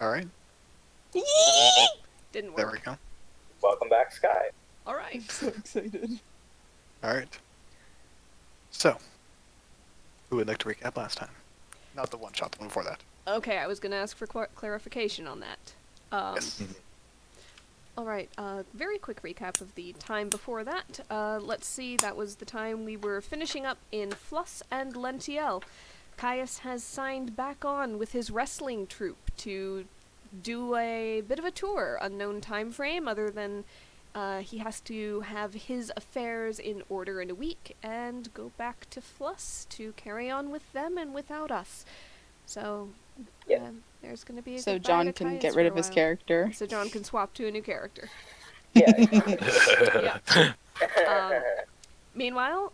Alright, Didn't there we work. go. Welcome back, Sky. All right. I'm so excited. Alright. So, who would like to recap last time? Not the one shot, the one before that. Okay, I was gonna ask for clarification on that. Yes. All right. Very quick recap of the time before that. Let's see. That was the time we were finishing up in Fluss and Lentiel. Caius has signed back on with his wrestling troupe to do a bit of a tour. Unknown time frame, other than he has to have his affairs in order in a week and go back to Fluss to carry on with them and without us. So, Yeah. there's going to be a So goodbye John to can Caius get for rid a of his while. character. So John can swap to a new character. Yeah. Yeah. Meanwhile,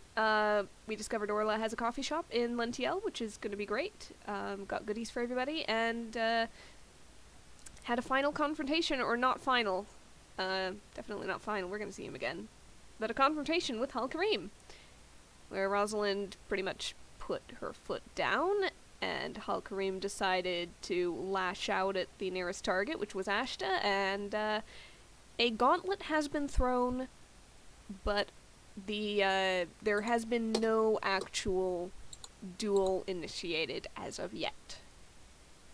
we discovered Orla has a coffee shop in Lentiel, which is going to be great. Got goodies for everybody, and had a final confrontation, or not final. Definitely not final. We're going to see him again. But a confrontation with Hal-Karim, where Rosalind pretty much put her foot down, and Hal-Karim decided to lash out at the nearest target, which was Ashta, and a gauntlet has been thrown, but there has been no actual duel initiated as of yet.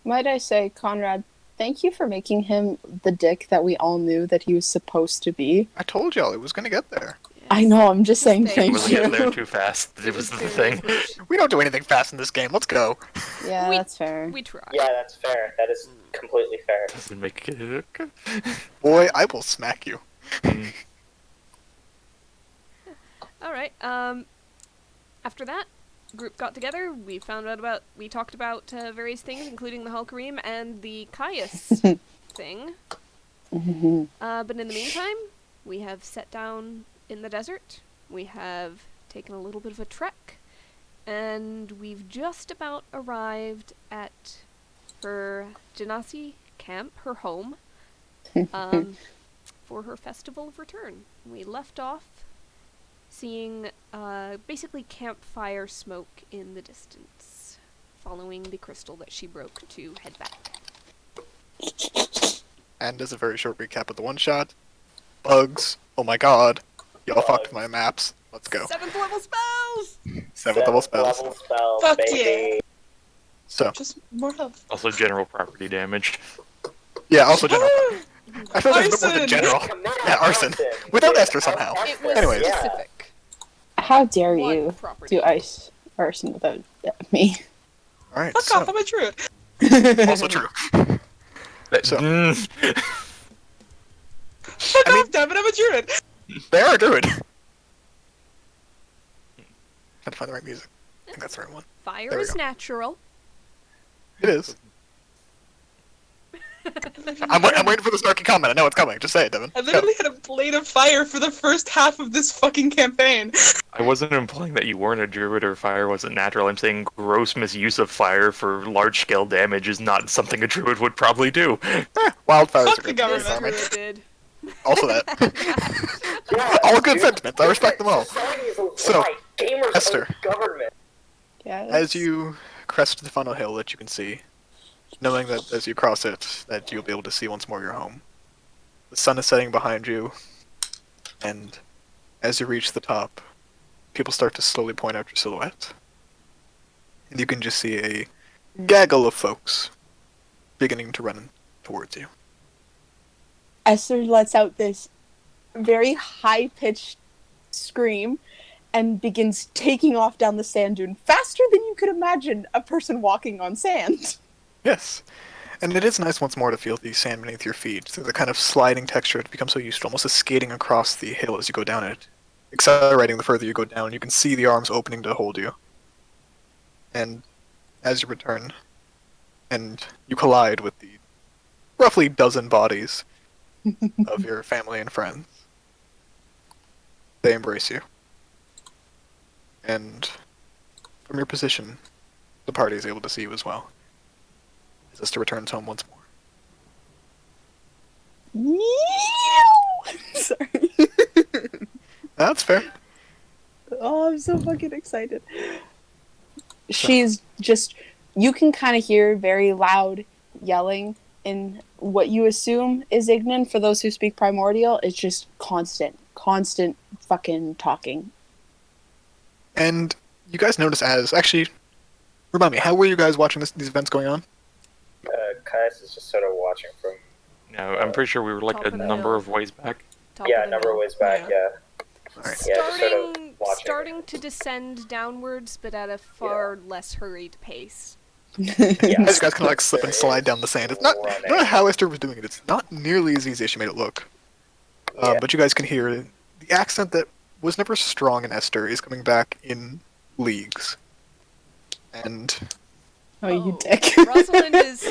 Might I say, Conrad, thank you for making him the dick that we all knew that he was supposed to be. I told y'all it was gonna get there. I know, I'm just saying Just thank Wasn't getting there you. too fast. It was the very thing. much- We don't do anything fast in this game, let's go. Yeah, We- that's fair. We try. Yeah, that's fair. That is completely fair. Doesn't make it. Boy, I will smack you. All right. After that, group got together. We talked about various things, including the Hal-Karim and the Caius thing. But in the meantime, we have sat down in the desert. We have taken a little bit of a trek, and we've just about arrived at her Genasi camp, her home, for her festival of return. We left off seeing basically campfire smoke in the distance, following the crystal that she broke to head back. And as a very short recap of the one shot, bugs, oh my god, y'all fucked my maps. Let's go. 7th level spells! 7th level spells. Level spell, Fuck baby. So, Just more health. Also, general property damage. yeah, also general. I feel like there's a bit more than Arson! general. Command Yeah, arson. Without Esther somehow. It was Anyways. specific. How dare One you property. do ice arson without me? Alright, Fuck so, off, I'm a druid. also true. So- Fuck I mean- off, damn it, I'm a druid. They are good. Had to find the right music. I think that's the right one. Fire There we is go. natural. It is. I'm waiting for the snarky comment. I know it's coming. Just say it, Devin. I Go. literally had a blade of fire for the first half of this fucking campaign. I wasn't implying that you weren't a druid or fire wasn't natural. I'm saying gross misuse of fire for large-scale damage is not something a druid would probably do. Wildfires Fuck are the good. government. This Environment. druid did. Also that. Yeah, All good dude. sentiments. I respect them all. Society is a So, lie. Gamers Esther. own government. Yeah. As you crest the funnel hill that you can see, knowing that as you cross it, that you'll be able to see once more your home. The sun is setting behind you, and as you reach the top, people start to slowly point out your silhouette. And you can just see a gaggle of folks beginning to run towards you. Esther lets out this very high-pitched scream and begins taking off down the sand dune faster than you could imagine a person walking on sand. Yes. And it is nice once more to feel the sand beneath your feet, through the kind of sliding texture it becomes so used to, almost as skating across the hill as you go down it. Accelerating the further you go down, you can see the arms opening to hold you. And as you return, and you collide with the roughly dozen bodies of your family and friends, they embrace you. And from your position, the party is able to see you as well. As Esther returns home once more. Sorry. That's fair. Oh, I'm so fucking excited. She's just, you can kind of hear very loud yelling in what you assume is Ignan for those who speak Primordial is just constant fucking talking. And you guys notice actually, remind me, how were you guys watching these events going on? Caius is just sort of watching from. No, I'm pretty sure we were like Top a of the number hill. of ways back. Top Yeah, of a the number of hill. ways back. Yeah. Alright. Yeah, just sort of Starting, watching. starting to descend downwards, but at a far less hurried pace. Yeah. As you guys kind of like slip and slide down the sand. It's not how Esther was doing it. It's not nearly as easy as she made it look. Yeah. But you guys can hear the accent that was never strong in Esther is coming back in leagues. And Oh, you dick. Rosalind is,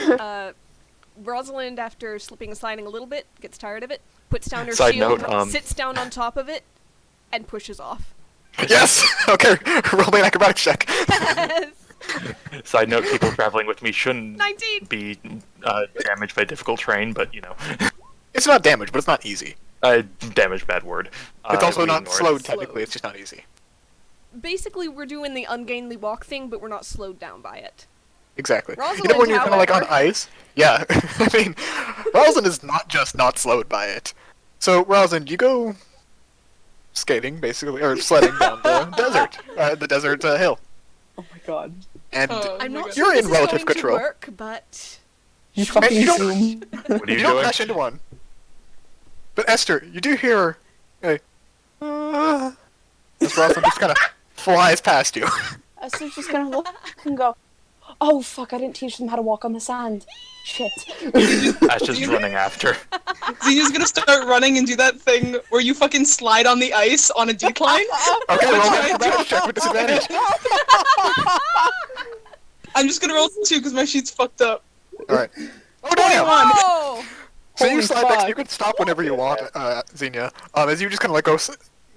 Rosalind, after slipping and sliding a little bit, gets tired of it, puts down her Side shield, note, sits down on top of it, and pushes off. yes, okay, roll me an acrobatics check. Side note: people traveling with me shouldn't 19! be damaged by difficult terrain, but you know, It's not damage, but it's not easy. damage, bad word. It's also we not ignore it. slowed technically. It's just not easy. Basically, we're doing the ungainly walk thing, but we're not slowed down by it. Exactly. You know Rosalind, when you're kind of like on however- ice? Yeah. I mean, Rosalind is not just not slowed by it. So, Rosalind, you go skating, basically, or sledding down the desert hill. Oh my god. And Oh. I'm my not God. sure You're this in is relative going control. to work, but You fucking you don't- zoom. What are you you don't doing? crash into one. But Esther, you do hear as Rosalind just kind of flies past you. Esther's just gonna look and go, oh fuck, I didn't teach them how to walk on the sand. Shit. Ash is running after. Xenia's gonna start running and do that thing where you fucking slide on the ice on a decline. Okay, roll Try an to do acrobatics check with disadvantage. I'm just gonna roll 2 because my sheet's fucked up. Alright. Oh, no, no. oh, So you Holy slide back, fuck. you can stop whenever you want, Xenia. As you just kind of like go,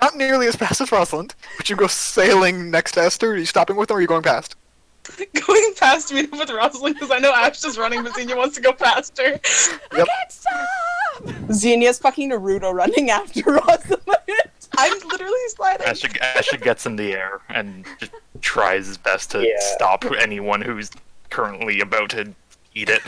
not nearly as fast as Rosalind, but you go sailing next to Esther. Are you stopping with them or are you going past? Going past me with Rosalind because I know Ash is running, but Xenia wants to go faster. Yep. can't stop! Xenia's fucking Naruto running after Rosalind. I'm literally sliding. Ash gets in the air and just tries his best to Yeah. stop anyone who's currently about to eat it.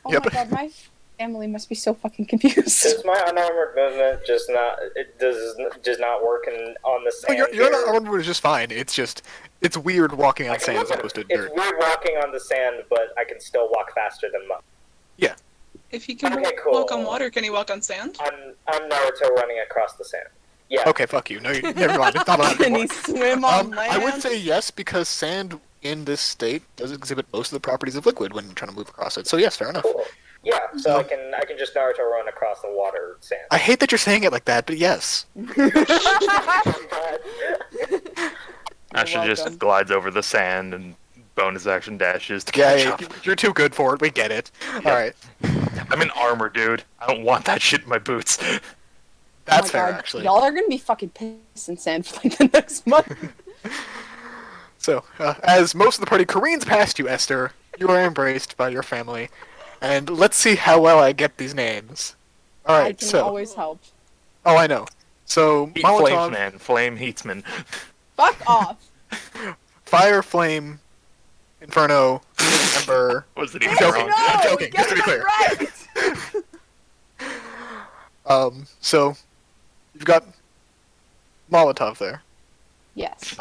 Oh Yep. my god, my family must be so fucking confused. Does my unarmored movement just not? It does not work on the Oh, sand. your here? armor is just fine. It's just, it's weird walking I on can sand as walk- opposed to It's dirt. weird walking on the sand, but I can still walk faster than mud. If he can Okay, cool. walk on water, can he walk on sand? I'm Naruto running across the sand. Yeah. Okay, fuck you. No, never mind. It's not allowed Can anymore. he swim on land? I would say yes because sand in this state does exhibit most of the properties of liquid when trying to move across it. So yes, fair enough. Cool. Yeah. So I can just Naruto run across the water sand. I hate that you're saying it like that, but yes. Ash welcome. just glides over the sand and bonus action dashes to Yeah, catch up. you're too good for it. We get it. All right, I'm in armor, dude. I don't want that shit in my boots. Oh that's my fair God, actually. Y'all are gonna be fucking pissing sand for like the next month. So, as most of the party careens past you, Esther, you are embraced by your family, and let's see how well I get these names. All I right, can so always help. oh, I know. So Heat flames, Molotov, man. Flame heatsman. Fuck off. Fire, Flame, Inferno, Ember. Was it I'm even joking. wrong? I'm joking. Get Just to be that clear. right. So you've got Molotov there. Yes.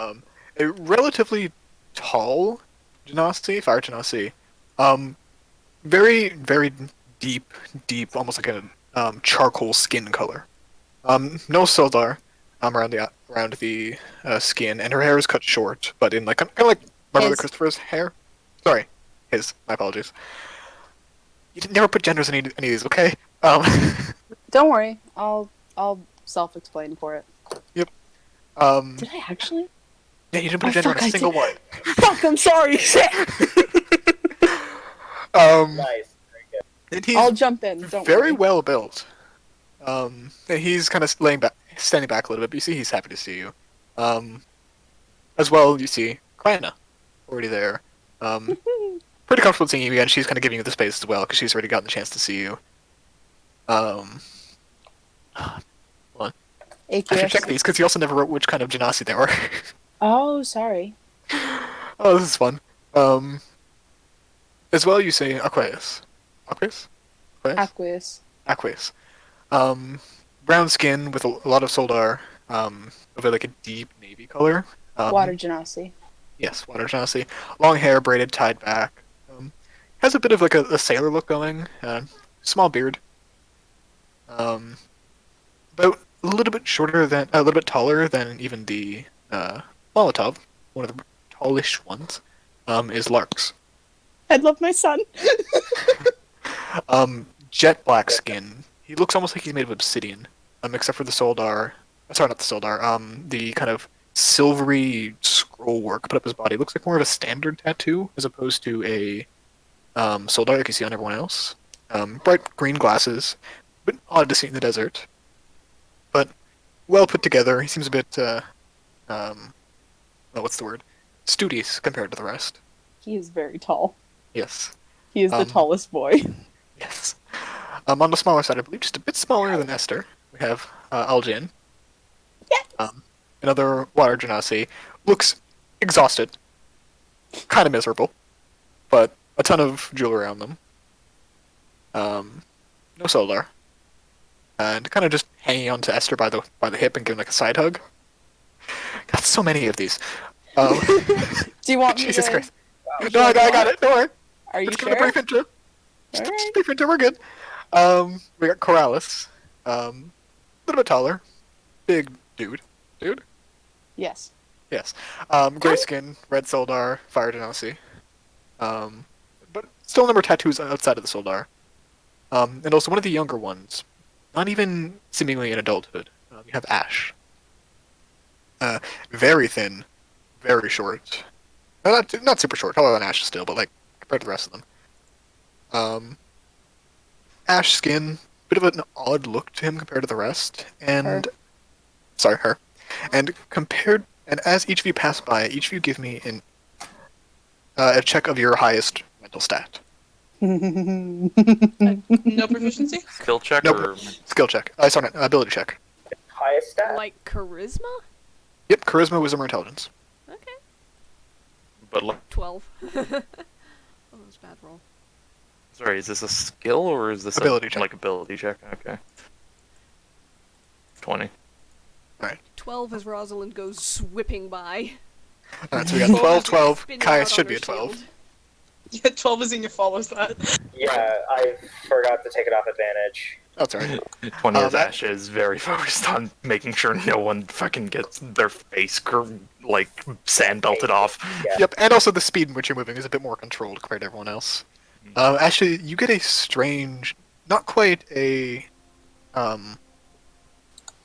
A relatively tall Genasi, fire Genasi. Very, very deep, almost like a charcoal skin color. No Sildar around the skin, and her hair is cut short, but in like kind of like my brother His. Christopher's hair. Sorry, his. My apologies. You didn't never put genders in any of these, okay? Don't worry. I'll self-explain for it. Um, Did I actually? yeah, you didn't put Oh, a gender fuck, in a I single did. one. Fuck, I'm sorry. Shit. Nice. Very good. And he's I'll jump in. Don't very worry. well built. And he's kind of standing back a little bit, but you see he's happy to see you. As well, you see Kryana already there. Pretty comfortable seeing you again. She's kind of giving you the space as well because she's already gotten the chance to see you. I should check these because he also never wrote which kind of Genasi they were. Oh, sorry. Oh, this is fun. As well, you say Aquarius. Aquarius? Aqueous. Aqueous. Brown skin with a lot of soldar, of like a deep navy color. Water genasi. Yes, water genasi. Long hair, braided, tied back. Has a bit of like a sailor look going. Small beard. But a little bit shorter than, a little bit taller than even the Molotov, one of the tallish ones, is Lark's. I'd love my son. Jet black skin. He looks almost like he's made of obsidian, except for the soldar. Sorry, not the soldar. The kind of silvery scroll work put up his body looks like more of a standard tattoo as opposed to a soldar like you see on everyone else. Bright green glasses, but odd to see in the desert. But well put together. He seems a bit, what's the word? Studious compared to the rest. He is very tall. Yes. He is the tallest boy. Yes. On the smaller side, I believe, just a bit smaller than Esther, we have Aljin. Yes. Another water genasi. Looks exhausted. Kind of miserable. But a ton of jewelry around them. No solar. And kind of just hanging on to Esther by the hip and giving like a side hug. Got so many of these. Do you want me Jesus to... Christ. No, I got it. Don't worry. Are you Just sure? give it a brief intro. Just Alright. a brief intro, we're good. We got Corrales. A little bit taller. Big dude. Dude? Yes. Yes. Gray skin, red soldar, fire genasi. But still a number of tattoos outside of the soldar. And also one of the younger ones. Not even seemingly in adulthood. You have Ash. Very thin, very short. Not super short, taller than Ash still, but like compared to the rest of them. Ash skin, bit of an odd look to him compared to the rest, and Her. sorry, her. And as each of you pass by, each of you give me a check of your highest mental stat. No proficiency? Skill check Nope. or Skill check. Sorry, ability check. Highest stat? Like charisma? Yep, charisma, wisdom, or intelligence. Okay. but like, 12. Oh, that was a bad roll. sorry, is this a skill or is this Ability a check. like ability check? Okay. 20. 12 as Rosalind goes swipping by. Alright, so we got 12, 12. Spinning Caius out should on be her a 12. shield. Yeah, 12 Azenia follows that. Yeah, I forgot to take it off advantage. That's alright. 20 as that- Ash is very focused on making sure no one fucking gets their face sand belted off. Yeah. Yep, and also the speed in which you're moving is a bit more controlled compared to everyone else. Actually, you get a strange, not quite a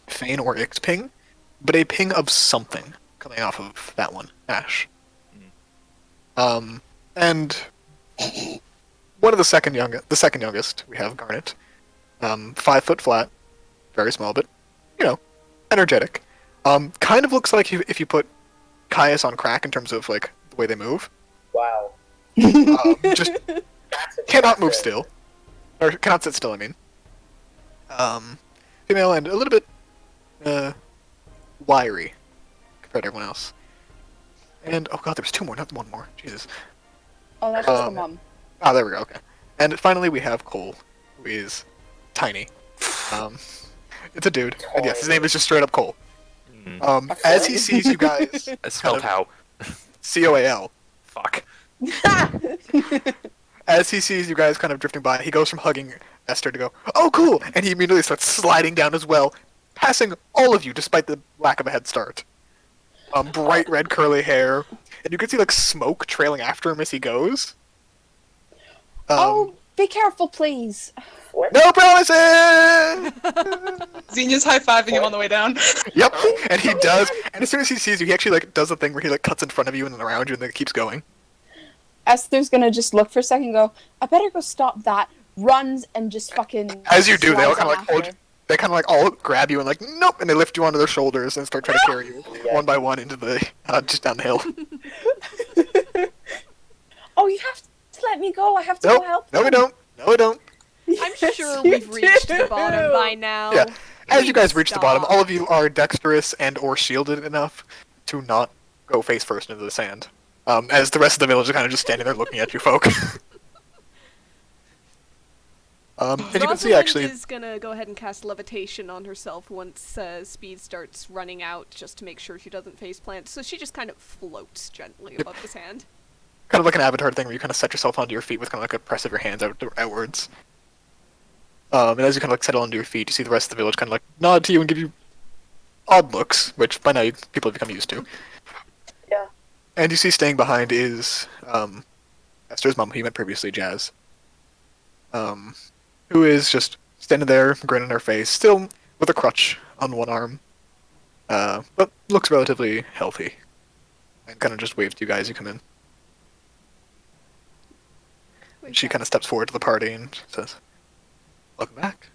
Feign or Ix ping, but a ping of something coming off of that one, Ash. And one of the second youngest, we have Garnet. 5 foot flat, very small, but energetic. Kind of looks like if you put Caius on crack in terms of like the way they move. Wow. Just That's cannot move impressive. still, or cannot sit still. I mean, female and a little bit wiry compared to everyone else. And oh god, there's 2 more, not 1 more. Jesus. Oh, that's just the mom. Ah, there we go. Okay. And finally, we have Cole, who is tiny. It's a dude, and yes, his name is just straight up Cole. As he sees you guys, It's spelled Kind how? Coal. Fuck. As he sees you guys kind of drifting by, he goes from hugging Esther to go, "Oh, cool!" And he immediately starts sliding down as well, passing all of you despite the lack of a head start. Bright red curly hair, and you can see like smoke trailing after him as he goes. Oh, be careful, please. What? No promises! Xenia's high-fiving him on the way down. Yep, and he does. And as soon as he sees you, he actually like does the thing where he like cuts in front of you and then around you, and then keeps going. Esther's gonna just look for a second and go, I better go stop that. Runs and just fucking... As you do, they all slides kind of on like hold. after. They kind of like all grab you and like nope, and they lift you onto their shoulders and start trying to carry you Yeah. one by one into the just down the hill. Oh, you have to let me go. I have to Nope, go help no we them. don't. No we don't. I'm Yes, sure you we've reached the do. bottom by now. Yeah. As We you guys reach the bottom, stop. all of you are dexterous and or shielded enough to not go face first into the sand. As the rest of the village is kind of just standing there looking at you folk. As you can see, Rosalind actually, is gonna go ahead and cast levitation on herself once Speed starts running out, just to make sure she doesn't faceplant. So she just kind of floats gently above the sand. kind of like an avatar thing where you kind of set yourself onto your feet with kind of like a press of your hands outwards. And as you kind of like settle onto your feet, you see the rest of the village kind of like nod to you and give you odd looks, which by now people have become used to. Yeah. And you see staying behind is Esther's mom, who you met previously, Jazz, who is just standing there, grin on her face, still with a crutch on one arm, but looks relatively healthy, and kind of just waves to you guys as you come in. Wait, She kind of steps forward to the party and says, "Welcome back.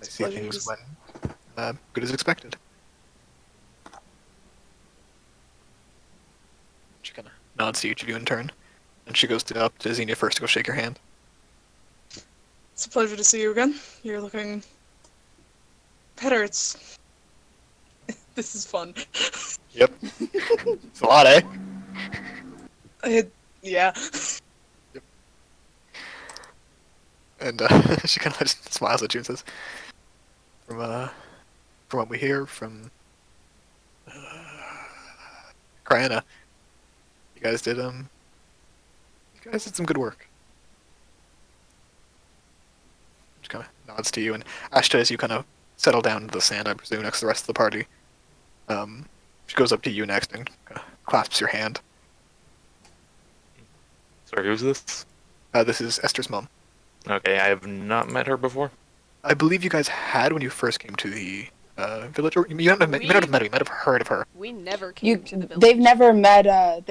I see pleasure things to went good as expected." She kind of nods to each of you in turn, and she goes up to Xenia first to go shake your hand. It's a pleasure to see you again. You're looking better. It's this is fun. Yep. It's a lot, eh? Yeah. And she kind of just smiles at you and says, from what we hear from Kryana, you guys did some good work." She kind of nods to you, and Ashta, as you kind of settle down into the sand, I presume, next to the rest of the party, she goes up to you next and clasps your hand. Sorry, who's this? This is Esther's mom. Okay, I have not met her before. I believe you guys had when you first came to the village, or you may not have met her, you might have heard of her. We never came to the village. They've never met her.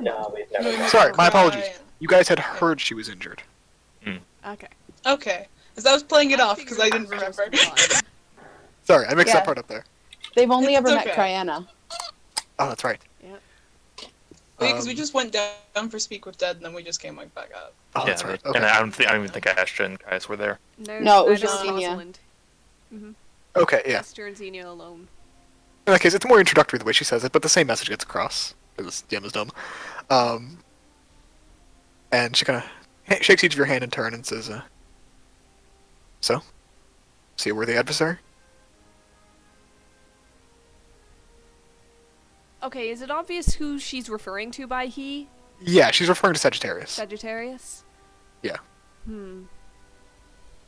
No, we've never. No, Sorry, my apologies. Right. You guys had heard she was injured. Okay. Okay. As I was playing it off because I didn't figured it was remember. just one. Sorry, I mixed Yeah. that part up there. They've only It's ever met okay. Kryana. Oh, that's right. Because we just went down for Speak with Dead and then we just came like back up. Oh, Yeah, that's right. Okay. And I don't even think Ashton and Kais were there. No, it was neither just Xenia. Rosalind. Okay, yeah. Esther and Xenia alone. In that case, it's more introductory the way she says it, but the same message gets across. Because DM is dumb. And she kind of shakes each of your hand in turn and says, "So? See a worthy adversary?" Okay, is it obvious who she's referring to by he? Yeah, she's referring to Sagittarius. Sagittarius? Yeah.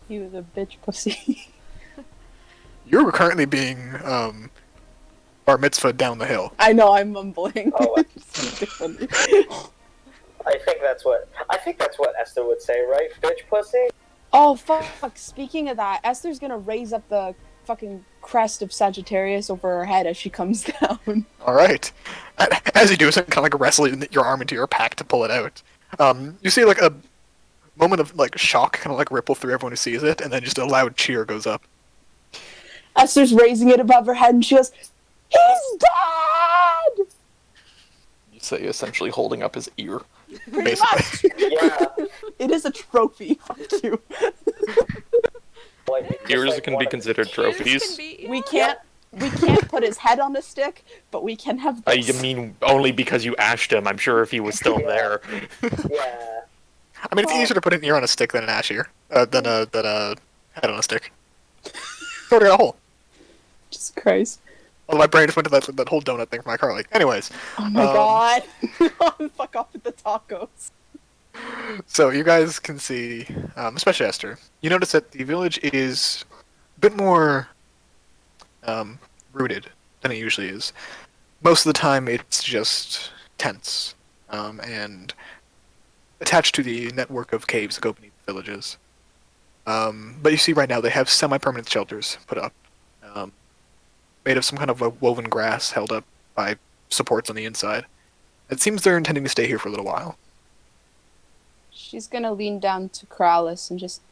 He was a bitch pussy. You're currently being bar mitzvah down the hill. I know, I'm mumbling. Oh, Oh, I think that's what Esther would say, right? Bitch pussy. fuck. Speaking of that, Esther's gonna raise up the fucking crest of Sagittarius over her head as she comes down. All right. As you do, so kind of like wrestling your arm into your pack to pull it out. You see like a moment of like shock kind of like ripple through everyone who sees it, and then just a loud cheer goes up. Esther's raising it above her head and she goes, "He's dead!" You say essentially holding up his ear. Pretty Basically. much. Yeah. It is a trophy. Fuck you. Like, just Ears like can one be of- considered Ears trophies. can be- We can't put his head on a stick, but we can have I this. mean, only because you ashed him. I'm sure if he was still there. Yeah. I mean, it's easier to put an ear on a stick than an ash ear, than a head on a stick. Already got a hole. Jesus Christ. Although my brain just went to that whole donut thing from my car. Like, anyways, Oh my god. Fuck off with the tacos. so you guys can see, especially Esther, you notice that the village is a bit more rooted than it usually is. Most of the time, it's just tents and attached to the network of caves that go beneath the villages. But you see right now they have semi-permanent shelters put up, made of some kind of a woven grass held up by supports on the inside. It seems they're intending to stay here for a little while. She's gonna lean down to Corrales and just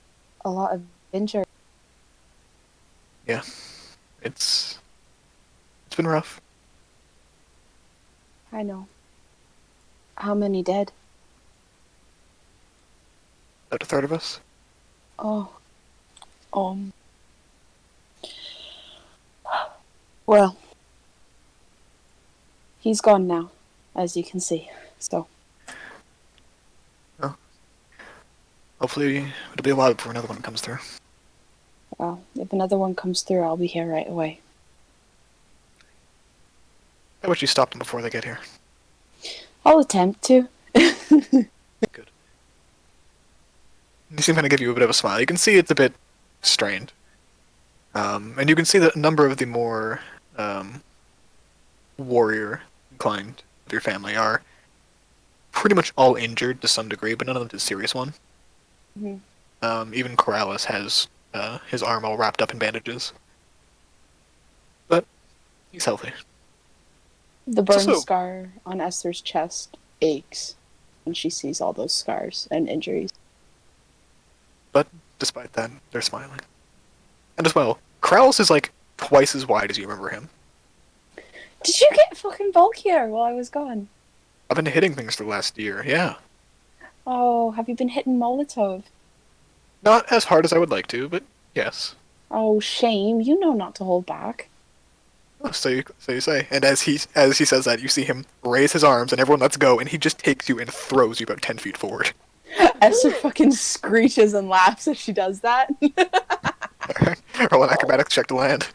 a lot of injury. Yeah, it's been rough. I know. How many dead? About a third of us. Oh. Well. He's gone now, as you can see. So. Well, hopefully it'll be a while before another one comes through. Well, if another one comes through, I'll be here right away. I wish you stopped them before they get here. I'll attempt to. Good. He seems to kind of give you a bit of a smile. You can see it's a bit strained. And you can see that a number of the more warrior inclined of your family are pretty much all injured to some degree, but none of them to a serious one. Even Corrales has his arm all wrapped up in bandages. But he's healthy. The burn So- scar on Esther's chest aches when she sees all those scars and injuries. But despite that, they're smiling. And as well, Corrales is like twice as wide as you remember him. Did you get fucking bulkier while I was gone? I've been hitting things for the last year, yeah. Oh, have you been hitting Molotov? Not as hard as I would like to, but yes. Oh, shame. You know not to hold back. Oh, so you say. And as he says that, you see him raise his arms, and everyone lets go, and he just takes you and throws you about 10 feet forward. Esther fucking screeches and laughs as she does that. Roll an acrobatics check to land.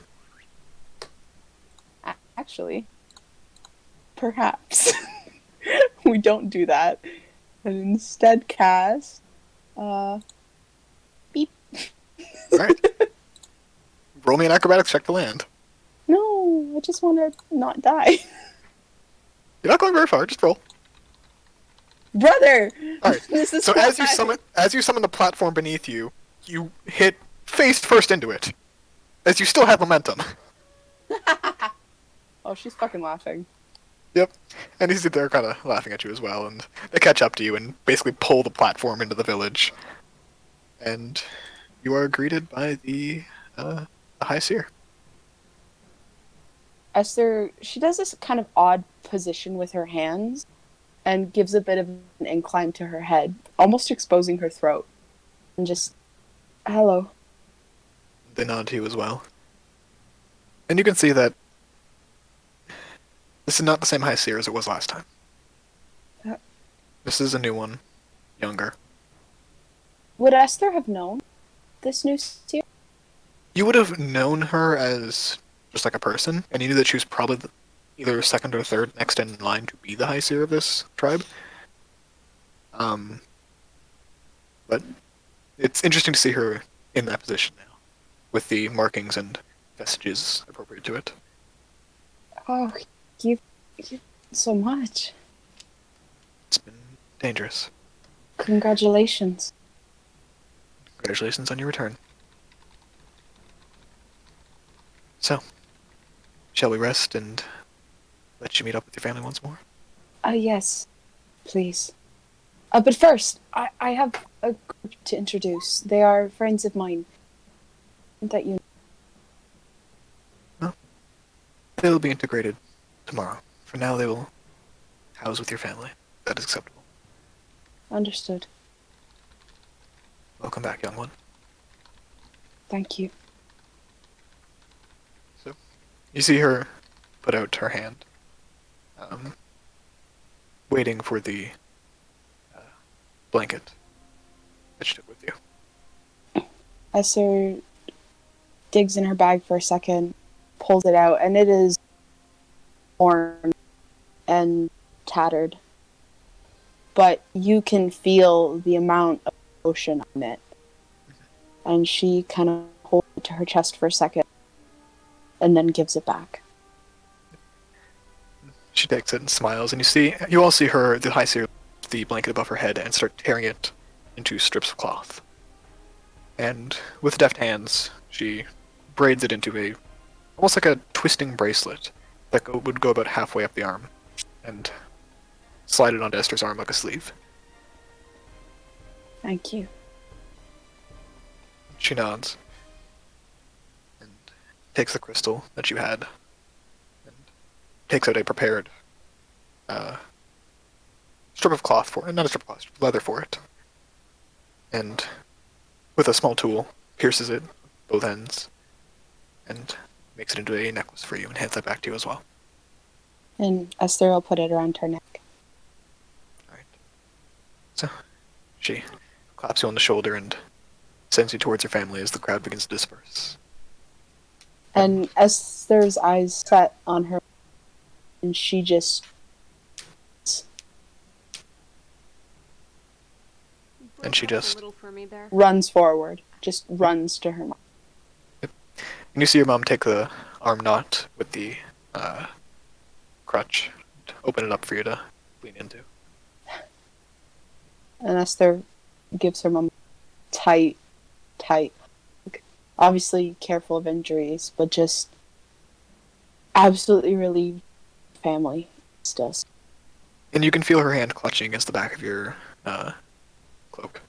Actually, perhaps we don't do that and instead cast beep. Alright. Roll me an acrobatics check to land. No, I just want to not die. You're not going very far, just roll. Brother! Alright. This is So why- as you summon the platform beneath you, you hit face first into it. As you still have momentum. Oh, she's fucking laughing. Yep. And he's there kind of laughing at you as well, and they catch up to you and basically pull the platform into the village. And you are greeted by the High Seer. Esther, she does this kind of odd position with her hands and gives a bit of an incline to her head, almost exposing her throat. And just, hello. They nod to you as well. And you can see that this is not the same High Seer as it was last time. Uh. This is a new one, younger. Would Esther have known this new seer? You would have known her as just like a person, and you knew that she was probably either second or third next in line to be the High Seer of this tribe. But it's interesting to see her in that position now, with the markings and vestiges appropriate to it. Oh, you so much. It's been dangerous. Congratulations. Congratulations on your return. So, shall we rest and let you meet up with your family once more? Yes, please. But first, I have a group to introduce. They are friends of mine. That you. They'll be integrated tomorrow. For now, they will house with your family. That is acceptable. Understood. Welcome back, young one. Thank you. You see her put out her hand, waiting for the blanket that she took with you. Esther digs in her bag for a second, pulls it out, and it is torn and tattered. But you can feel the amount of emotion on it. And she kind of holds it to her chest for a second, and then gives it back. She takes it and smiles, and you all see her, the High Seer, the blanket above her head, and start tearing it into strips of cloth. And with deft hands, she braids it into almost like a twisting bracelet that would go about halfway up the arm, and slide it onto Esther's arm like a sleeve. Thank you. She nods, and takes the crystal that you had, and takes out a prepared strip of cloth for it, not a strip of cloth, leather for it, and with a small tool, pierces it both ends, and makes it into a necklace for you, and hands that back to you as well. And Esther will put it around her neck. Alright. So, she claps you on the shoulder and sends you towards your family as the crowd begins to disperse. And Esther's eyes set on her, and she just You And broke she up just- a little for me there. runs forward, just runs to her mom. And you see your mom take the arm knot with the crutch, and open it up for you to lean into. And Esther gives her mom tight, tight hug. Obviously careful of injuries, but just absolutely relieved family still. And you can feel her hand clutching against the back of your cloak.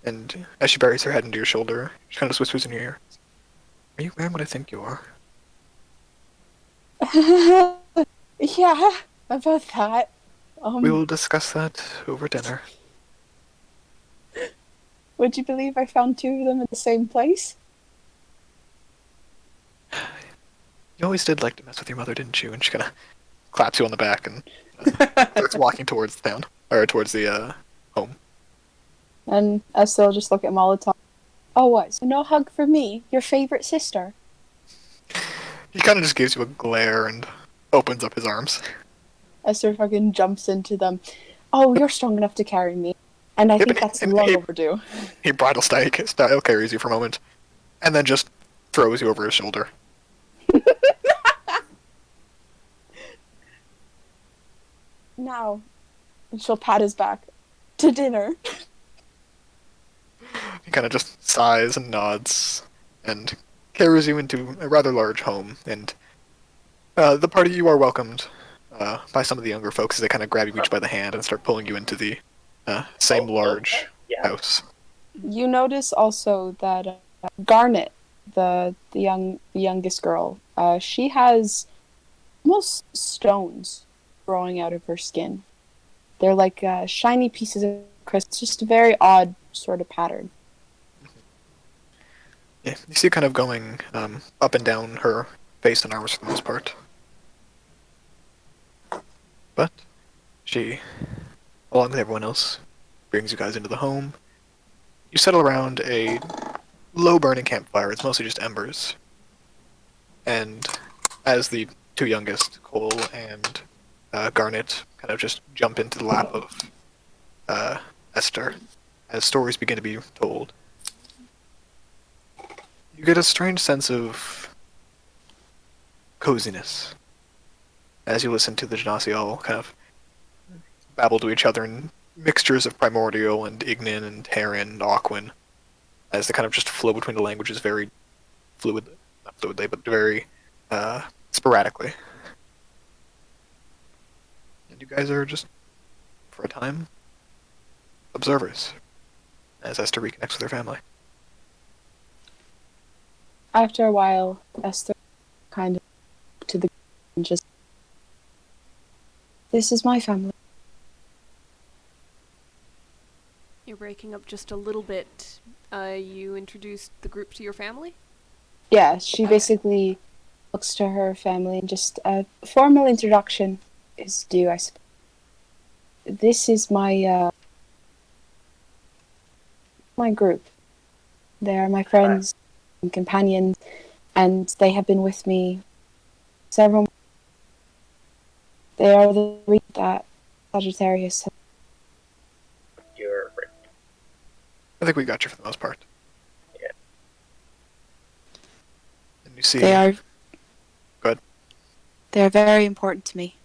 And as she buries her head into your shoulder, she kind of whispers in your ear, "Are you wearing what I think you are?" Yeah, about that. We will discuss that over dinner. Would you believe I found two of them in the same place? You always did like to mess with your mother, didn't you? And she kind of claps you on the back and starts walking towards the town, or towards the home. And Esther will just look at Molotov. Oh, what? So no hug for me, your favorite sister? He kind of just gives you a glare and opens up his arms. Esther fucking jumps into them. Oh, you're strong enough to carry me. And I Yep, think and- that's and long he- overdue. He bridal style carries you for a moment, and then just throws you over his shoulder. Now, and she'll pat his back. To dinner. He kind of just sighs and nods, and carries you into a rather large home. And the party, you are welcomed by some of the younger folks as they kind of grab you each by the hand and start pulling you into the same large Yeah. house. You notice also that Garnet, the youngest girl, she has almost stones growing out of her skin. They're like shiny pieces of crystal. It's just a very odd sort of pattern. Yeah, you see it kind of going up and down her face and arms for the most part. But she, along with everyone else, brings you guys into the home. You settle around a low burning campfire. It's mostly just embers. And as the two youngest, Cole and Garnet, kind of just jump into the lap of Esther, as stories begin to be told, you get a strange sense of coziness as you listen to the Genasi all kind of babble to each other in mixtures of Primordial and Ignin and Terran and Aquan, as they kind of just flow between the languages very not fluidly, but very sporadically. And you guys are just, for a time, observers, as Esther reconnects with her family. After a while, Esther kind of to the and just, this is my family. You're breaking up just a little bit. You introduced the group to your family? Yeah, she basically looks to her family and just a formal introduction is due, I suppose. This is my my group. They are my friends and companions, and they have been with me several. They are the reason that Sagittarius. You're right. I think we got you for the most part. Yeah. And you see, They are. Go ahead. They are very important to me.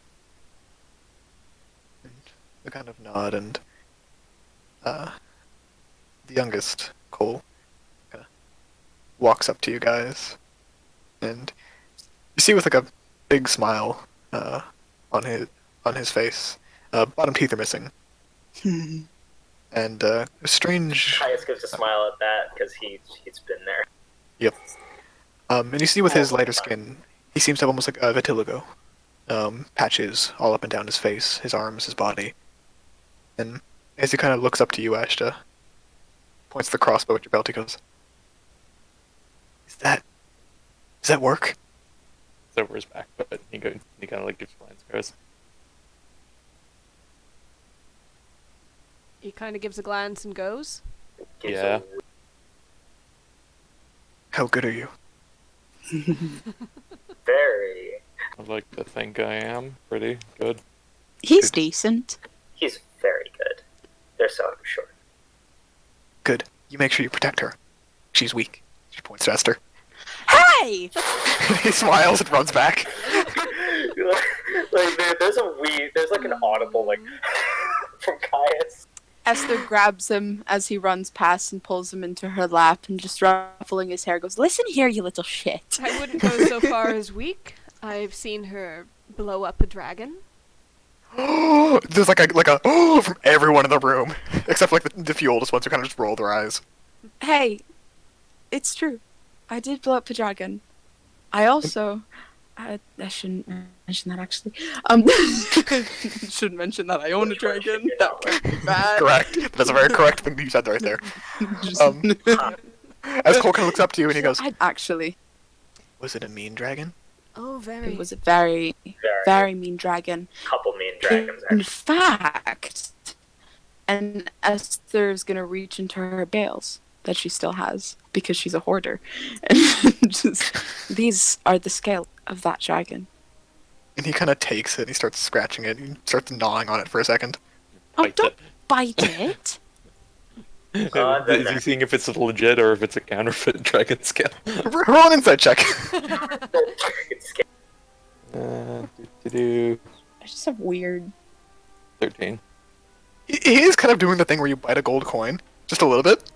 and they kind of nod, and the youngest, Cole, kind of walks up to you guys, and you see with like a big smile on his face. Bottom teeth are missing, and a strange. Tyus gives a smile at that because he's been there. Yep. And you see with his lighter skin, he seems to have almost like a vitiligo. Patches all up and down his face, his arms, his body. And as he kind of looks up to you, Ashta, points the crossbow at your belt, he goes, Does that work? It's over his back, but he kind of like gives blind scars. He kind of gives a glance and goes. Gives Yeah. How good are you? Very. I'd like to think I am pretty good. He's Good. decent. He's very good. They're so short. Good. You make sure you protect her. She's weak. She points to Esther. Hey! He smiles and runs back. There's like an audible like from Caius. Esther grabs him as he runs past and pulls him into her lap and just ruffling his hair goes, "Listen here, you little shit." I wouldn't go so far as weak. I've seen her blow up a dragon. There's like a from everyone in the room, except for like the few oldest ones who kind of just roll their eyes. Hey, it's true. I did blow up a dragon. I also... I shouldn't mention that, actually. Shouldn't mention that I own a dragon. That could be bad. Correct. That's a very correct thing you said right there. Just- As Cole kind of looks up to you and he goes, Actually, "Was it a mean dragon?" Oh, very. it was a very, very mean dragon. Couple mean dragons. In Actually. fact, and Esther's gonna reach into her bales that she still has because she's a hoarder. And these are the scale of that dragon. And he kind of takes it and he starts scratching it and starts gnawing on it for a second. Oh, Bite don't bite it. Is he seeing if it's legit or if it's a counterfeit dragon scale? Roll an insight check. It's scary. Do I just have weird. 13. He is kind of doing the thing where you bite a gold coin, just a little bit.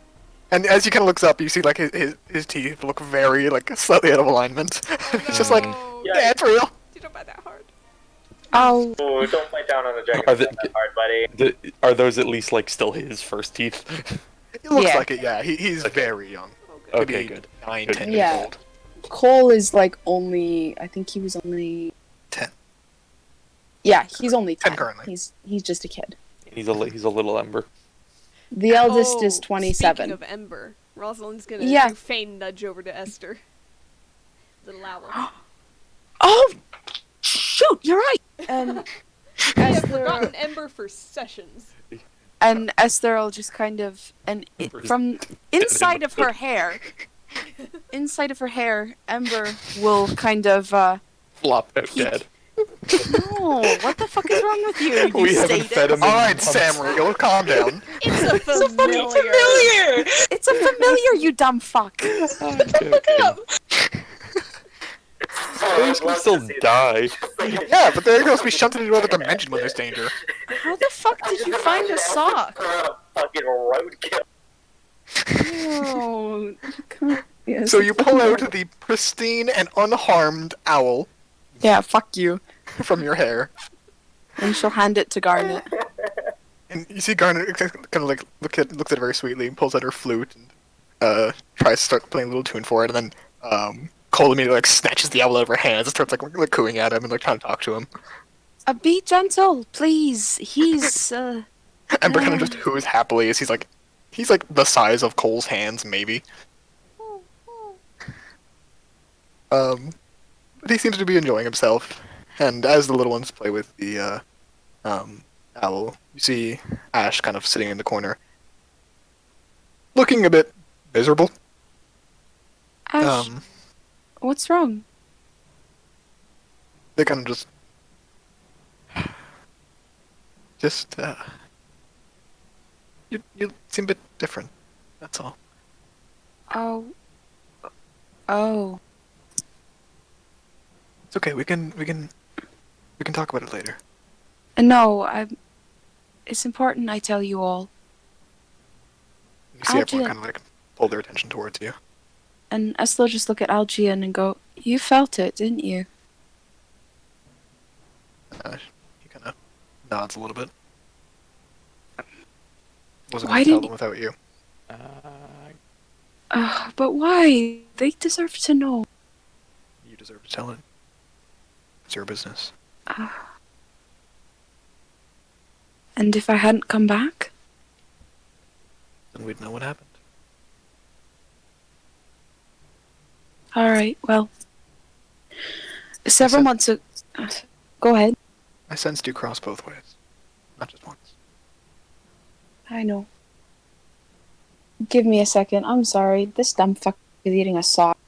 And as he kind of looks up, you see like his teeth look very like slightly out of alignment. It's just like, No. yeah, it's real. You don't bite that hard. Oh, Ooh, don't bite down on the dragon Are the- that hard, buddy. Are those at least like still his first teeth? It looks Yeah. like it. Yeah, he's very young. Oh, good. Okay, Maybe good. 9, Good. 10 Yeah. years old. Cole is like only. I think he was only 10. Yeah, he's only 10. 10 currently. He's just a kid. He's a little ember. The eldest is Oh, 27. Speaking of Ember, Rosalind's gonna Yeah. do feign nudge over to Esther. Little owl. Oh, shoot! You're right. And I have Esther, forgotten Ember for sessions. and Esther will just kind of from inside of her hair, Ember will kind of Flop out Peek. dead. no. What the fuck is wrong with you? You We haven't sadist? fed him. Alright, Sam Riegel, calm down. It's a familiar. Familiar! It's a familiar, you dumb fuck. Those can still die. Yeah, but they're supposed to be shunted into another dimension when there's danger. How the fuck did you find a sock? Fucking roadkill. No. Come on. Yes, So you pull out the pristine and unharmed owl Yeah, fuck you. from your hair. And she'll hand it to Garnet. And you see Garnet kind of like looks at it very sweetly and pulls out her flute and tries to start playing a little tune for it, and then Cole immediately like snatches the owl out of her hands and starts like cooing at him and like trying to talk to him. Be gentle, please. He's Ember kind of just whoos happily as he's like the size of Cole's hands maybe. But he seems to be enjoying himself, and as the little ones play with the owl, you see Ash kind of sitting in the corner, looking a bit miserable. Ash, what's wrong? They kind of just you seem a bit different. That's all. Oh. It's okay. We can talk about it later. No, it's important I tell you all. You see Algae. everyone kind of like pull their attention towards you. And Esther will just look at Algian and go, "You felt it, didn't you?" He kind of nods a little bit. Wasn't Why going to tell didn't them without you. But why? They deserve to know. You deserve to tell it. It's your business. And if I hadn't come back? Then we'd know what happened. Alright, well. Several said- months ago. Go ahead. I sensed you cross both ways, not just once. I know. Give me a second. I'm sorry. This dumb fuck is eating a sock.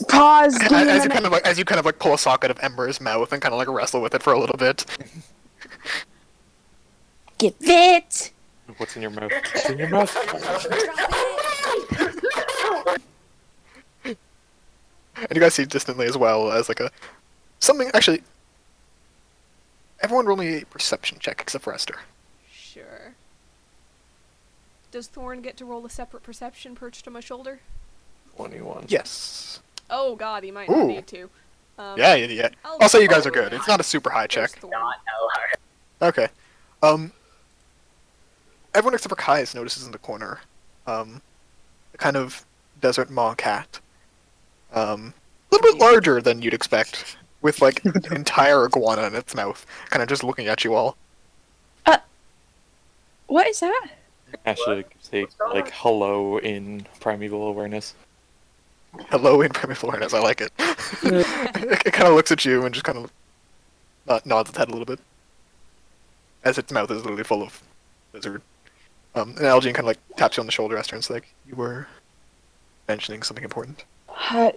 Pause. Give me a As you minute. kind of like pull a sock out of Ember's mouth and kind of like wrestle with it for a little bit. Get it. What's in your mouth? What's in your mouth? And you guys see distantly as well as like a something. Actually, everyone roll me a perception check except for Esther. Sure. Does Thorn get to roll a separate perception perched on my shoulder? 21. Yes. Oh god, he might not Ooh. need to. Yeah. I'll say you guys are good. It's not a super high There's check. Thorn. Not hard. Okay. Everyone except for Kaius notices in the corner, a kind of desert maw cat. A little bit larger than you'd expect, with like an entire iguana in its mouth, kind of just looking at you all. What is that? Actually, say like hello in primeval awareness. Hello in primeval awareness, I like it. It kind of looks at you and just kind of nods its head a little bit, as its mouth is literally full of lizard. And Algene kind of like taps you on the shoulder, Esther, and is like, "You were mentioning something important."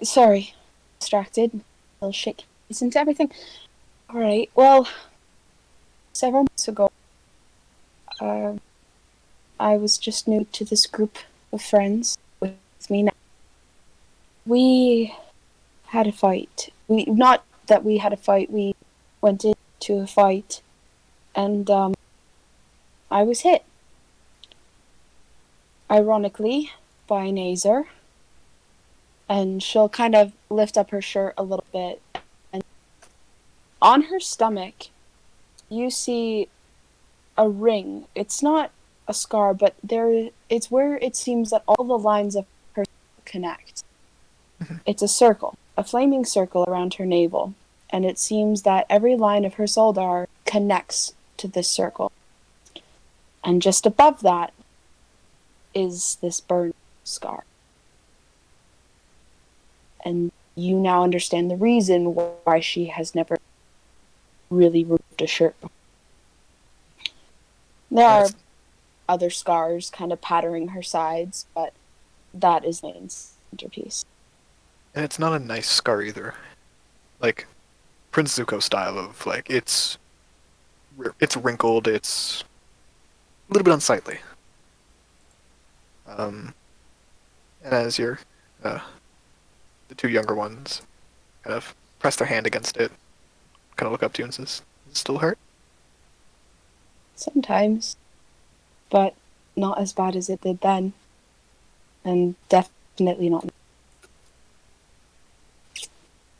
Sorry. Distracted. A little shake. Isn't everything? Alright, well, several months ago, I was just new to this group of friends with me now. We had a fight. Not that we had a fight, we went into a fight, and I was hit. Ironically, by an Esyther. And she'll kind of lift up her shirt a little bit. And on her stomach, you see a ring. It's not a scar, but it's where it seems that all the lines of her connect. It's a circle, a flaming circle around her navel. And it seems that every line of her soldar connects to this circle. And just above that is this burn scar. And you now understand the reason why she has never really removed a shirt. There are other scars kind of pattering her sides, but that is the main centerpiece. And it's not a nice scar either. Like Prince Zuko style of like it's wrinkled, it's a little bit unsightly. And as you're the two younger ones kind of press their hand against it, kind of look up to you and says, "Does it still hurt?" Sometimes, but not as bad as it did then. And definitely not.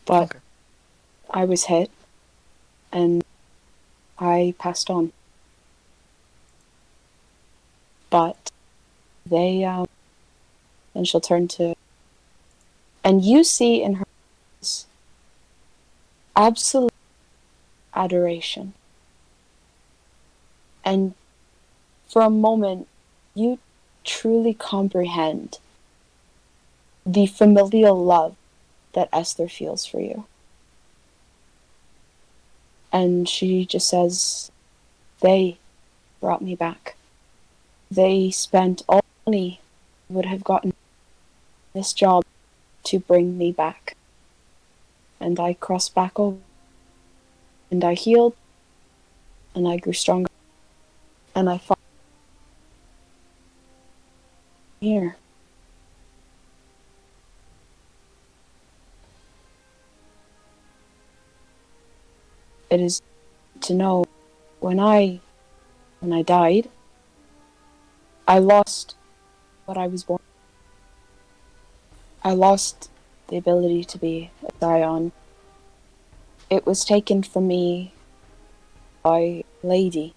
But Okay. I was hit, and I passed on. But they, and she'll turn to, and you see in her eyes absolute adoration. And for a moment, you truly comprehend the familial love that Esyther feels for you. And she just says, they brought me back. They spent all the money I would have gotten this job to bring me back. And I crossed back over. And I healed. And I grew stronger. And I fought here. It is to know when I died, I lost what I was born. I lost the ability to be a Scion. It was taken from me by a lady.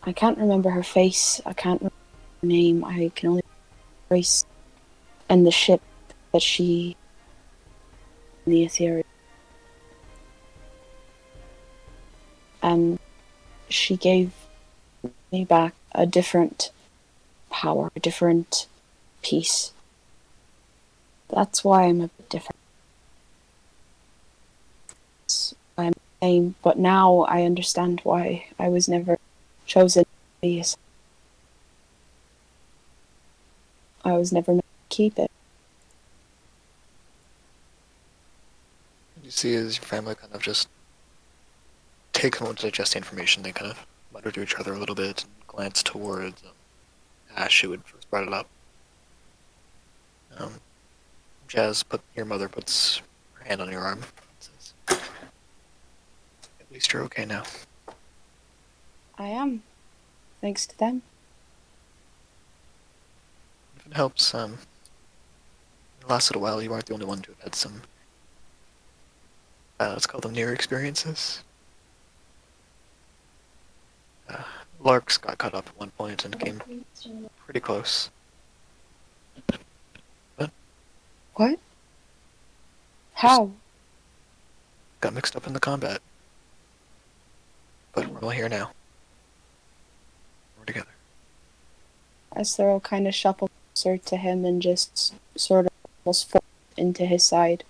I can't remember her face. I can't remember her name. I can only remember her race and the ship that she in the Ethereal. And she gave me back a different power, a different peace. That's why I'm a bit different. That's why I'm the same, but now I understand why I was never chosen Yes. I was never meant to keep it. What you see is your family kind of just take a moment to digest the information. They kind of mutter to each other a little bit and glance towards Ash, who had first brought it up. Um, your mother puts her hand on your arm and says, "At least you're okay now." I am. Thanks to them. If it helps, it lasted a while. You aren't the only one to have had some, let's call them near experiences. Larks got cut up at one point and came pretty close. What? How? Got mixed up in the combat. But we're all here now. We're together. Esyther will kind of shuffle closer to him and just sort of almost fall into his side.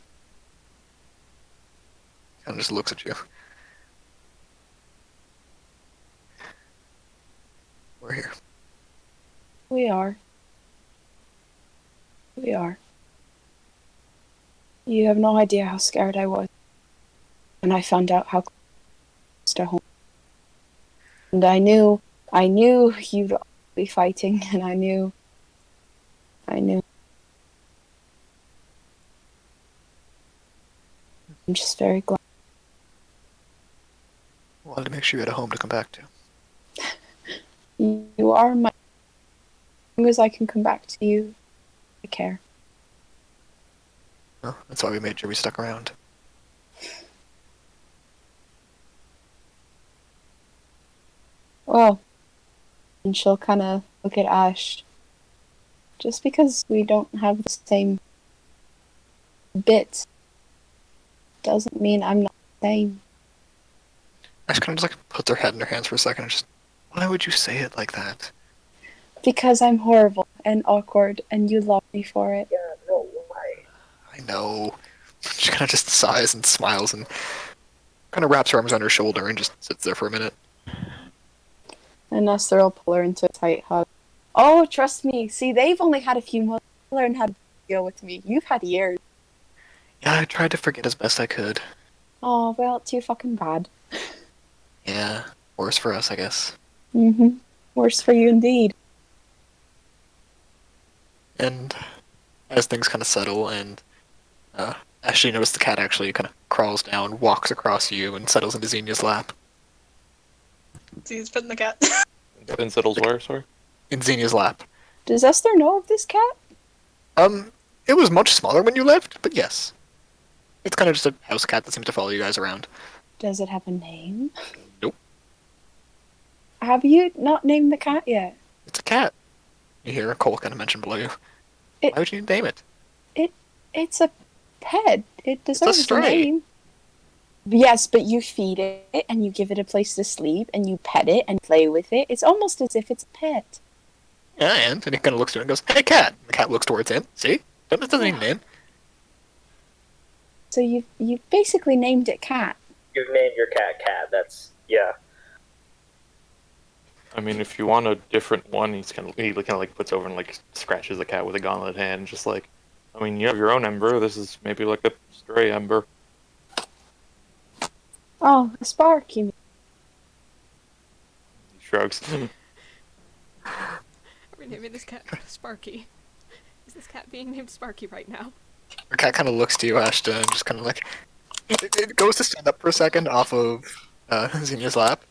Kind of just looks at you. We're here. We are. We are. You have no idea how scared I was when I found out how close to home. And I knew you'd be fighting, and I knew. I'm just very glad. Wanted to make sure you had a home to come back to. You are my. As long as I can come back to you, I care. Well, that's why we made sure we stuck around. Well, and she'll kind of look at Ash. Just because we don't have the same bits doesn't mean I'm not the same. Ash kind of just like puts her head in her hands for a second and just, why would you say it like that? Because I'm horrible and awkward, and you love me for it. Yeah, no, why? I know. She kind of just sighs and smiles and kind of wraps her arms on her shoulder and just sits there for a minute. And Esyther will pull her into a tight hug. Oh, trust me. See, they've only had a few months to learn how to deal with me. You've had years. Yeah, I tried to forget as best I could. Oh, well, too fucking bad. Yeah, worse for us, I guess. Mm-hmm. Worse for you indeed. And as things kind of settle and Ashley noticed the cat actually kind of crawls down, walks across you, and settles into Xenia's lap. See, he's petting the cat. And settles where, sorry? In Xenia's lap. Does Esyther know of this cat? It was much smaller when you left, but yes. It's kind of just a house cat that seems to follow you guys around. Does it have a name? Nope. Have you not named the cat yet? It's a cat. You hear Cole kind of mention below you. It- Why would you name it? It's a pet. It deserves a stray. name. Yes, but you feed it, and you give it a place to sleep, and you pet it and play with it. It's almost as if it's a pet. Yeah, and he kind of looks to it and goes, "Hey, cat!" And the cat looks towards him. See? That doesn't even name. So you basically named it Cat. You've named your cat Cat. That's, yeah. I mean, if you want a different one, he kind of like puts over and like scratches the cat with a gauntlet hand, and just like, I mean, you have your own ember. This is maybe like a stray ember. Oh, a spark, you mean? He shrugs. We're naming this cat Sparky. Is this cat being named Sparky right now? The cat kind of looks to you, Ashton, and just kind of like... It goes to stand up for a second off of Xenia's lap.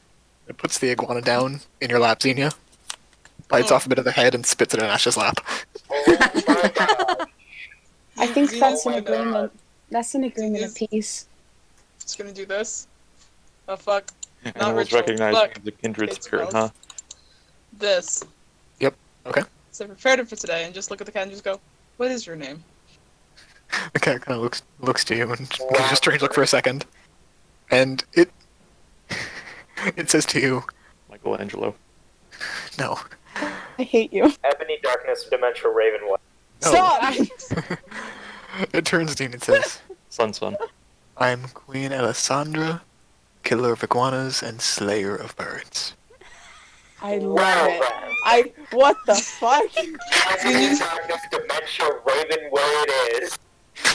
It puts the iguana down in your lap, Xenia. Bites off a bit of the head and spits it in Ash's lap. Oh my god. I think Xenia, that's an my God. agreement. That's an agreement of Xenia's- peace. Just gonna do this. Oh fuck. Animals ritual. recognized Look, as a kindred it's spirit, gross. huh? This. Yep, okay. So I prepared it for today and just look at the cat and just go, what is your name? The cat kind of looks to you and gives you a strange look for a second. And it... It says to you, Michelangelo. no. I hate you. Ebony Darkness Dimensional Raven One. No. Stop! It turns to you and it says, Sun. I'm Queen Alessandra, killer of iguanas and slayer of birds. I love it. What the fuck? Xenia's darkness dementia raven where it is.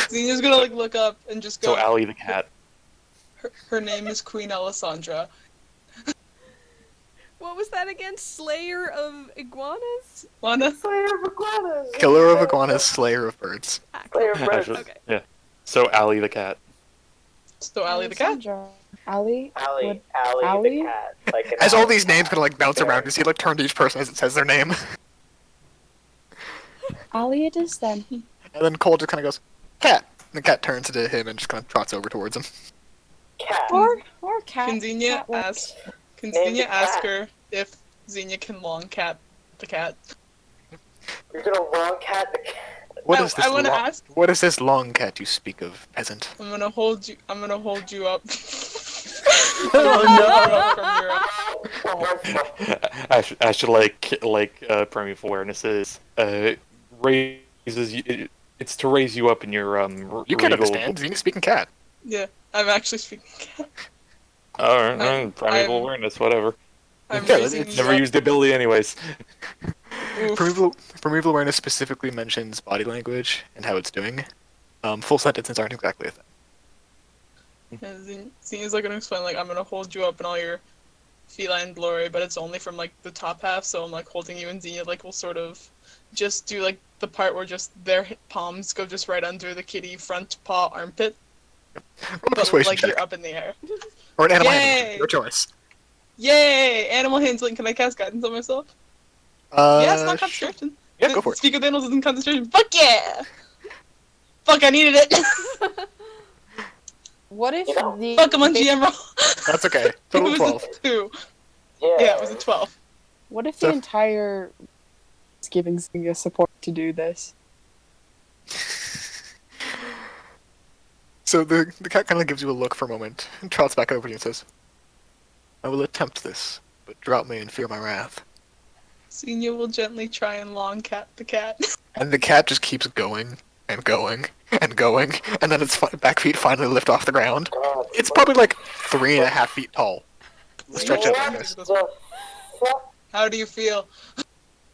Xenia's gonna like look up and just So go. Allie the cat. Her name is Queen Alessandra. What was that again? Slayer of iguanas? Lana? Slayer of iguanas. Killer of iguanas, slayer of birds. Ah, Slayer cool. of birds. Actually, Okay. yeah. So Allie the cat. So Allie the cat? Alessandra. Allie? Allie, What- Allie Allie? the cat. Like an As all alley these names cat. kind of like bounce around, you see like turn to each person as it says their name. Allie it is then. And then Cole just kind of goes, cat. And the cat turns to him and just kind of trots over towards him. Cat. Or cat. Can Xenia cat works. Name the ask cat. her if Xenia can long cat the cat? You're gonna long cat the cat. What I- is this I wanna long? ask- What is this long cat you speak of, peasant? I'm gonna hold you up. Oh I should like primeval awareness is raises you. It's to raise you up in your You can't regal- understand. Xenia's speaking cat. Yeah, I'm actually speaking cat. Alright, I'm- primeval I'm- awareness, whatever. I'm Yeah, raising it's you Never up. used the ability anyways. Oof. Primeval awareness specifically mentions body language and how it's doing. Full sentences aren't exactly a thing. And Xenia's like gonna explain like I'm gonna hold you up in all your feline glory, but it's only from like the top half, so I'm like holding you, and Xenia like will sort of just do like the part where just their palms go just right under the kitty front paw armpit, Roll a but persuasion like check. you're up in the air. Or an animal Yay! handling. Your choice. Yay! Animal handling. Can I cast guidance on myself? Yeah, it's not Sure. concentration. Yeah, go for it. Speak of the animals isn't concentration. Fuck yeah! Fuck, I needed it. What if You know, the Fuck, I'm on GM roll. That's okay. It Total was 12. a 2. Yeah. Yeah, it was a 12. What if So- the entire is giving Xenia support to do this? So the cat kind of gives you a look for a moment and trots back over to you and says, I will attempt this, but drop me and fear my wrath. Xenia will gently try and long cat the cat. And the cat just keeps going and going and going, and then its back feet finally lift off the ground. God, It's probably like 3.5 feet tall. Stretch out like what this. the fuck? How do you feel?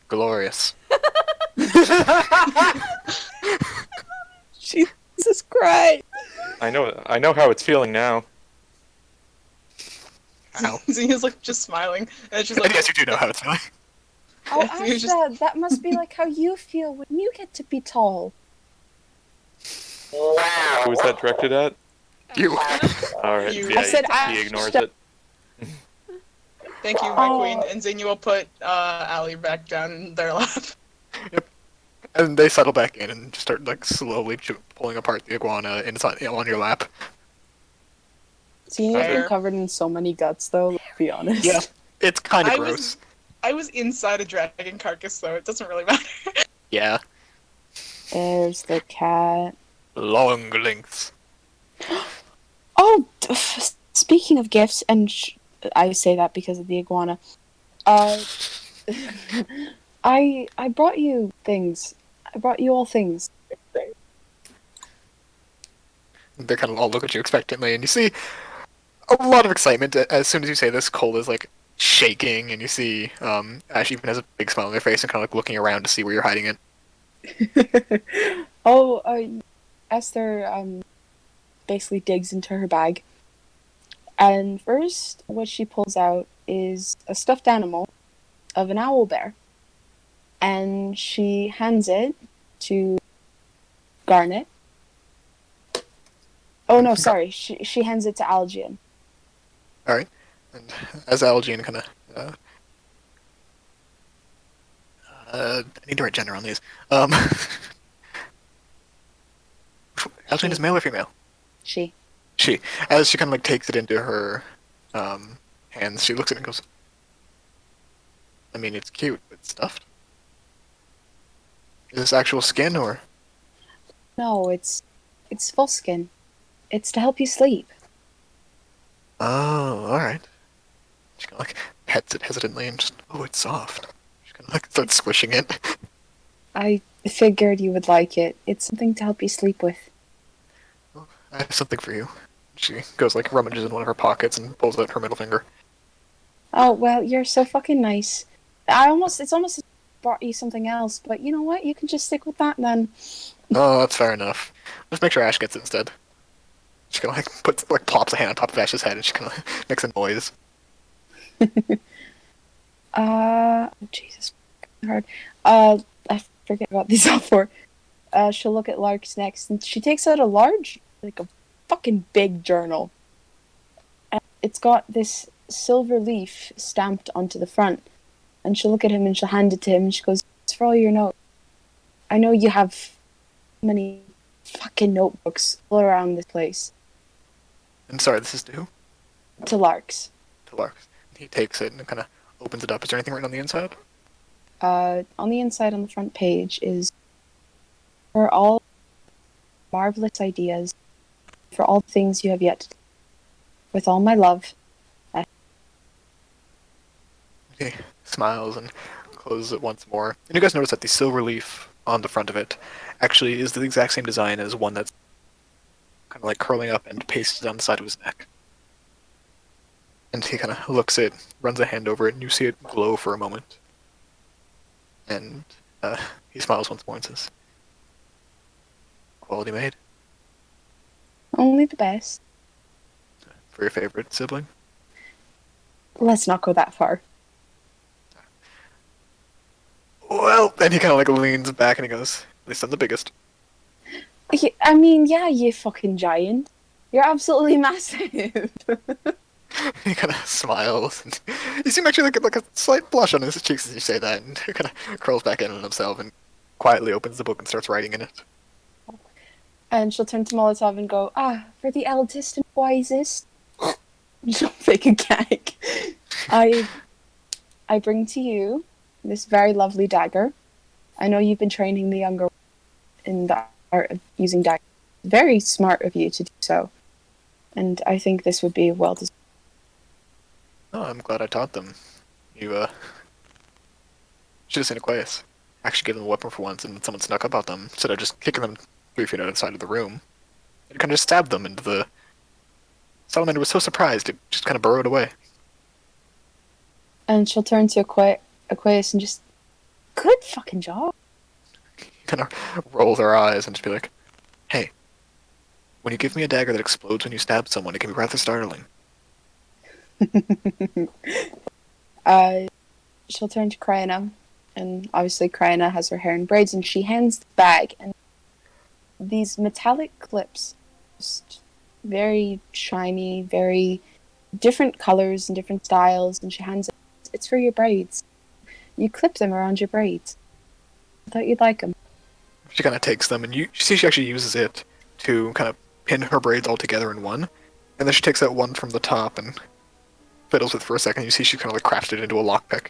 Glorious. Jesus Christ! I know how it's feeling now. Ow. Xenia's like just smiling, and she's And like, yes, you do know how it's feeling. Oh, Yeah, you're just- Asta, that must be like how you feel when you get to be tall. Wow. Who was that directed at? You. Alright, You- yeah, I said he I- ignores shut- it. "Thank you, my Oh. queen." And Xenia will put Allie back down in their lap. And they settle back in and just start like slowly pulling apart the iguana inside on your lap. Xenia's Fair. been covered in so many guts, though. Let's be honest. Yeah. It's kind of I gross. was- I was inside a dragon carcass, so it doesn't really matter. Yeah. There's the cat. Long lengths. Oh, speaking of gifts, and I say that because of the iguana. I brought you things. I brought you all things. They kind of all look at you expectantly, and you see a lot of excitement as soon as you say this. Cole is like shaking, and you see Ash even has a big smile on their face and kind of like looking around to see where you're hiding it. Oh, Esther basically digs into her bag, and first, what she pulls out is a stuffed animal of an owl bear, and she hands it to Garnet. Oh no, sorry, she hands it to Algian. And as Algene kind of I need to write gender on these. Algene is male or female? She. She. As she kind of like takes it into her hands, she looks at it and goes, I mean, it's cute, but stuffed. Is this actual skin or? No, it's full skin. It's to help you sleep. Oh, alright. She kind of like pets it hesitantly and just, oh, it's soft. She kind of like starts squishing it. I figured you would like it. It's something to help you sleep with. I have something for you. She goes like rummages in one of her pockets and pulls out her middle finger. Oh, well, you're so fucking nice. It's almost brought you something else, but you know what? You can just stick with that then. Oh, that's fair enough. Let's make sure Ash gets it instead. She kind of like plops a hand on top of Ash's head, and she kind of makes a noise. Jesus, hard. I forget about these all four. She'll look at Lark's next, and she takes out a large, like a fucking big journal. And it's got this silver leaf stamped onto the front. And she'll look at him and she'll hand it to him, and she goes, "It's for all your notes. I know you have many fucking notebooks all around this place." And sorry, this is to who? To Lark's. To Lark. He takes it and kind of opens it up. Is there anything written on the inside? On the inside, on the front page, is for all marvelous ideas, for all things you have yet to do. With all my love. He smiles and closes it once more. And you guys notice that the silver leaf on the front of it actually is the exact same design as one that's kind of like curling up and pasted on the side of his neck. And he kind of looks it, runs a hand over it, and you see it glow for a moment. And he smiles once more and says, "Quality made Only the best. for your favorite sibling." Let's not go that far. Well, then he kind of like leans back and he goes, "At least I'm the biggest." I mean, yeah, you fucking giant. You're absolutely massive. He kind of smiles. And you seem actually like a slight blush on his cheeks as you say that, and he kind of curls back in on himself and quietly opens the book and starts writing in it. And she'll turn to Molotov and go, for the eldest and wisest. She'll fake a gag. I bring to you this very lovely dagger. I know you've been training the younger in the art of using daggers. Very smart of you to do so. And I think this would be well deserved. Oh, I'm glad I taught them. You should have seen Aquarius. Actually give them a weapon for once, and someone snuck up on them instead of just kicking them 3 feet outside of the room. It kind of just stabbed them, and the salamander was so surprised it just kind of burrowed away. And she'll turn to Aquarius and just, good fucking job. Kind of rolls her eyes and just be like, "Hey, when you give me a dagger that explodes when you stab someone, it can be rather startling." She'll turn to Kryana, and obviously Kryana has her hair in braids, and she hands the bag, and these metallic clips, just very shiny, very different colors and different styles, and she hands it. It's for your braids. You clip them around your braids. I thought you'd like them. She kind of takes them, and you see she actually uses it to kind of pin her braids all together in one. And then she takes out one from the top and fiddles with it for a second. You see she kind of like crafts it into a lockpick.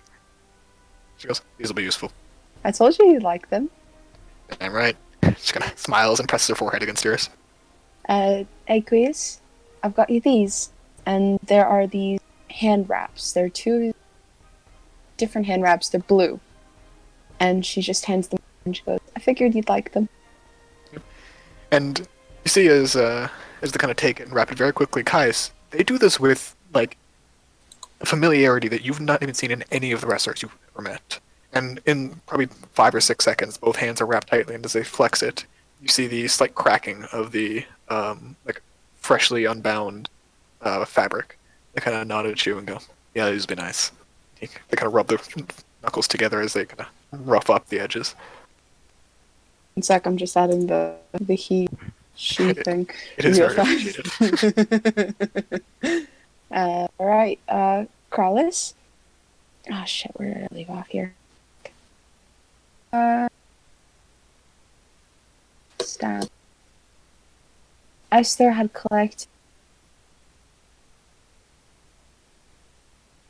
She goes, "These will be useful." I told you you'd like them. I'm right. She kind of smiles and presses her forehead against yours. Aqueous, I've got you these. And there are these hand wraps. They're 2 different hand wraps. They're blue. And she just hands them and she goes, I figured you'd like them. And you see as they kind of take it and wrap it very quickly, Kais, they do this with, like, a familiarity that you've not even seen in any of the wrestlers you've ever met. And in probably 5 or 6 seconds, both hands are wrapped tightly, and as they flex it, you see the slight cracking of the, like, freshly unbound fabric. They kind of nod at you and go, "Yeah, these would be nice." They kind of rub their knuckles together as they kind of rough up the edges. In sec, I'm just adding the she thing. It is real very fast. appreciated. Alright, Krallis. Oh shit, where did I leave off here? Stab. Esyther had collected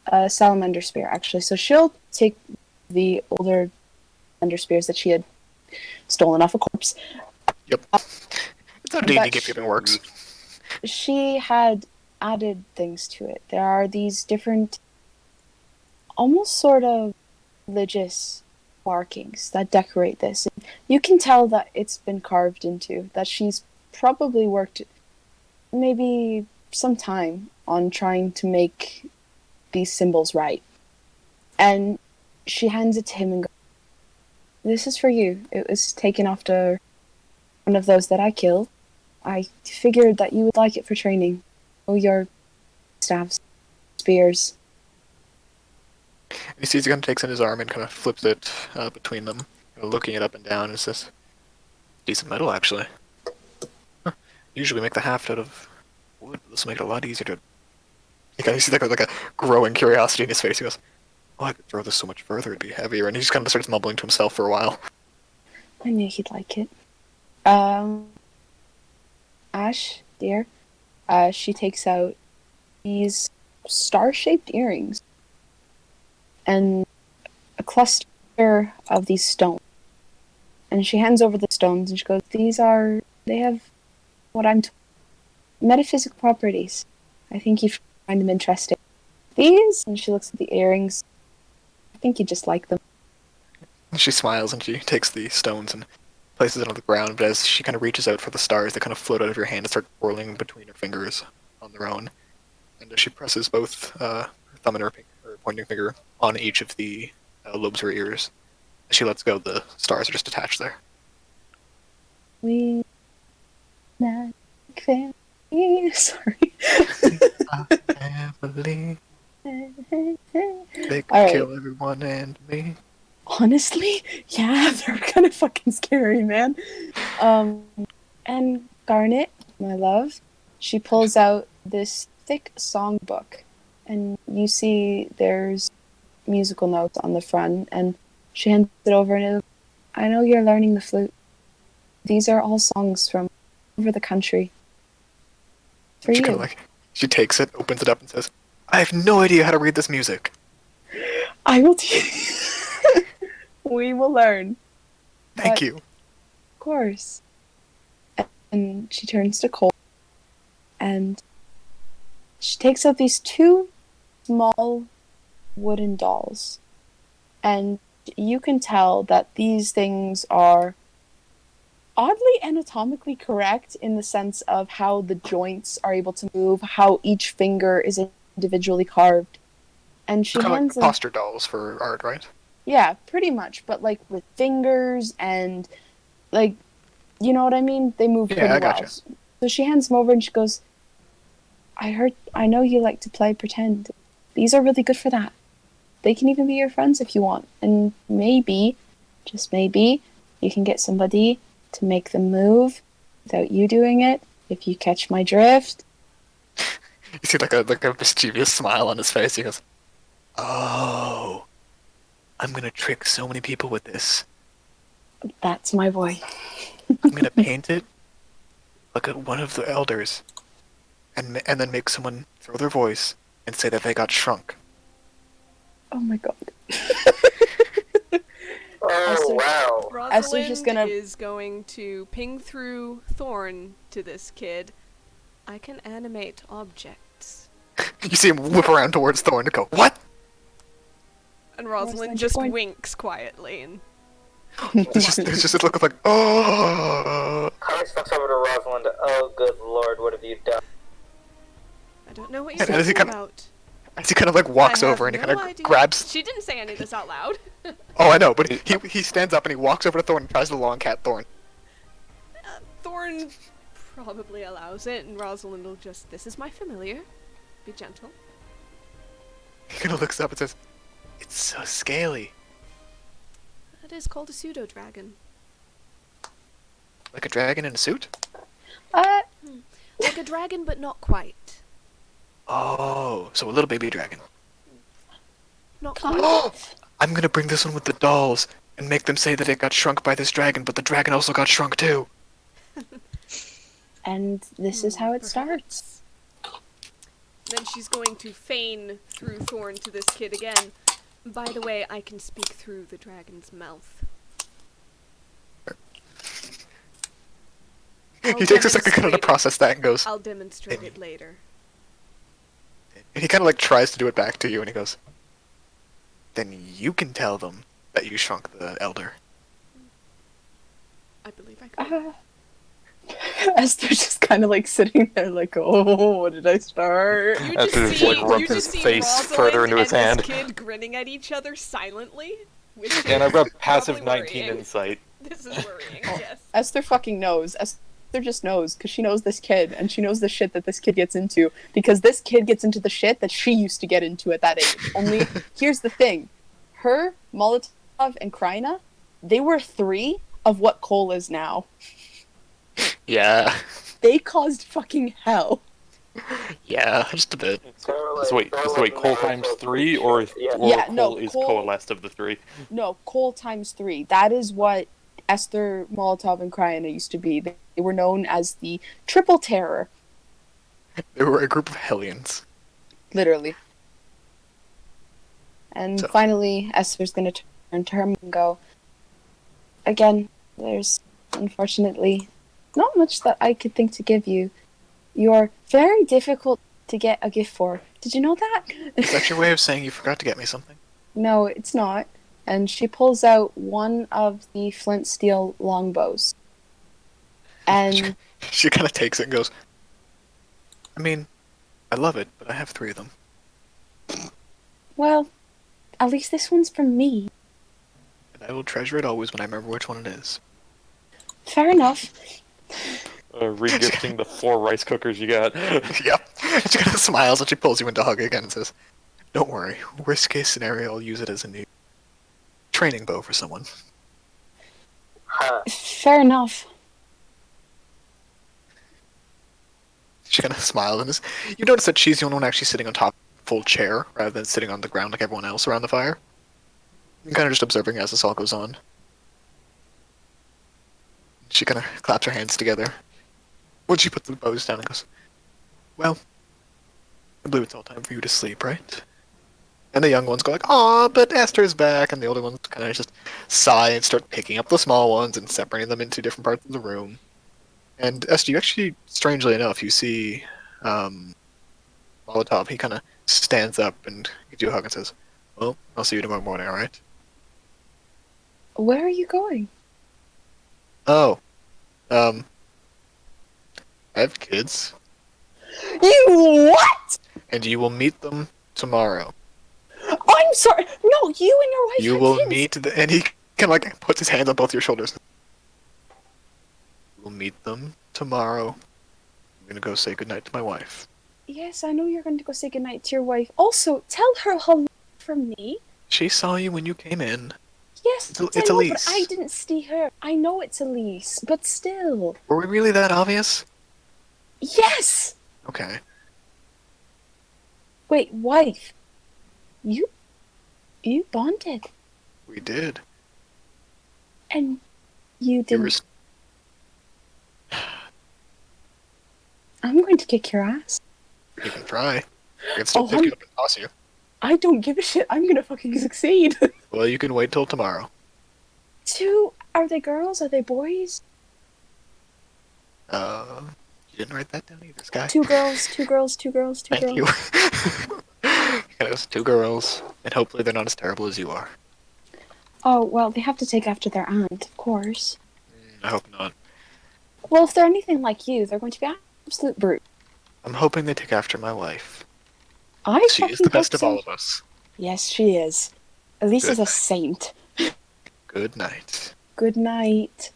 a salamander spear, actually. So she'll take the older salamander spears that she had stolen off a corpse. Yep. It's how D&D gift giving works. She had added things to it. There are these different, almost sort of religious markings that decorate this. You can tell that it's been carved into, that she's probably worked maybe some time on trying to make these symbols right. And she hands it to him and goes, "This is for you. It was taken after one of those that I killed. I figured that you would like it for training. Oh, your staffs, spears." And he sees he kind of takes in his arm and kind of flips it between them, looking it up and down, and says, "Decent metal, actually. Huh. Usually we make the haft out of wood, but this will make it a lot easier to..." You see like a growing curiosity in his face. He goes, "Oh, I could throw this so much further, it'd be heavier." And he just kind of starts mumbling to himself for a while. I knew he'd like it. Ash, dear, she takes out these star-shaped earrings and a cluster of these stones. And she hands over the stones and she goes, they have what I'm told, metaphysical properties. I think you'd find them interesting. These, and she looks at the earrings, I think you'd just like them. She smiles and she takes the stones and places it on the ground, but as she kind of reaches out for the stars, they kind of float out of your hand and start whirling between her fingers on their own. And as she presses both her thumb and her pointing finger on each of the lobes of her ears, as she lets go, the stars are just attached there. We not family. Sorry. Family, they could All right. kill everyone and me. Honestly, yeah, they're kind of fucking scary, man. And Garnet, my love, she pulls out this thick songbook, and you see there's musical notes on the front, and she hands it over, and I know you're learning the flute. These are all songs from over the country. For She you. kind of she takes it, opens it up, and says, "I have no idea how to read this music." I will teach. We will learn. Thank But- you. Of course. And she turns to Cole, and she takes out these two small wooden dolls. And you can tell that these things are oddly anatomically correct in the sense of how the joints are able to move, how each finger is individually carved. And she Kind of hands like them... poster dolls for art, right? Yeah, pretty much, but like with fingers and like, you know what I mean? They move Yeah, pretty I well. gotcha. So she hands them over and she goes, I know you like to play pretend. These are really good for that. They can even be your friends if you want. And maybe, just maybe, you can get somebody to make them move without you doing it, if you catch my drift. You see like a mischievous smile on his face. He goes, "Oh, I'm gonna trick so many people with this. That's my boy. I'm gonna paint it like one of the elders, and then make someone throw their voice and say that they got shrunk." Oh my god. Oh, wow. Rosalind just gonna- is going to ping through Thorn to this kid. I can animate objects. You see him whip around towards Thorn to go, "What?" And Rosalind, Rosalind you're just going- winks quietly and There's just a look of like, "Oh." Carlos looks over to Rosalind. Oh, good lord, what have you done? I don't know what you're And as he talking kinda- about. As he kind of like walks I have over and he no kind of idea. grabs. She didn't say any of this out loud. Oh, I know, but he stands up and he walks over to Thorn and tries to long cat Thorn. Thorn probably allows it, and Rosalind will just, "This is my familiar. Be gentle." He kind of looks up and says, "It's so scaly, That is called a pseudo dragon. like a dragon in a suit." Like a dragon, but not quite. Oh, so a little baby dragon. Not Kind quite. of. I'm gonna bring this one with the dolls and make them say that it got shrunk by this dragon, but the dragon also got shrunk too. And this is how it starts. Perhaps. Then she's going to feign through Thorn to this kid again. By the way, I can speak through the dragon's mouth. I'll He takes a second kind of to demonstrate it. process that and goes, I'll demonstrate it later. and he kind of like tries to do it back to you and he goes, "Then you can tell them that you shrunk the elder." I believe I could. Esther's just kind of like sitting there, like, oh, what did I start? You After just just, like, see, rubs you his just see face Rosalind further into his and hand. this kid grinning at each other silently, which And I've is got passive probably 19 worrying. insight. This is worrying, yes. Esther fucking knows. Esther just knows because she knows this kid and she knows the shit that this kid gets into because this kid gets into the shit that she used to get into at that age. Only here's the thing: her, Molotov, and Kryna, they were 3 of what Cole is now. Yeah. They caused fucking hell. Yeah, just a bit. So, So wait, Cole times 3, or Yeah, no, Cole is Cole- coalesced of the 3? No, Cole times 3. That is what Esther, Molotov, and Kryna used to be. They were known as the Triple Terror, They were a group of hellions. literally. And So- finally, Esther's gonna turn to her and go, again, there's unfortunately not much that I could think to give you. You're very difficult to get a gift for. Did you know that? Is that your way of saying you forgot to get me something? No, it's not. And she pulls out one of the flint steel longbows. And She kind of takes it and goes, I mean, I love it, but I have 3 of them. well, at least this one's from me. And I will treasure it always when I remember which one it is. Fair enough. Regifting the 4 rice cookers you got. Yep. She kind of smiles and she pulls you into hug again and says, don't worry, worst case scenario, I'll use it as a new training bow for someone. Fair enough. She kind of smiles and you notice that she's the only one actually sitting on top of a full chair rather than sitting on the ground like everyone else around the fire. And kind of just observing as this all goes on. She kind of claps her hands together. When she puts the bows down and goes, well, I believe it's all time for you to sleep, right? And the young ones go like, aw, but Esther's back, and the older ones kind of just sigh and start picking up the small ones and separating them into different parts of the room. And Esther, you actually, strangely enough, you see Molotov, he kind of stands up and gives you a hug and says, well, I'll see you tomorrow morning, alright? Where are you going? Oh, I have kids, You what? and you will meet them tomorrow. I'm sorry. No, you and your wife You have will kids. meet and he kind of like puts his hands on both your shoulders. We'll meet them tomorrow. I'm gonna go say goodnight to my wife. Yes, I know you're going to go say goodnight to your wife. Also, tell her hello from me. She saw you when you came in. Yes, It's I know, Elise. but I didn't see her. I know it's Elise, but still. Were we really that obvious? Yes! Okay. Wait, wife. You bonded. We did. And you You didn't. were... I'm going to kick your ass. You can try. I can still Oh, pick you up and toss you. I don't give a shit. I'm gonna fucking succeed. Well, you can wait till tomorrow. Are they girls? Are they boys? You didn't write that down either, Sky. 2 girls, 2 girls, 2 girls, 2 Thank girls. you. It was 2 girls, and hopefully they're not as terrible as you are. Oh, well, they have to take after their aunt, of course. I hope not. Well, if they're anything like you, they're going to be absolute brute. I'm hoping they take after my wife. I She is fucking the best hope of so. all of us. Yes, she is. Elise is Good. a saint. Good night. Good night.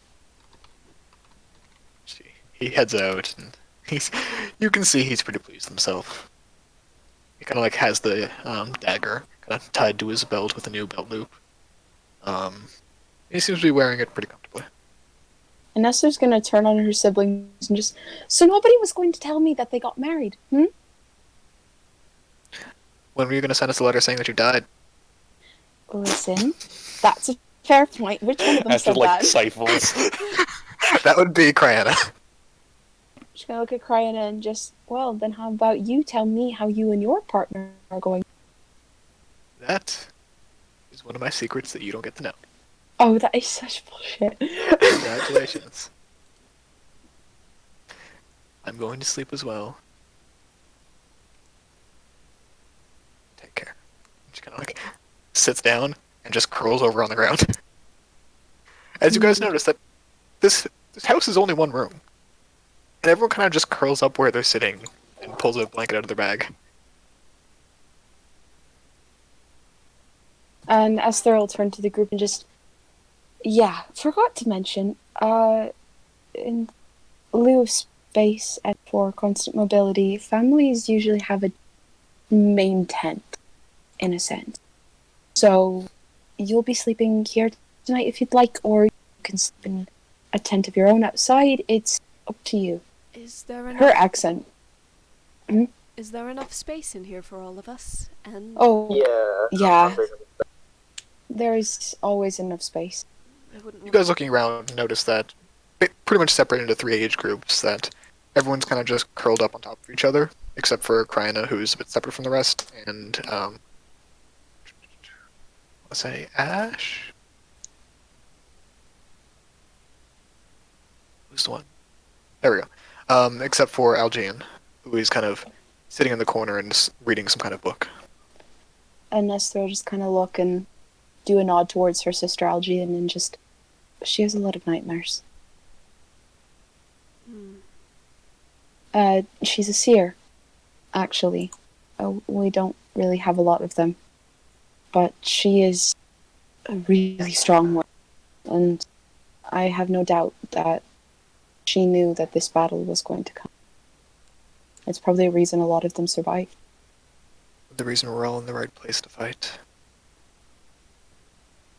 He heads out, and you can see he's pretty pleased with himself. He kind of like has the dagger kind of tied to his belt with a new belt loop. He seems to be wearing it pretty comfortably. And Esther's gonna turn on her siblings and just... So nobody was going to tell me that they got married, hmm? When were you going to send us a letter saying that you died? Listen, that's a fair point. Which one of them After said like that? stifles. That would be Kryana. She's gonna look at Kryana and just... Well, then how about you tell me how you and your partner are going? That is one of my secrets that you don't get to know. Oh, that is such bullshit. Congratulations. I'm going to sleep as well. Take care. She kind of like sits down and just curls over on the ground. As you guys notice that this house is only one room. And everyone kind of just curls up where they're sitting and pulls a blanket out of their bag. And Esther will turn to the group and just, yeah, forgot to mention, in lieu of space and for constant mobility, families usually have a main tent, in a sense. So you'll be sleeping here tonight if you'd like, or you can sleep in a tent of your own outside. It's up to you. Is there Her enough? accent. Is there enough space in here for all of us? And Oh, yeah. I'm There's always enough space. I wouldn't. You guys looking around notice that it pretty much separated into 3 age groups, that everyone's kind of just curled up on top of each other, except for Kryna, who's a bit separate from the rest, and, let's say Ash? Who's the one? There we go. Except for Algian, who is kind of sitting in the corner and reading some kind of book. And Esther will just kind of look and do a nod towards her sister Algie, and then just, she has a lot of nightmares. She's a seer, actually. We don't really have a lot of them. But she is a really strong one. And I have no doubt that she knew that this battle was going to come. It's probably a reason a lot of them survived. The reason we're all in the right place to fight.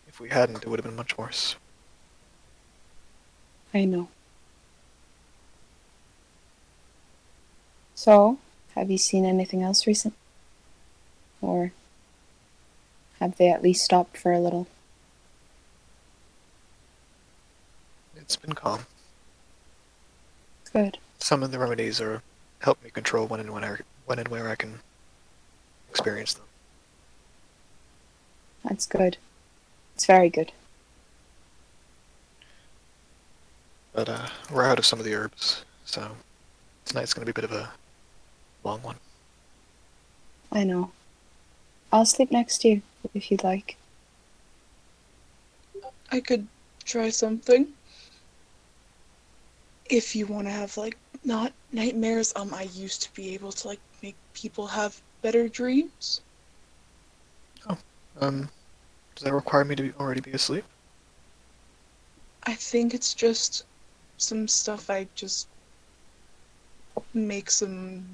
If we hadn't, it would have been much worse. I know. So, have you seen anything else recent? Or have they at least stopped for a little? It's been calm. Good. Some of the remedies are help me control when and where I can experience them. That's good. It's very good. But we're out of some of the herbs, so tonight's gonna be a bit of a long one. I know. I'll sleep next to you, if you'd like. I could try something. If you want to have, like, not nightmares, I used to be able to, like, make people have better dreams. Does that require me to already be asleep? I think it's just some stuff I just make some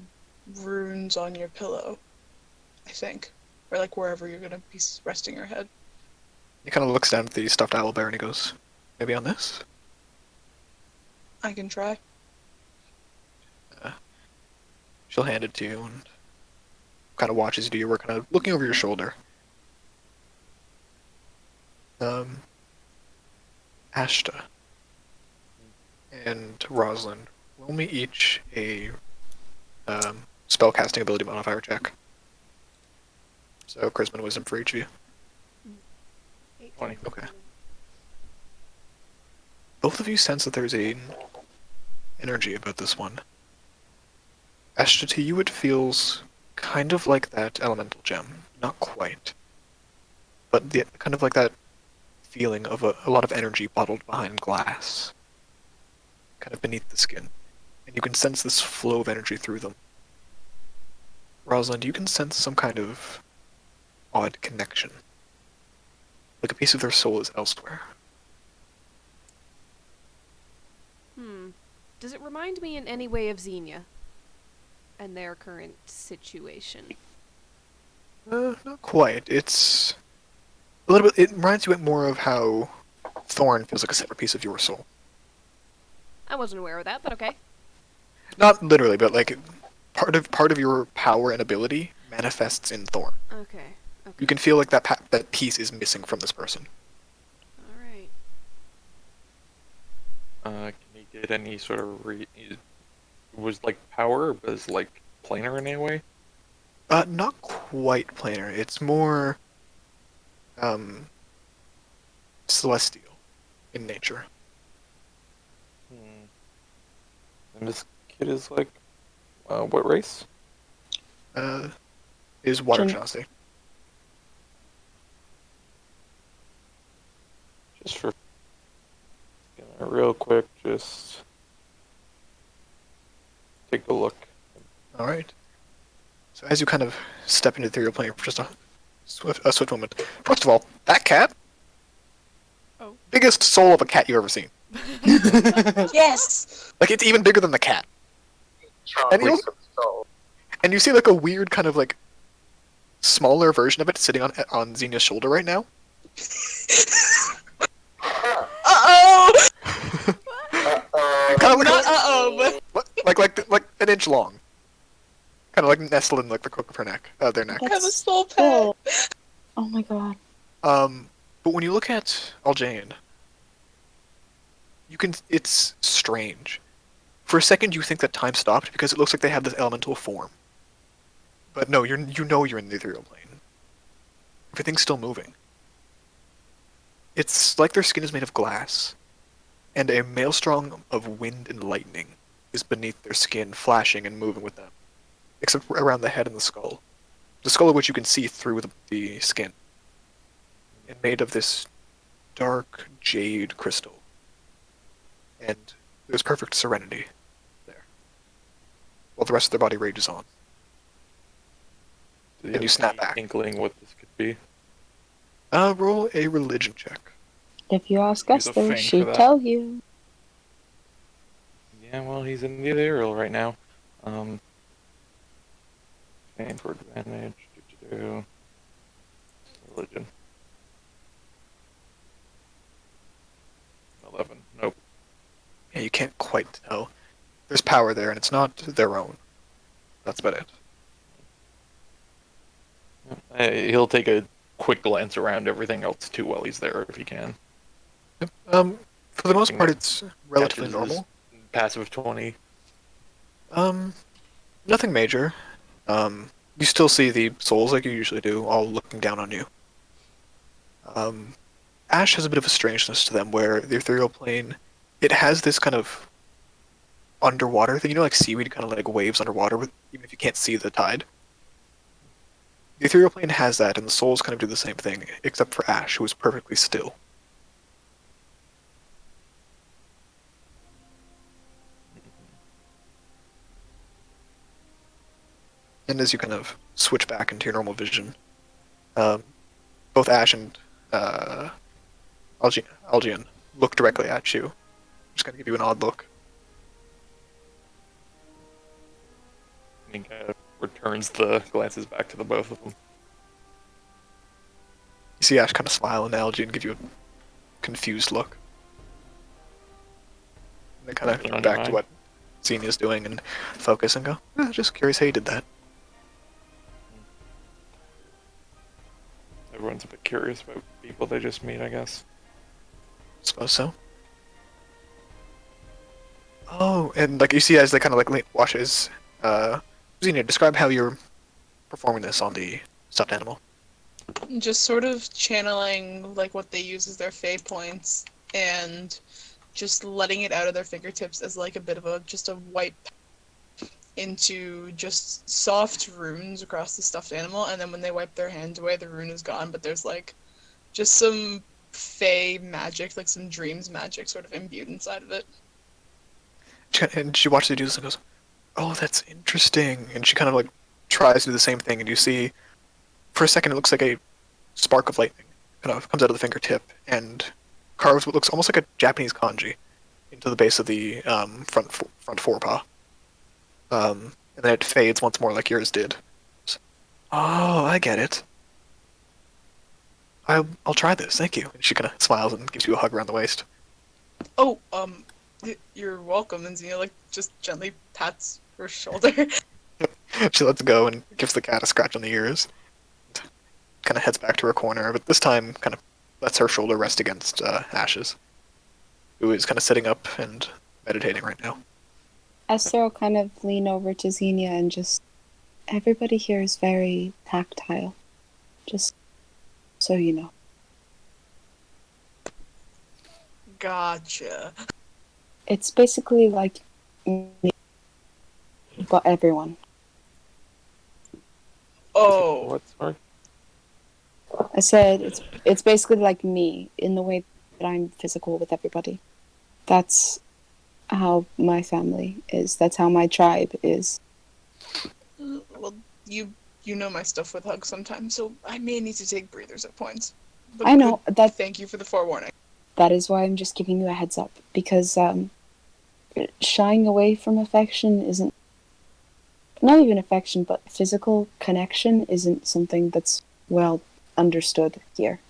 runes on your pillow, I think. Or, like, wherever you're gonna be resting your head. He kind of looks down at the stuffed owlbear and he goes, maybe on this? I can try. She'll hand it to you and kind of watches you do your work, kind of looking over your shoulder. Ashta and Rosalind, roll me each a spellcasting ability modifier check. So charisma and wisdom for each of you. 20. Okay. Both of you sense that there's an energy about this one. Ashta, to you it feels kind of like that elemental gem. Not quite. But kind of like that feeling of a lot of energy bottled behind glass. Kind of beneath the skin. And you can sense this flow of energy through them. Rosalind, you can sense some kind of odd connection. Like a piece of their soul is elsewhere. Does it remind me in any way of Xenia and their current situation? Not quite. It's a little bit. It reminds you more of how Thorn feels like a separate piece of your soul. I wasn't aware of that, but okay. Not literally, but like part of your power and ability manifests in Thorn. Okay. You can feel like that piece is missing from this person. Alright. Can you get any sort of was like power, or was like planar in any way? Not quite planar. It's more celestial in nature. And this kid is like, what race? Is water Gen- genasi. Just for real quick, just take a look. All right. So as you kind of step into the ethereal plane for just a swift moment, first of all, that cat, Oh. biggest soul of a cat you've ever seen. Yes. Like it's even bigger than the cat. And you and you see like a weird kind of like smaller version of it sitting on Xenia's shoulder right now. Uh-oh! Kind of Not uh-oh, but like an inch long. Kind of like nestled in like the crook of her neck, their neck. I have a That's soul pet. cool. Oh my god. But when you look at Aljain, it's strange. For a second, you think that time stopped because it looks like they have this elemental form. But no, you know you're in the ethereal plane. Everything's still moving. It's like their skin is made of glass, and a maelstrom of wind and lightning is beneath their skin, flashing and moving with them, except around the head and the skull. The skull of which you can see through the skin, and made of this dark jade crystal. And there's perfect serenity there, while the rest of their body rages on. Do And you snap have any back. Inkling what this could be. Roll a religion check. If you ask Use a Esther, fang for she'd that. tell you. Yeah, well, he's in the ethereal right now. Aim for advantage. Religion. 11. Nope. Yeah, you can't quite tell. There's power there, and it's not their own. That's about it. He'll take a quick glance around everything else too while he's there if he can. Yep. For the most part, it's relatively Catches his normal. Passive 20. Nothing major. You still see the souls like you usually do, all looking down on you. Ash has a bit of a strangeness to them, where the ethereal plane, it has this kind of underwater thing. You know, like seaweed kind of like waves underwater, even if you can't see the tide. The ethereal plane has that, and the souls kind of do the same thing, except for Ash, who is perfectly still. And as you kind of switch back into your normal vision, both Ash and Algian look directly at you. I'm just gonna give you an odd look. And he kind of returns the glances back to the both of them. You see Ash kind of smile and Algian give you a confused look. And they kind of Nothing turn on your back to mind? what Xenia's doing and focus and go, just curious how you did that. Everyone's a bit curious about people they just meet, I guess. Suppose so. Oh, and like you see as they kind of like washes, Xenia, describe how you're performing this on the stuffed animal. Just sort of channeling like what they use as their fey points and just letting it out of their fingertips as like a bit of a wipe into just soft runes across the stuffed animal, and then when they wipe their hand away the rune is gone, but there's like just some fey magic, like some dreams magic sort of imbued inside of it. And she watches you do this and goes, "Oh, that's interesting." And she kind of like tries to do the same thing, and you see, for a second, it looks like a spark of lightning kind of comes out of the fingertip and carves what looks almost like a Japanese kanji into the base of the front forepaw. And then it fades once more like yours did. Oh, I get it. I'll try this. Thank you. And she kind of smiles and gives you a hug around the waist. Oh, you're welcome. And Xenia like just gently pats her shoulder. She lets go and gives the cat a scratch on the ears. Kind of heads back to her corner, but this time kind of lets her shoulder rest against Ash's, who is kind of sitting up and meditating right now. Esther will kind of lean over to Xenia and just, everybody here is very tactile. Just so you know. Gotcha. It's basically like me, but everyone. Oh, What? Sorry? I said it's basically like me in the way that I'm physical with everybody. That's how my family is. That's how my tribe is. Well, you know my stuff with hugs sometimes, so I may need to take breathers at points. But I know that thank you for the forewarning. that is why I'm just giving you a heads up, because shying away from affection isn't, not even affection, but physical connection isn't something that's well understood here.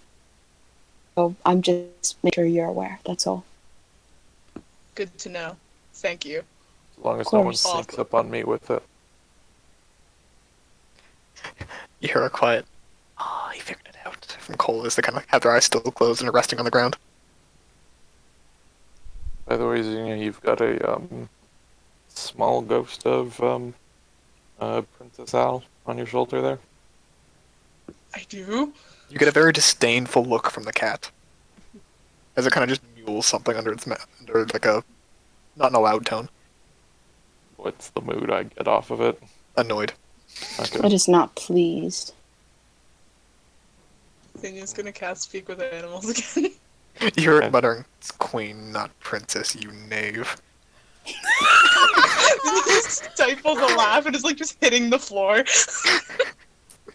So I'm just making sure you're aware, that's all. Good to know. Thank you. As long as Of no one course. sneaks up on me with it. You hear a quiet, "Ah, he figured it out," from Cole as they kind of have their eyes still closed and are resting on the ground. By the way, Xenia, you've got a small ghost of Princess Al on your shoulder there. I do? You get a very disdainful look from the cat as it kind of just mules something under its under like a not in a loud tone, What's the mood I get off of it? annoyed. Okay. It is not pleased. Zinya's gonna cast Speak with Animals again. You hear Okay. it muttering, "It's queen, not princess, you knave." Zinja just stifles a laugh and is like just hitting the floor.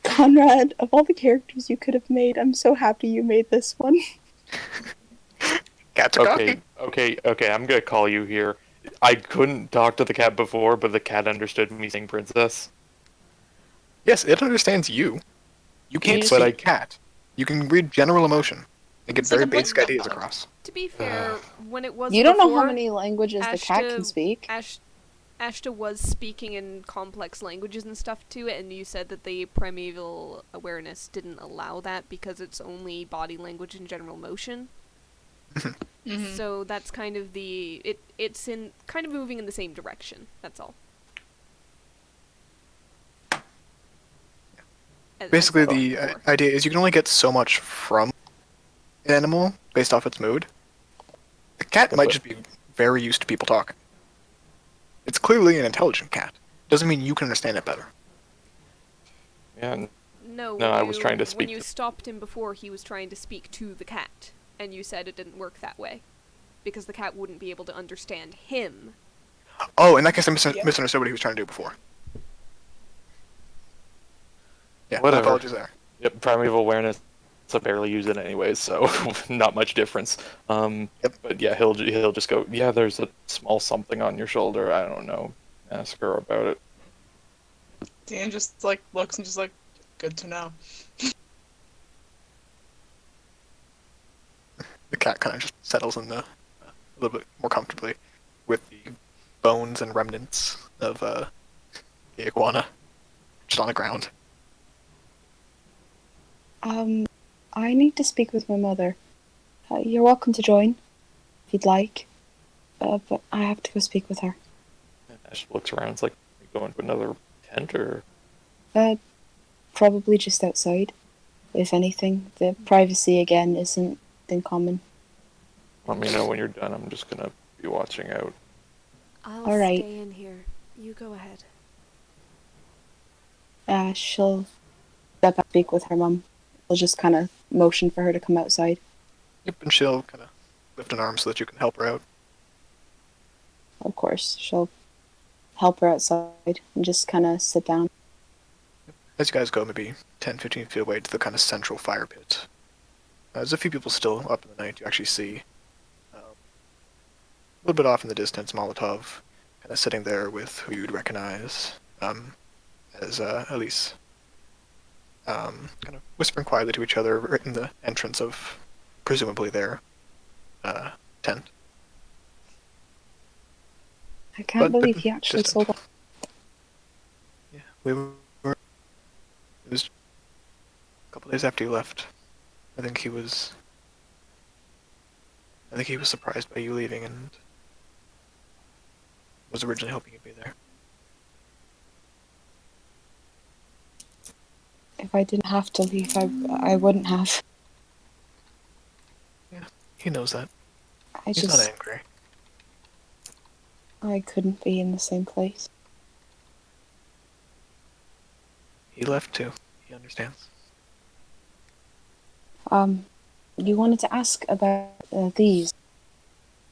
Conrad, of all the characters you could have made, I'm so happy you made this one. Cats are Okay, talking. okay, I'm gonna call you here. I couldn't talk to the cat before, but the cat understood me saying princess. Yes, it understands you. You can't You speak But cat. You can read general emotion and get It's like very a basic blanket ideas dog. across. To be fair, when it was You don't know before, how many languages the cat can Ashta- speak. Ashta was speaking in complex languages and stuff to it, and you said that the primeval awareness didn't allow that because it's only body language and general motion. Mhm. So that's kind of it's in kind of moving in the same direction. That's all. As Basically, I said the before. idea is you can only get so much from an animal based off its mood. The cat Yeah, might but- just be very used to people talking. It's clearly an intelligent cat. Doesn't mean you can understand it better. Yeah, No, No, when I was trying to when speak you to- stopped him before, he was trying to speak to the cat, and you said it didn't work that way because the cat wouldn't be able to understand him. Oh, in that case, I Yeah. misunderstood what he was trying to do before. Yeah, my Whatever. apologies there. Yep, primeval awareness. I barely use it anyways, so not much difference. Yep. But yeah, he'll just go. Yeah, there's a small something on your shoulder. I don't know. Ask her about it. Dan just like looks and just like, good to know. The cat kind of just settles in a little bit more comfortably with the bones and remnants of the iguana just on the ground. I need to speak with my mother. You're welcome to join, if you'd like. But I have to go speak with her. And Ash looks around. It's like, you going to another tent or? Probably just outside. If anything, the privacy again isn't in common. Let me know when you're done. I'm just gonna be watching out. I'll All right. stay in here. You go ahead. She'll step out and speak with her mum. She'll just kind of motion for her to come outside. Yep, and she'll kind of lift an arm so that you can help her out. Of course, she'll help her outside and just kind of sit down. As you guys go maybe 10, 15 feet away to the kind of central fire pit, there's a few people still up in the night. You actually see a little bit off in the distance Molotov kind of sitting there with who you'd recognize as Elise. Kind of whispering quietly to each other right in the entrance of presumably their tent. I can't But believe he actually distant. sold it. Yeah, we were. It was a couple days after you left. I think he was surprised by you leaving and was originally hoping you'd be there. If I didn't have to leave, I wouldn't have. He knows that. I He's not just, angry. I couldn't be in the same place. He left too. He understands. You wanted to ask about these,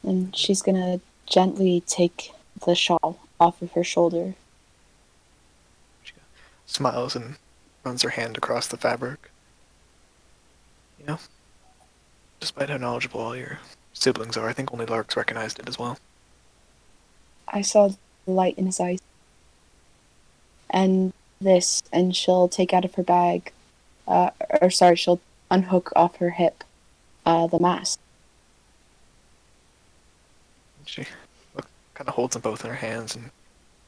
and she's gonna gently take the shawl off of her shoulder. She smiles and runs her hand across the fabric. You know, despite how knowledgeable all your siblings are, I think only Larks recognized it as well. I saw the light in his eyes. And she'll take out of her bag, she'll unhook off her hip the mask. She kind of holds them both in her hands, and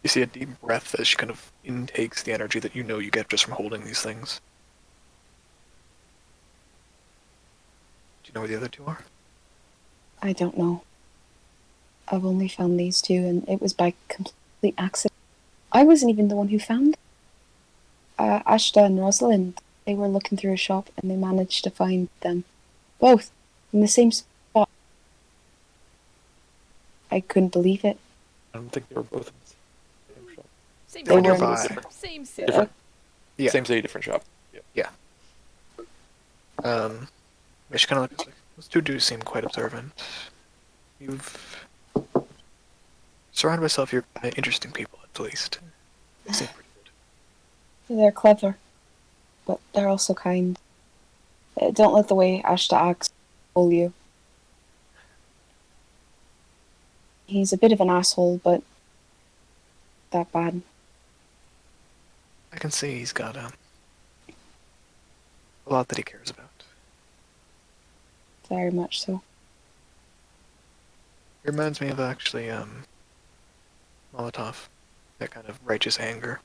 you see a deep breath as she kind of intakes the energy that you know you get just from holding these things. Do you know where the other two are? I don't know. I've only found these two, and it was by complete accident. I wasn't even the one who found them. Ashta and Rosalind, they were looking through a shop, and they managed to find them both in the same spot. I couldn't believe it. I don't think they were both in the same shop. Same They were city. nearby. Same city. Different. Yeah. Same city, different shop. Yeah. She kind of looks like, those two do seem quite observant. You've surrounded myself here by interesting people, at least. They seem pretty good. They're clever, but they're also kind. Don't let the way Ashta acts fool you. He's a bit of an asshole, but that bad. I can see he's got a lot that he cares about. Very much so. It reminds me of actually Molotov, that kind of righteous anger.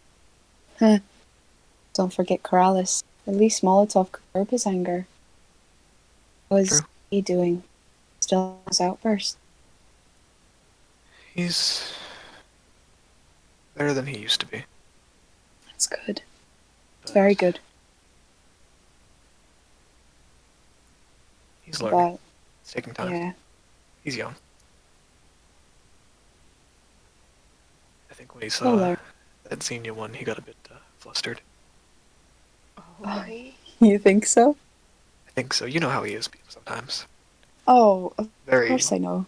Don't forget Corrales. At least Molotov could curb his anger. How is True. he doing? Still his outburst. He's better than he used to be. That's good. It's very good. He's learning. But It's taking time. yeah, He's young. I think when he He'll saw learn. that Xenia one, he got a bit flustered. Oh, you think so? I think so. You know how he is sometimes. Oh, of Very course I know.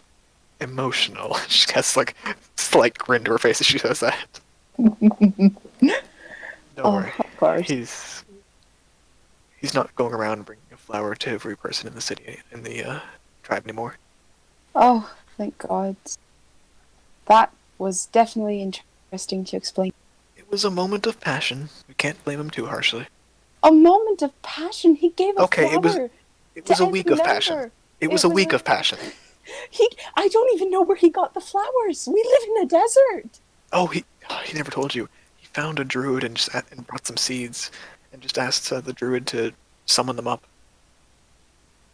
emotional. She has like a slight grin to her face as she says that. Don't Oh, worry. of course. He's not going around bringing a flower to every person in the city, in the tribe anymore. Oh, thank God. That was definitely interesting to explain. It was a moment of passion. We can't blame him too harshly. A moment of passion. He gave a Okay, flower. it was to a week of every passion. member. It was a week of passion. I don't even know where he got the flowers. We live in a desert. Oh, he never told you. He found a druid and and brought some seeds, and just asked the druid to summon them up.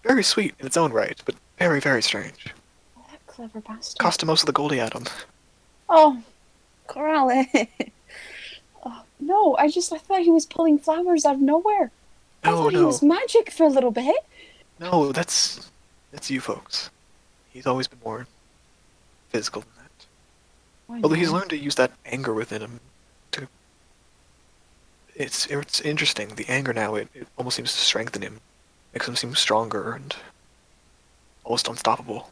Very sweet in its own right, but very, very strange. That clever bastard. Cost him most of the gold he had him. Oh, Corrales. Oh, no, I thought he was pulling flowers out of nowhere. I No, thought he no, was magic for a little bit. no. That's you folks. He's always been more physical than that. I Although he's know. learned to use that anger within him to. It's interesting. The anger now it almost seems to strengthen him, makes him seem stronger and almost unstoppable.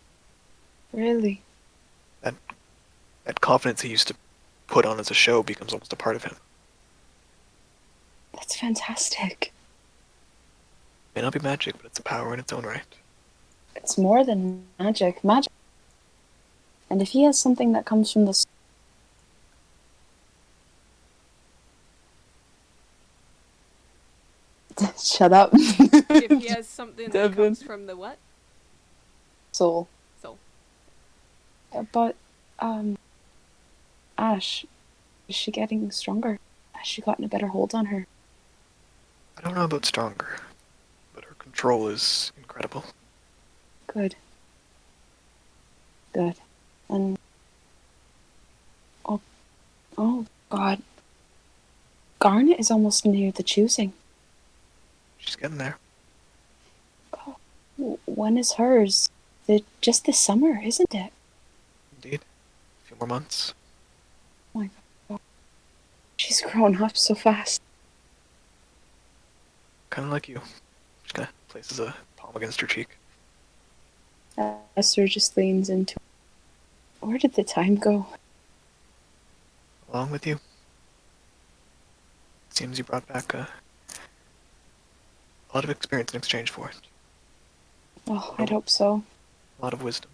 Really? That confidence he used to put on as a show becomes almost a part of him. That's fantastic. May not be magic, but it's a power in its own right. It's more than magic. Magic. And if he has something that comes from the shut up. If he has something that Devin. comes from the what? Soul. Soul. But, Ash, is she getting stronger? Has she gotten a better hold on her? I don't know about stronger, but her control is incredible. Good. Good. And oh God. Garnet is almost near the choosing. She's getting there. When is hers? Just this summer, isn't it? Indeed. A few more months. She's grown up so fast. Kind of like you. She kind of places a palm against her cheek. Esther just leans into. Where did the time go? Along with you. Seems you brought back a lot of experience in exchange for it. Oh, I'd hope so. A lot of wisdom.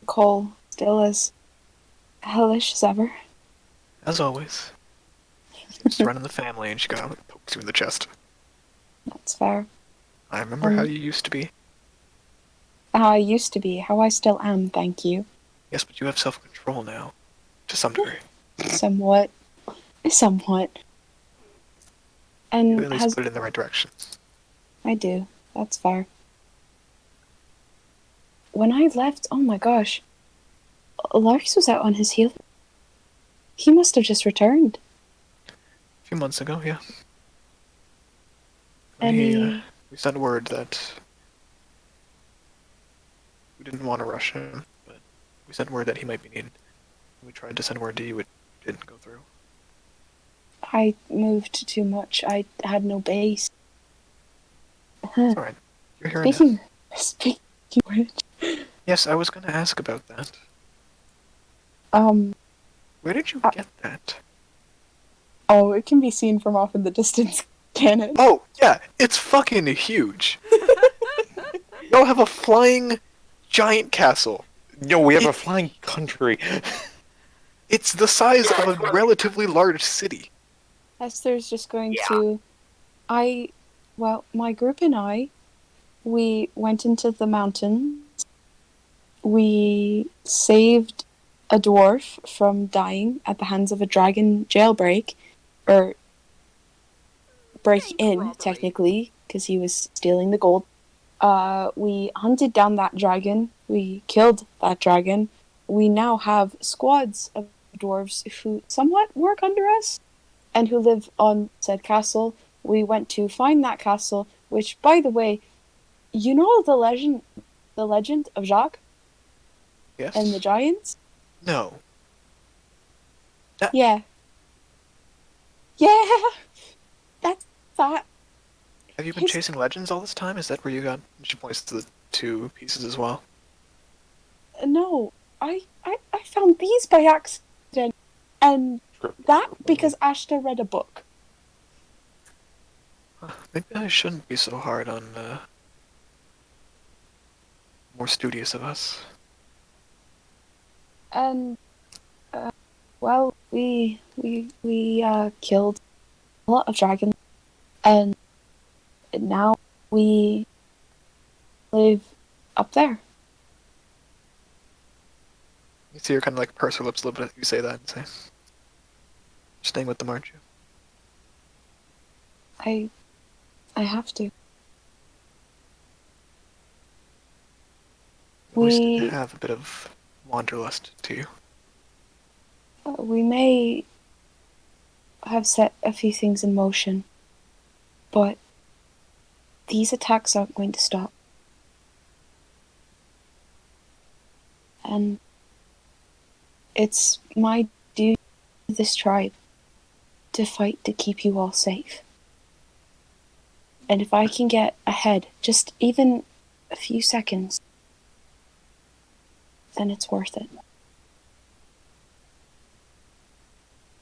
Cole still as hellish as ever. As always. Seems to run in the family, and she kind of like pokes you in the chest. That's fair. I remember how you used to be. How I used to be, how I still am, thank you. Yes, but you have self-control now. To some degree. Somewhat. Somewhat. You And at least put it in the right direction. I do. That's fair. When I left, oh my gosh. Larks was out on his heel. He must have just returned. A few months ago, yeah. And We sent word that we didn't want to rush him, but we sent word that he might be needed. We tried to send word to you, it didn't go through. I moved too much. I had no base. It's alright. You're here now. Speaking of which, Yes, I was going to ask about that. Where did you get that? Oh, it can be seen from off in the distance, can it? Oh, yeah, it's fucking huge. Y'all have a flying giant castle. Yo, we have a flying country. It's the size of a relatively large city. Esther's just going to... my group and I, we went into the mountains. We saved a dwarf from dying at the hands of a dragon jailbreak. Or break-in, Robbery. technically, because he was stealing the gold. We hunted down that dragon. We killed that dragon. We now have squads of dwarves who somewhat work under us and who live on said castle. We went to find that castle, which, by the way, you know the legend of Jacques Yes? and the giants? No. Yeah. Yeah! That's that. Have you been His- chasing legends all this time? Is that where you got... She points to the two pieces as well. No, I found these by accident. And that because Ashta read a book. Maybe I shouldn't be so hard on, more studious of us. And we killed a lot of dragons, and now we live up there. You see her kind of like purse her lips a little bit as you say that and say, "You're staying with them, aren't you?" I have to. You always We did have a bit of wanderlust to you. we may have set a few things in motion, but these attacks aren't going to stop. And it's my duty to this tribe to fight to keep you all safe. And if I can get ahead, just even a few seconds, then it's worth it.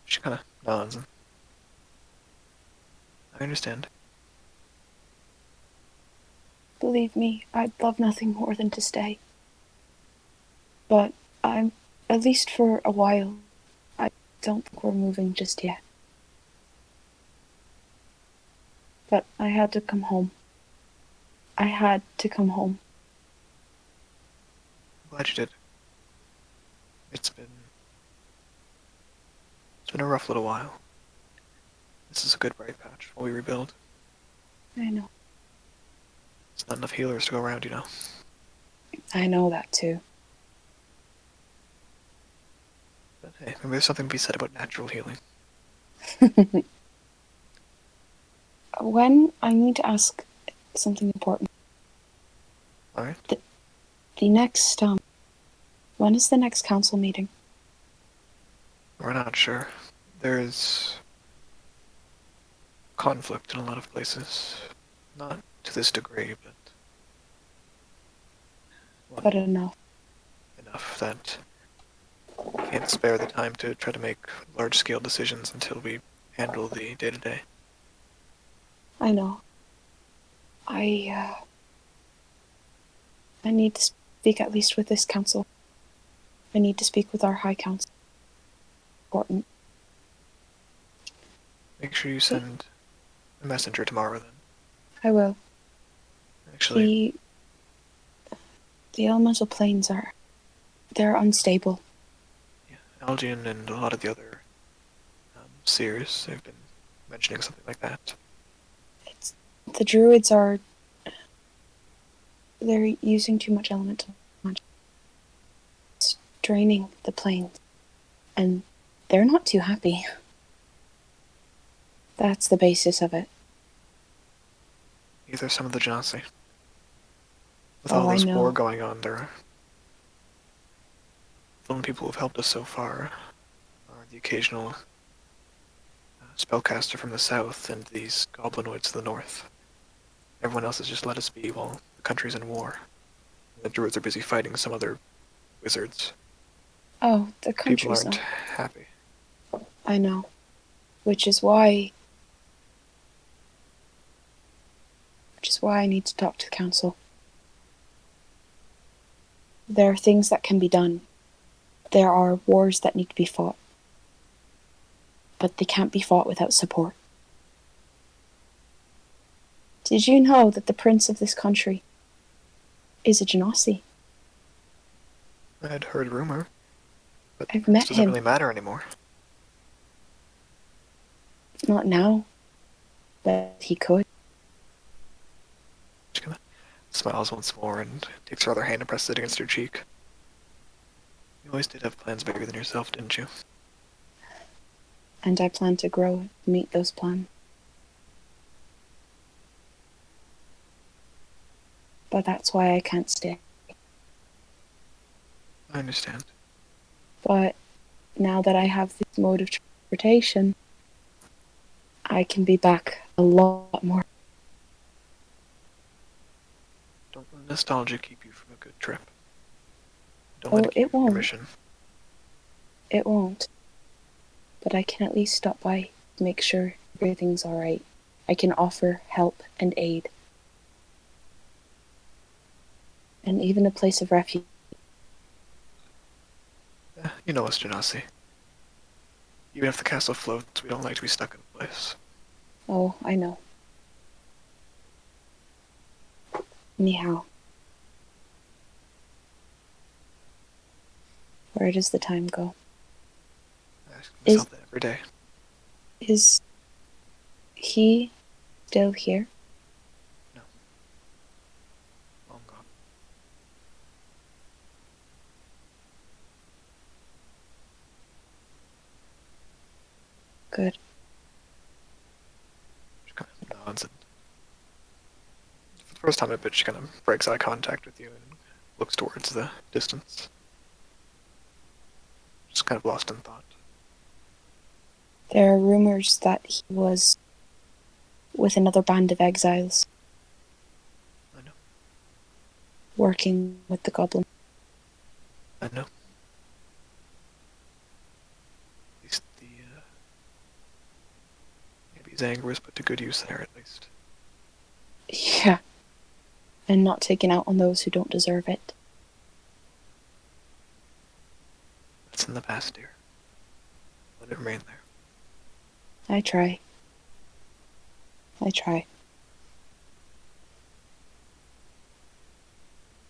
She kind of nods. And I understand. Believe me, I'd love nothing more than to stay. But I'm, at least for a while, I don't think we're moving just yet. But I had to come home. I had to come home. I'm glad you did. It's been a rough little while. This is a good bright patch while we rebuild. I know. There's not enough healers to go around, you know. I know that too. But hey, maybe there's something to be said about natural healing. When I need to ask something important. Alright? The next, when is the next council meeting? We're not sure. There's conflict in a lot of places. Not to this degree, But enough. enough that we can't spare the time to try to make large-scale decisions until we handle the day-to-day. I know. I need to speak at least with this council. I need to speak with our High Council. Important. Make sure you send a messenger tomorrow, then. I will. Actually, The elemental planes they're unstable. yeah, Algian and a lot of the other seers have been mentioning something like that. The druids they're using too much elemental magic. It's draining the planes. And they're not too happy. That's the basis of it. Either some of the Genasi. With Oh, all I this know. war going on, the only people who've helped us so far are the occasional spellcaster from the south and these goblinoids to the north. Everyone else has just let us be while the country's in war. The druids are busy fighting some other wizards. Oh, the People country's aren't not. happy. I know. Which is why I need to talk to the council. There are things that can be done. There are wars that need to be fought. But they can't be fought without support. Did you know that the prince of this country is a Genasi? I'd heard rumor, but I've this met doesn't him. really matter anymore. Not now. But he could. She kind of smiles once more and takes her other hand and presses it against her cheek. You always did have plans bigger than yourself, didn't you? And I plan to grow to meet those plans. But that's why I can't stay. I understand. But now that I have this mode of transportation, I can be back a lot more. Don't let nostalgia keep you from a good trip. Don't Oh, let it keep it you from your won't. mission. It won't. But I can at least stop by to make sure everything's alright. I can offer help and aid. And even a place of refuge. You know us, Genasi. Even if the castle floats, we don't like to be stuck in a place. Oh, I know. Anyhow. Where does the time go? I ask myself that every day. Is he still here? Long gone. Good. She kind of nods and for the first time in a bit, she kind of breaks eye contact with you and looks towards the distance. Just kind of lost in thought. There are rumors that he was with another band of exiles. I know. Working with the goblin. I know. At least maybe his anger was put to good use there, at least. Yeah. And not taken out on those who don't deserve it. It's in the past, dear. Let it remain there. I try.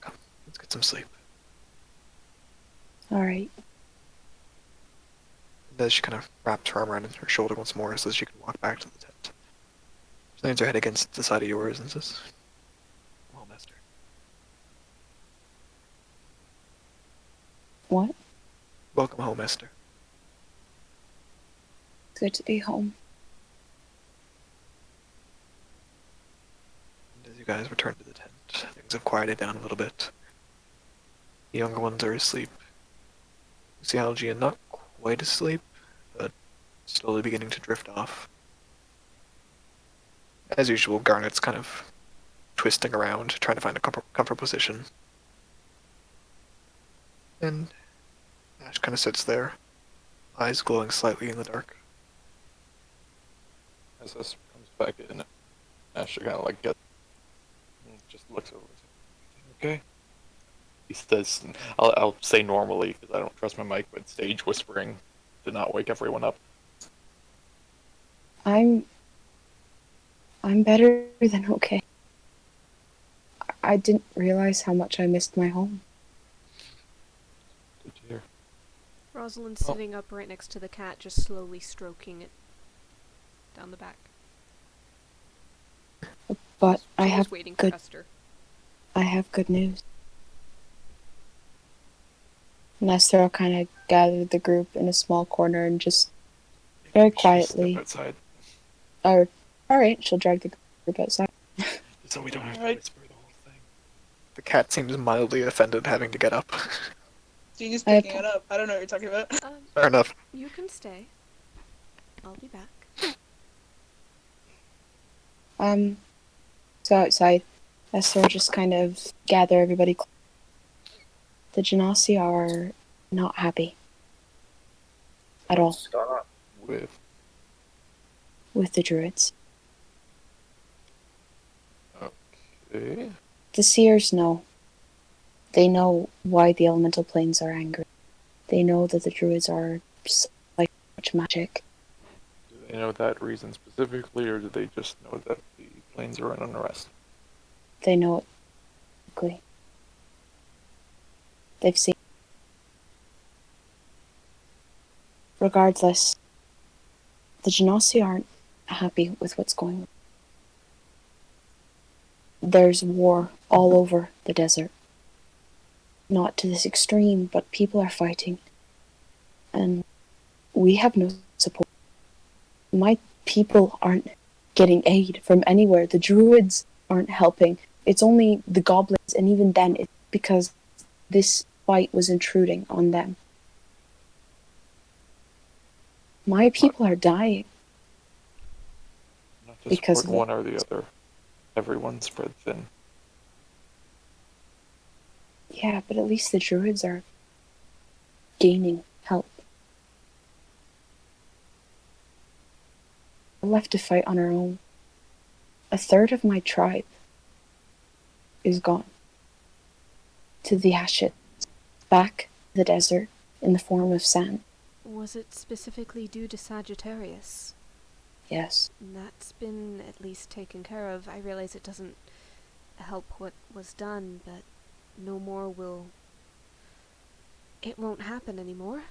Come, let's get some sleep. Alright. And as she kind of wraps her arm around her shoulder once more so she can walk back to the tent. She leans her head against the side of yours and says, "Well, Master, What? welcome home, Esther." It's good to be home. And as you guys return to the tent, things have quieted down a little bit. The younger ones are asleep. You see Algian not quite asleep, but slowly beginning to drift off. As usual, Garnet's kind of twisting around, trying to find a comfortable position. And Ash kind of sits there, eyes glowing slightly in the dark. As this comes back in, Ash kind of like gets, just looks over. Okay. He says, I'll say normally because I don't trust my mic, but stage whispering to not wake everyone up. I'm better than okay. I didn't realize how much I missed my home. Good to hear. Rosalind's sitting up right next to the cat, just slowly stroking it down the back. But She's just waiting for Esther. I have good news. And Esther will kind of gather the group in a small corner and just very quietly. Step outside. Or, alright, she'll drag the group outside. So we don't have to whisper the whole thing. The cat seems mildly offended having to get up. Jeannie's picking it up. I don't know what you're talking about. Fair enough. You can stay. I'll be back. So outside, Esther will just kind of gather everybody. The Genasi are not happy. At all. What's going on? With the Druids. Okay. The Seers know. They know why the elemental planes are angry. They know that the Druids are like much magic. Do they know that reason specifically, or do they just know that the planes are in unrest? They know it quickly. They've seen. Regardless, the Genasi aren't happy with what's going on. There's war all over the desert. Not to this extreme, but people are fighting. And we have no support. My people aren't getting aid from anywhere. The Druids aren't helping. It's only the goblins, and even then it's because this fight was intruding on them. My people are dying. Not to Because support one or the other. Everyone spread thin. Yeah, but at least the Druids are gaining help. We're left to fight on our own. A third of my tribe is gone. To the ashes. Back to the desert in the form of sand. Was it specifically due to Sagittarius? Yes. That's been at least taken care of. I realize it doesn't help what was done, but no more will... It won't happen anymore.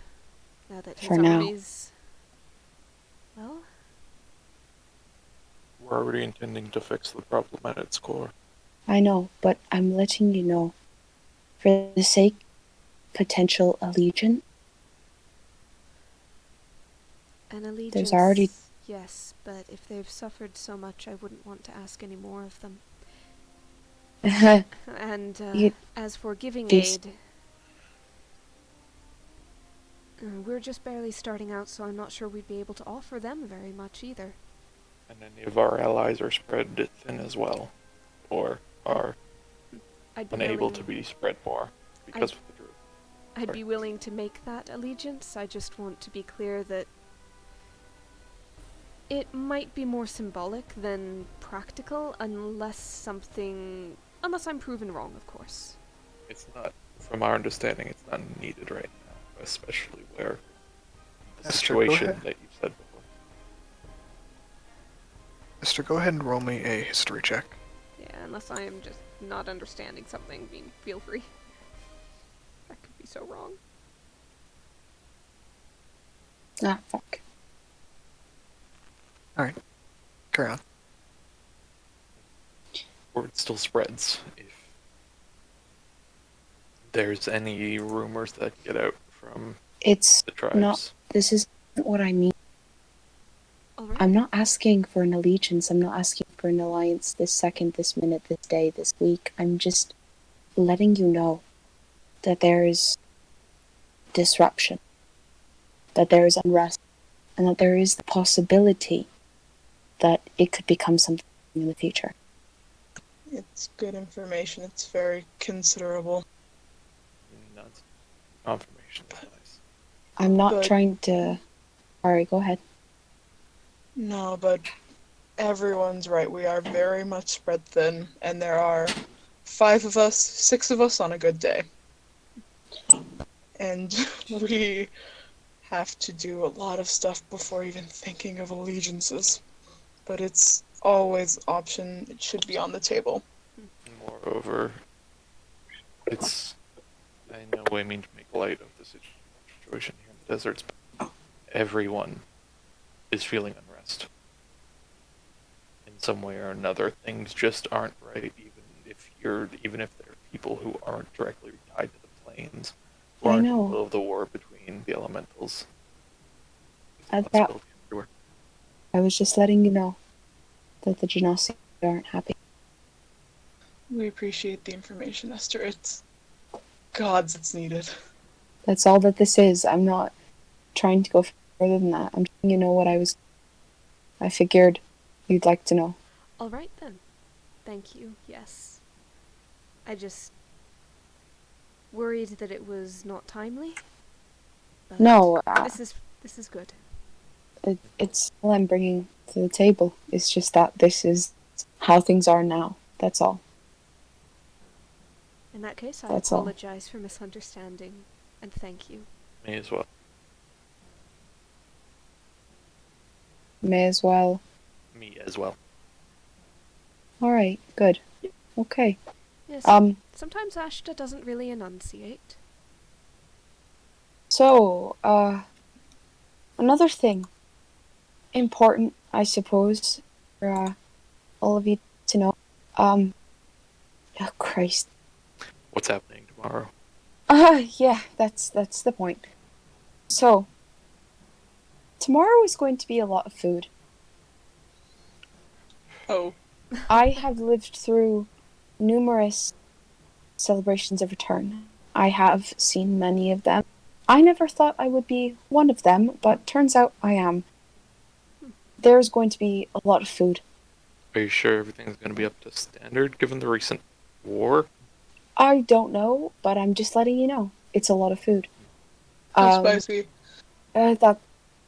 Now that his For now. armies... Well... We're already intending to fix the problem at its core. I know, but I'm letting you know. For the sake of potential allegiance, An allegiance... there's already... Yes, but if they've suffered so much, I wouldn't want to ask any more of them. And as for giving aid, we're just barely starting out, so I'm not sure we'd be able to offer them very much either. And any of our allies are spread thin as well, or are unable to be spread more because of the Druid. I'd be willing to make that allegiance. I just want to be clear that it might be more symbolic than practical, unless I'm proven wrong, of course. It's not, from our understanding, it's not needed right now, especially where the Esther, go situation ahead. that you said before. Esther, go ahead and roll me a history check. Yeah, unless I am just not understanding something, feel free. That could be so wrong. Ah, fuck. Alright, carry on. Word still spreads. If there's any rumors that get out from It's the tribes. not... This isn't what I mean. Alright. I'm not asking for an allegiance. I'm not asking for an alliance this second, this minute, this day, this week. I'm just letting you know that there is disruption, that there is unrest, and that there is the possibility that it could become something in the future. It's good information. It's very considerable. Nuts. Confirmation is nice. I'm not But- trying to. Sorry, go ahead. No, but everyone's right. We are very much spread thin, and there are 5 of us, 6 of us on a good day. And we have to do a lot of stuff before even thinking of allegiances. But it's always option. It should be on the table. Moreover, it's I in no way mean to make light of the situation here in the deserts, but everyone is feeling unrest. In some way or another, things just aren't right, even if there are people who aren't directly tied to the plains, who I aren't know. in the middle of the war between the elementals. At There's that- possibility everywhere. I was just letting you know that the Genasi aren't happy. We appreciate the information, Esther. It's gods, it's needed. That's all that this is. I'm not trying to go further than that. I'm letting you know what I figured you'd like to know. All right then. Thank you. Yes. I just worried that it was not timely. But No, This is good. it's all I'm bringing to the table. It's just that this is how things are now. That's all. In that case, I That's all. apologize for misunderstanding, and thank you. Me as well. May as well. Me as well. All right, good. Okay. Yes. Sometimes Ashta doesn't really enunciate. So, another thing. Important, I suppose, for all of you to know. Oh, Christ. What's happening tomorrow? Yeah, that's the point. So, tomorrow is going to be a lot of food. Oh, I have lived through numerous celebrations of return. I have seen many of them. I never thought I would be one of them, but turns out I am. There's going to be a lot of food. Are you sure everything's going to be up to standard given the recent war? I don't know, but I'm just letting you know. It's a lot of food. how spicy. That's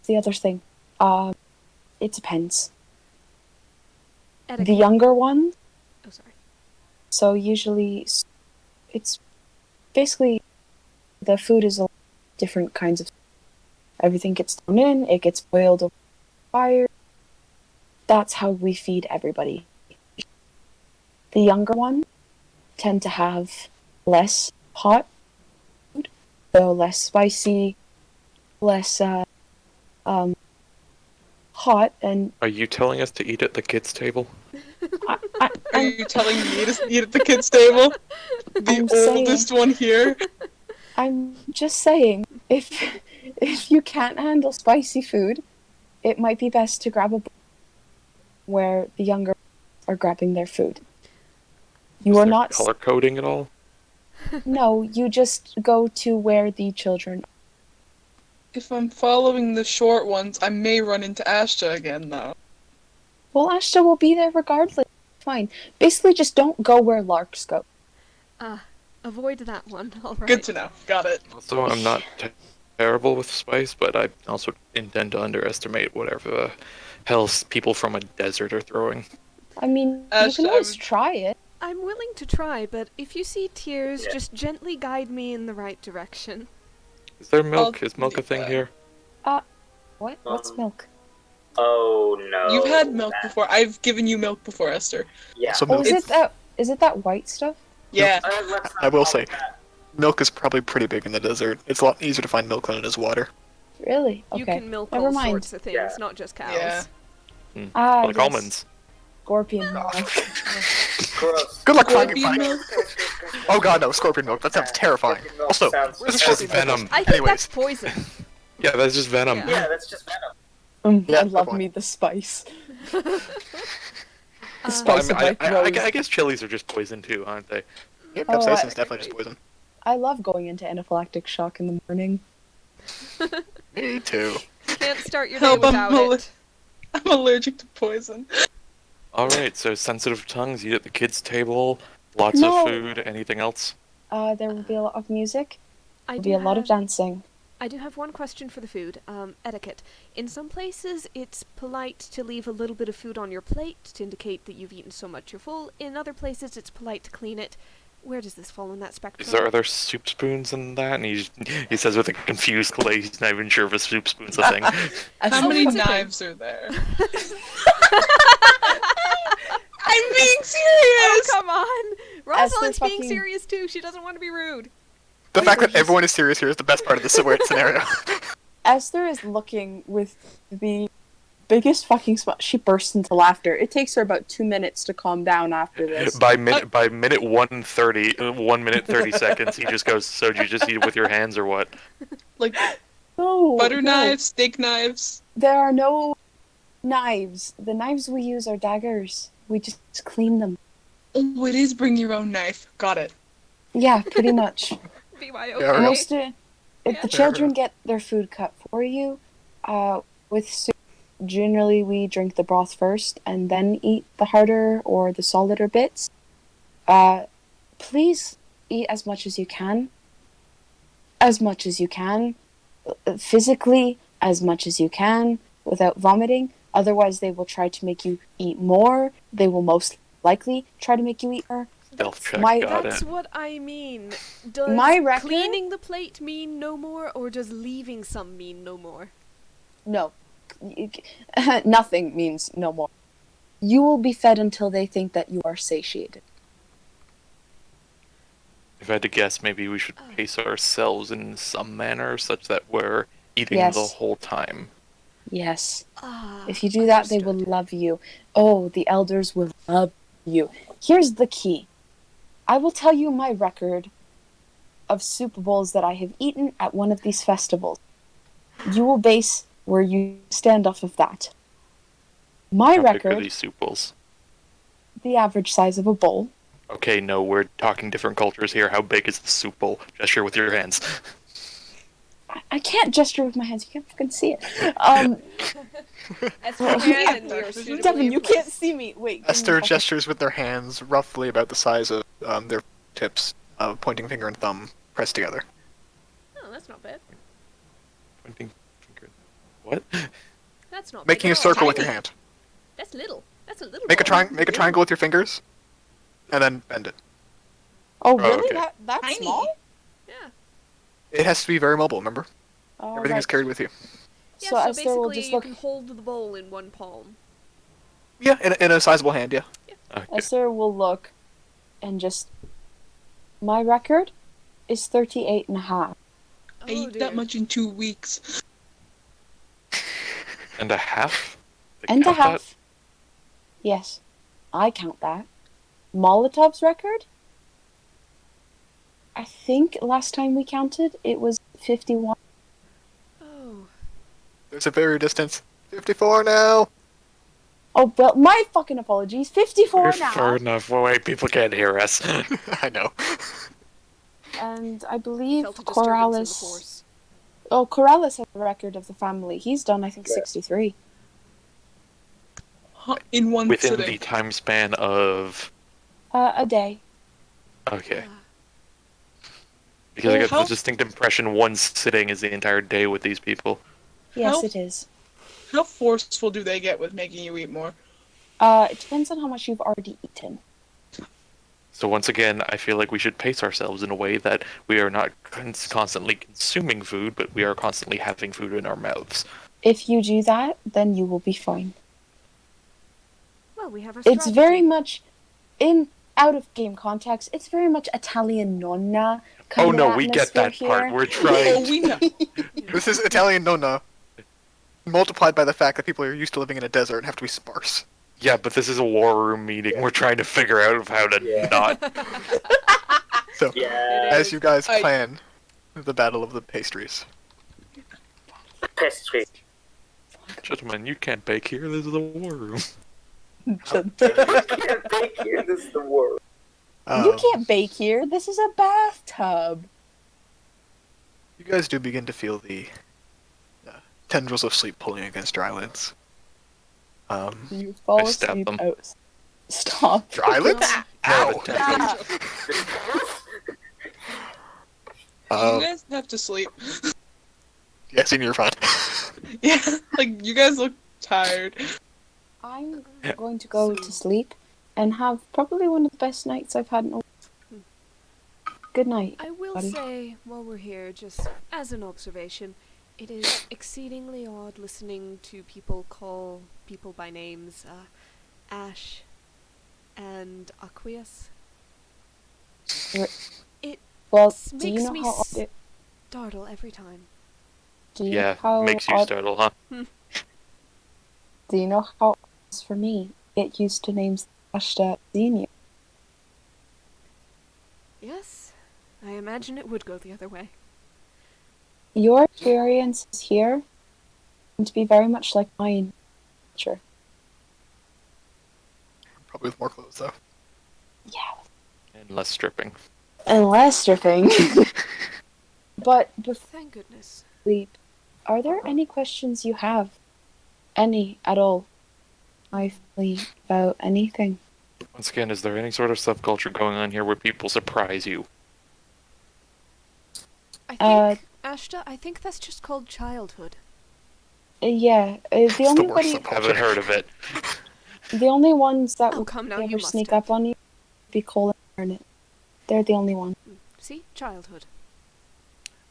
the other thing. It depends. Etiquette. The younger ones, Oh, sorry. so usually it's basically the food is a different kinds of. Everything gets thrown in, it gets boiled over fire. That's how we feed everybody. The younger ones tend to have less hot food, so less spicy, less hot, and Are you telling us to eat at the kids' table? Are you telling me to eat at the kids' table? The I'm saying- oldest one here? I'm just saying, if you can't handle spicy food, it might be best to grab a bowl where the younger are grabbing their food. You Is are there not. color coding at all? No, you just go to where the children. If I'm following the short ones, I may run into Ashta again, though. Well, Ashta will be there regardless. Fine. Basically, just don't go where larks go. Avoid that one. All right. Good to know. Got it. Also, I'm not terrible with spice, but I also intend to underestimate whatever the hell people from a desert are throwing. I mean, you Ashta, can I always would- try it. I'm willing to try, but if you see tears, Yeah. just gently guide me in the right direction. Is there milk? I'll Is milk a do thing that. here? What? What's milk? Oh no. You've had milk that- before. I've given you milk before, Esther. Yeah. So Oh, milk, is it that white stuff? Yeah. Let's not I will call say, it that. milk is probably pretty big in the desert. It's a lot easier to find milk than it is water. Really? Okay. You can milk Never all mind. sorts of things, Yeah. not just cows. Yeah. Like Yes. almonds. Scorpion milk. Gross. Good luck Scorpion finding milk? Oh god, no, scorpion milk. That sounds terrifying. Scorpion milk Also, sounds- where's the It's just scorpion venom. pickles? I think Anyways, that's poison. Yeah, that's just venom. Yeah. Yeah, that's just venom. Yeah, I good love point. me the spice. The Uh, spice of my throat. I guess chilies are just poison too, aren't they? yeah, Oh, capsaicin's I- definitely just poison. I love going into anaphylactic shock in the morning. Me too. Can't start your day Help, without I'm it. I'm allergic to poison. All right, so sensitive tongues. Eat at the kids' table. Lots No. of food. Anything else? There will be a lot of music. I There'll do be a lot of have dancing. I do have one question for the food. Etiquette. In some places, it's polite to leave a little bit of food on your plate to indicate that you've eaten so much you're full. In other places, it's polite to clean it. Where does this fall in that spectrum? Are there soup spoons in that? And he says with a confused glaze, he's not even sure if a soup spoon's a thing. How Oh, many it's a thing. knives are there? I'm being serious! Oh, come on! Rosalind's being fucking- serious too. She doesn't want to be rude. The fact that everyone is serious here is the best part of this scenario. Esyther is looking with the biggest fucking smile. She bursts into laughter. It takes her about 2 minutes to calm down after this. By minute 1:30, 1 minute 30 seconds, he just goes, "So did you just eat it with your hands or what?" Like No, butter no. knives, steak knives. There are no knives. The knives we use are daggers. We just clean them. Oh, it is bring your own knife. Got it. Yeah, pretty much. BYOK. Yeah, right. Most if Yeah. the children get their food cut for you, with soup, generally we drink the broth first and then eat the harder or the solider bits. Please eat as much as you can. As much as you can. Physically, as much as you can, without vomiting. Otherwise, they will try to make you eat more. They will most likely try to make you eat more. Stealth check. my- Got That's it. what I mean. Does My record- cleaning the plate mean no more, or does leaving some mean no more? No. Nothing means no more. You will be fed until they think that you are satiated. If I had to guess, maybe we should pace ourselves in some manner such that we're eating Yes. the whole time. Yes. Ah, If you do that, they will understood. love you. Oh, the elders will love you. Here's the key. I will tell you my record of soup bowls that I have eaten at one of these festivals. You will base where you stand off of that. My How big are record, these soup bowls? the average size of a bowl. Okay, no, we're talking different cultures here. How big is the soup bowl? Gesture with your hands. I can't gesture with my hands. You can't fucking see it. Esther can, and you're Devin, suitably Devin, you can't impressed. see me. Wait. give me a Esther second. gestures with their hands roughly about the size of their tips, pointing finger and thumb pressed together. Oh, that's not bad. Pointing finger. What? That's not Making big a at all. circle with your hand. That's little. That's a little. Make a ball. Make a triangle with your fingers, and then bend it. Oh, really? okay. That's Tiny. small? Yeah. It has to be very mobile. Remember, Oh, everything is right. carried with you. Yeah, So so Esther will basically just you look. can hold the bowl in one palm. Yeah, in a sizable hand. Yeah. Okay. Esther will look and just. My record is 38 and a half. Oh, I eat dear. that much in 2 weeks. And a half? They And a count that? half. Yes, I count that. Molotov's record? I think last time we counted it was 51. Oh. There's a barrier distance. 54 now. Oh, well, my fucking apologies. 54 We're now. far enough away, people can't hear us. I know. And I believe Felt a disturbance in the Corrales. force. Oh, Corrales has the record of the family. He's done, I think, 63. Huh, in one Within sitting. the time span of... A day. Okay. Ah. Because I Well, get the distinct impression one sitting is the entire day with these people. Yes, How- it is. How forceful do they get with making you eat more? It depends on how much you've already eaten. So once again, I feel like we should pace ourselves in a way that we are not constantly consuming food, but we are constantly having food in our mouths. If you do that, then you will be fine. Well, we have our It's strategy. very much in out of game context. It's very much Italian nonna kind Oh of no, we get atmosphere that here. part. We're Oh, trying. we know. This is Italian nonna, multiplied by the fact that people are used to living in a desert and have to be sparse. Yeah, but this is a war room meeting. We're trying to figure out how to Yeah. not. So, Yeah. as you guys I- plan the battle of the pastries. Pastry. Gentlemen, you can't bake here. This is a war room. You can't bake here. This is the world. You can't bake here. This is a bathtub. You guys do begin to feel the tendrils of sleep pulling against your eyelids. You fall I stab asleep them. out. Stop. Your eyelids? No, Ow! Yeah. You guys have to sleep. Yeah, senior, you're fine. Yeah, like you guys look tired. I'm going to go to sleep and have probably one of the best nights I've had in a while. Good night. I will buddy. say, while we're here, just as an observation, it is exceedingly odd listening to people call people by names Ash and Aqueous. Well, This do you makes know me how odd it, startle every time. do you yeah, know how makes you odd, startle, huh? do you know how odd it is for me to get used to names like Ashta Xenia? Yes, I imagine it would go the other way. Your experiences here seem to be very much like mine. Sure. Probably with more clothes, though. Yeah. And less stripping. And less stripping. But before Thank goodness. sleep, are there any questions you have? Any at all? I feel about anything? Once again, is there any sort of subculture going on here where people surprise you? I Uh, think, Ashta, I think that's just called childhood. Yeah. The It's the only worst buddy, Haven't heard of it. the only ones that Oh, would come now, you ever must sneak have. up on you would be Cole and Garnet. They're the only ones. See? Childhood.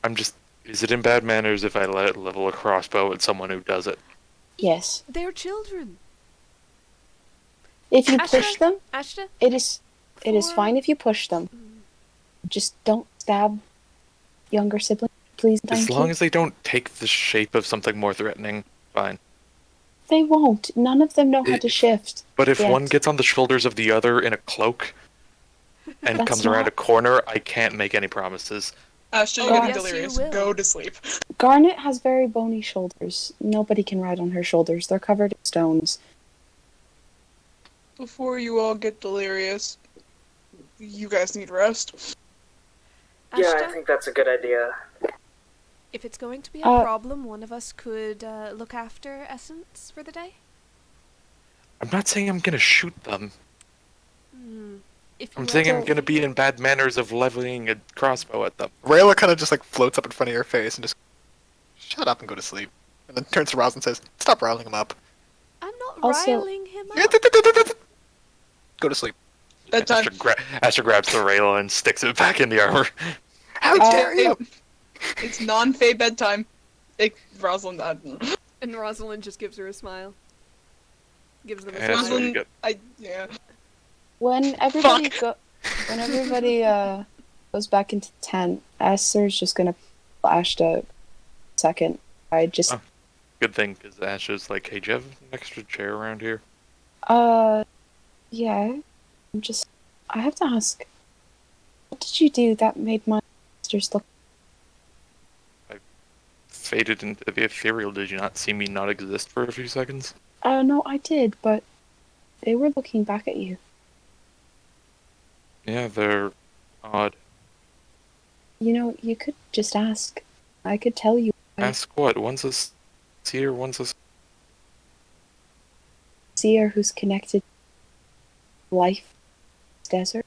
I'm just. Is it in bad manners if I let level a crossbow at someone who does it? Yes. They're children. If you Ashta? push them, Ashta? it is For- fine if you push them. Mm, Just don't stab younger siblings, please. As Thank long you. as they don't take the shape of something more threatening, fine. They won't. None of them know how to If- shift. But if yet. one gets on the shoulders of the other in a cloak and That's comes around not- a corner, I can't make any promises. Ashton, Oh, you're getting yes, you delirious. will. Go to sleep. Garnet has very bony shoulders. Nobody can ride on her shoulders. They're covered in stones. Before you all get delirious, you guys need rest. Yeah, Ashta, I think that's a good idea. if it's going to be a Uh, problem, one of us could look after Essence for the day. I'm not saying I'm gonna shoot them. If you I'm saying I'm want gonna be in bad manners of leveling a crossbow at them. Rayla kind of just like floats up in front of your face and just shut up and go to sleep. And then turns to Rouse and says, "Stop riling him up. I'm not Also- riling him Yeah, up. Go to sleep. Bedtime. Asher grabs the rail and sticks it back in the armor. How dare you!" It's non-fey bedtime. Rosalind, And Rosalind just gives her a smile. Gives them a And so smile. you get yeah. When everybody goes back into the tent, Esther's just gonna Ashta second. I just Oh. good thing because Ash is like, "Hey, do you have an extra chair around here?" yeah. I have to ask, what did you do that made my sisters look? Faded into the ethereal. Did you not see me not exist for a few seconds? No, I did, but they were looking back at you. Yeah, they're odd. You know, you could just ask. I could tell you. Ask what? One's a seer, one's a... Seer who's connected to life desert.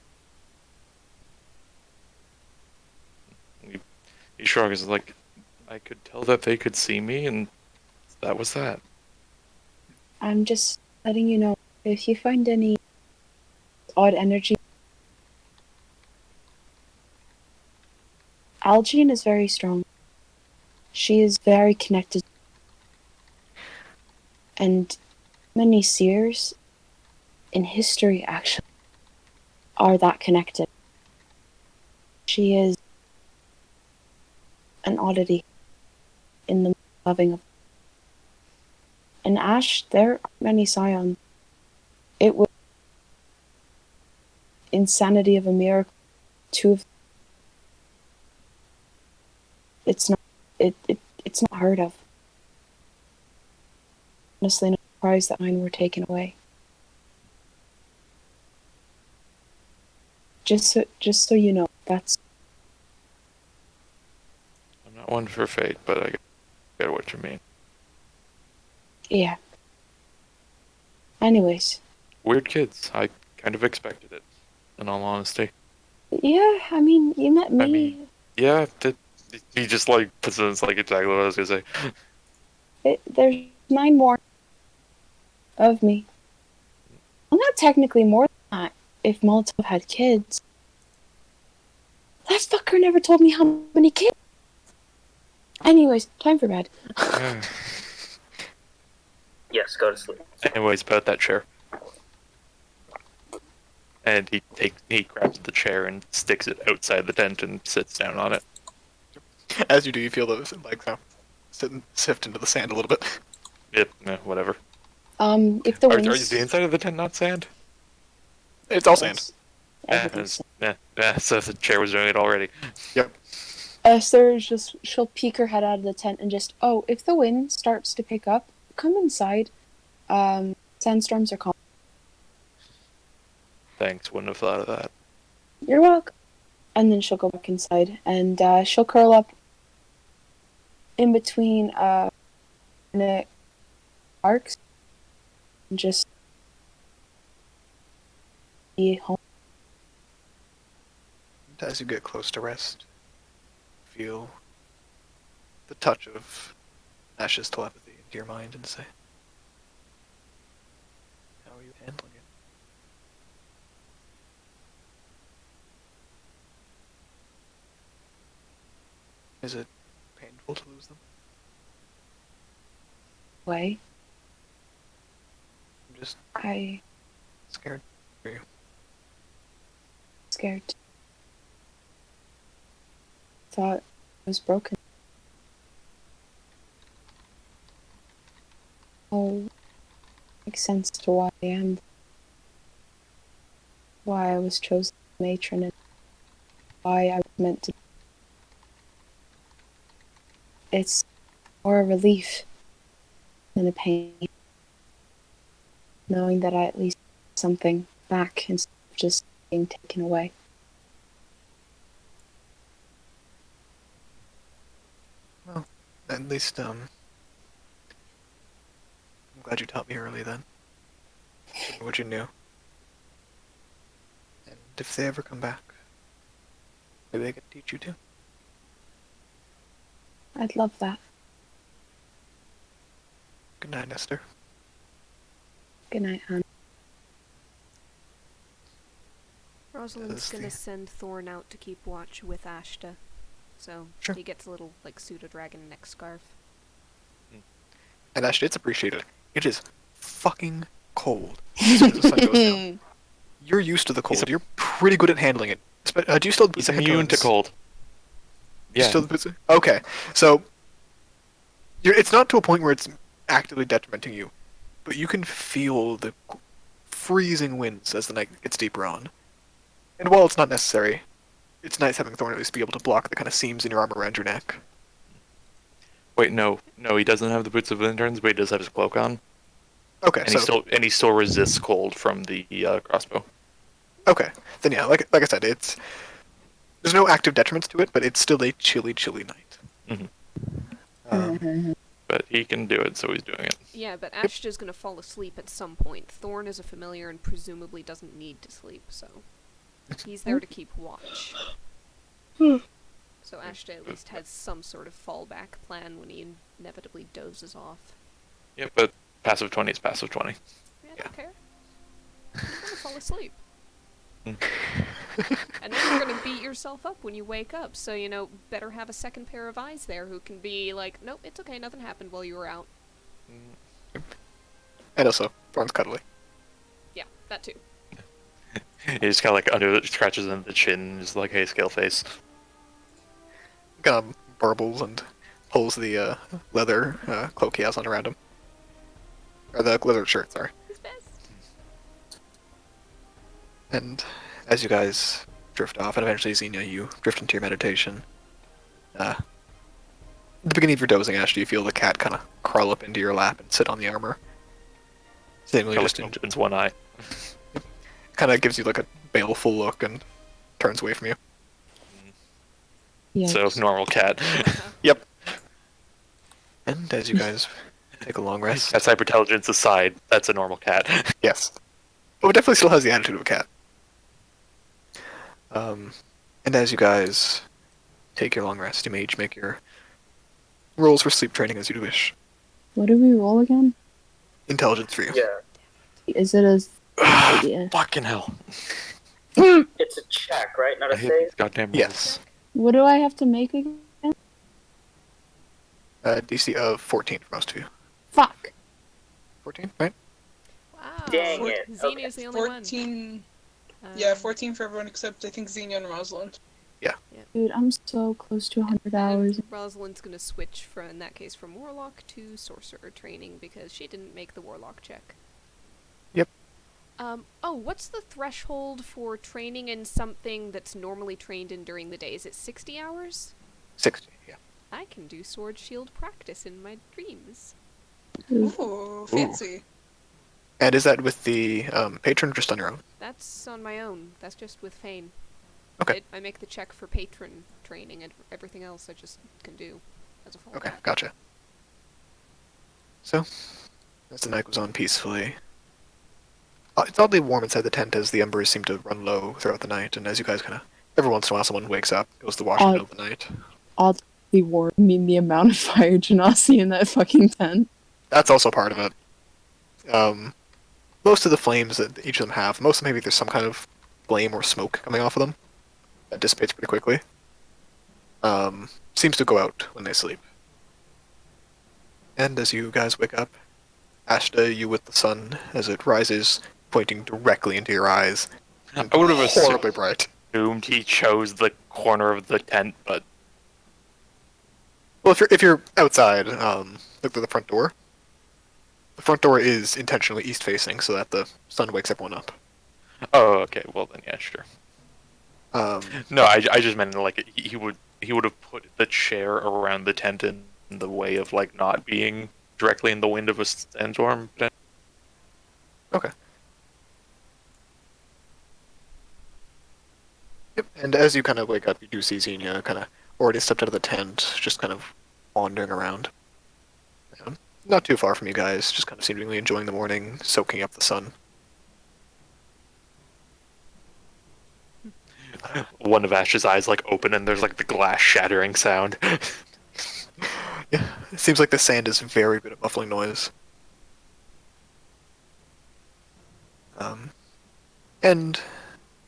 He shrugs like, I could tell that they could see me, and that was that. I'm just letting you know, if you find any odd energy. Algene is very strong. She is very connected. And many seers in history actually are that connected. She is an oddity in the loving of. In Ash, there aren't many scions. It was insanity of a miracle. Two of it's not heard of. Honestly, not surprised that mine were taken away. Just so you know, that's I'm not one for fate, but I get what you mean. yeah. Anyways, Weird kids. I Kind of expected it, in all honesty. Yeah, I mean, you met me. I mean, yeah, he just like puts it. It's like exactly what I was gonna say. There's 9 more of me. Well, not technically more than that. If Molotov had kids, that fucker never told me how many kids. Anyways, time for bed. Yes, go to sleep. Anyways, about that chair. And he grabs the chair and sticks it outside the tent and sits down on it. As you do, you feel those legs now sift into the sand a little bit. Yep, whatever. If the Are winds, the inside of the tent not sand? It's all sand. everything's So the chair was doing it already. Yep. she'll peek her head out of the tent and just, oh, if the wind starts to pick up, come inside. Sandstorms are calm. Thanks, wouldn't have thought of that. You're welcome. And then she'll go back inside and she'll curl up in between arcs and just be home. And as you get close to rest, feel the touch of Ash's telepathy into your mind and say, how are you handling it? Is it painful to lose them? Way. I'm just I scared for you. scared. Thought it was broken. Oh, makes sense to why I am. Why I was chosen matron and why I was meant to. It's more a relief than a pain. Knowing that I at least get something back instead of just being taken away. Well, at least, I'm glad you taught me early then. What you knew. And if they ever come back, maybe they could teach you too. I'd love that. Good night, Esther. Good night, Anne. Rosalind's Does gonna the- send Thorn out to keep watch with Ashta. So Sure. he gets a little, like, pseudo dragon neck scarf. And actually, it's appreciated. It is fucking cold as soon as the sun goes down. You're used to the cold. You're pretty good at handling it. Do you still have He's boots and immune to headphones? cold. You Yeah. still have boots? Okay, so it's not to a point where it's actively detrimenting you, but you can feel the freezing winds as the night gets deeper on. And while it's not necessary, it's nice having Thorn at least be able to block the kind of seams in your arm around your neck. Wait, no, he doesn't have the boots of interns, but he does have his cloak on, Okay, and so he still resists cold from the crossbow. okay, then yeah, like I said, there's no active detriments to it, but it's still a chilly, chilly night. Mhm. Um, But he can do it, so he's doing it. Yeah, but Ashta's gonna fall asleep at some point. Thorn is a familiar and presumably doesn't need to sleep, so he's there to keep watch. So Ashta at least has some sort of fallback plan when he inevitably dozes off. Yeah, but passive 20 is passive 20. Yeah, I don't care. You're gonna fall asleep. Mm. And then you're gonna beat yourself up when you wake up, so, better have a second pair of eyes there who can be like, nope, it's okay, nothing happened while you were out. and also, Thorn's cuddly. Yeah, that too. He just kind of like scratches into the chin, just like, hey, scale face. Kind of burbles and pulls the leather cloak he has on around him. Or the leather shirt, sorry. His best. And as you guys drift off, and eventually, Xenia, you drift into your meditation. At the beginning of your dozing, Ash, do you feel the cat kind of crawl up into your lap and sit on the armor? Seemingly just Opens one eye. kind of gives you like a baleful look and turns away from you. Yeah. So, normal cat. Yep. And as you guys take a long rest, That's hyperintelligence aside, that's a normal cat. yes, But it definitely still has the attitude of a cat. And as you guys take your long rest, you may each make your rolls for sleep training as you wish. What do we roll again? Intelligence for you. Yeah, Is it a yeah. Fucking hell. it's a check, right? Not I a hate save. these goddamn rolls. Yes. What do I have to make again? DC of 14 for most of you. Fuck. 14, right? Wow. Dang it. Xenia's the only 14. one. Yeah, 14 for everyone except I think Xenia and Rosalind. Dude, I'm so close to 100 hours. And Rosalind's gonna switch from, in that case, from Warlock to Sorcerer training because she didn't make the Warlock check. Yep. Oh, what's the threshold for training in something that's normally trained in during the day? Is it 60 hours? 60, yeah. I can do sword shield practice in my dreams. Ooh, fancy. And is that with the patron or just on your own? That's on my own. That's just with Fane. Okay. I make the check for patron training, and everything else I just can do as a fallback. Okay, gotcha. So, as the night goes on peacefully, it's oddly warm inside the tent as the embers seem to run low throughout the night, and as you guys kind of, every once in a while someone wakes up, goes to wash in the middle of the night. Oddly warm. I mean, the amount of fire genasi in that fucking tent. That's also part of it. Most of the flames that each of them have, most maybe there's some kind of flame or smoke coming off of them that dissipates pretty quickly. Seems to go out when they sleep. And as you guys wake up, Ashta, you with the sun as it rises, pointing directly into your eyes. And I would have horribly bright. assumed he chose the corner of the tent, but Well, if you're outside, look at the front door. The front door is intentionally east facing so that the sun wakes everyone up. oh, okay. Well then, yeah, sure. Um, No, I just meant like he would have put the chair around the tent in the way of like not being directly in the wind of a sandstorm. Okay. Yep. And as you kind of wake up, you do see Xenia kind of already stepped out of the tent, just kind of wandering around. Not too far from you guys, just kind of seemingly enjoying the morning, soaking up the sun. One of Ash's eyes like open and there's like the glass shattering sound. Yeah, it seems like the sand is very good at muffling noise. And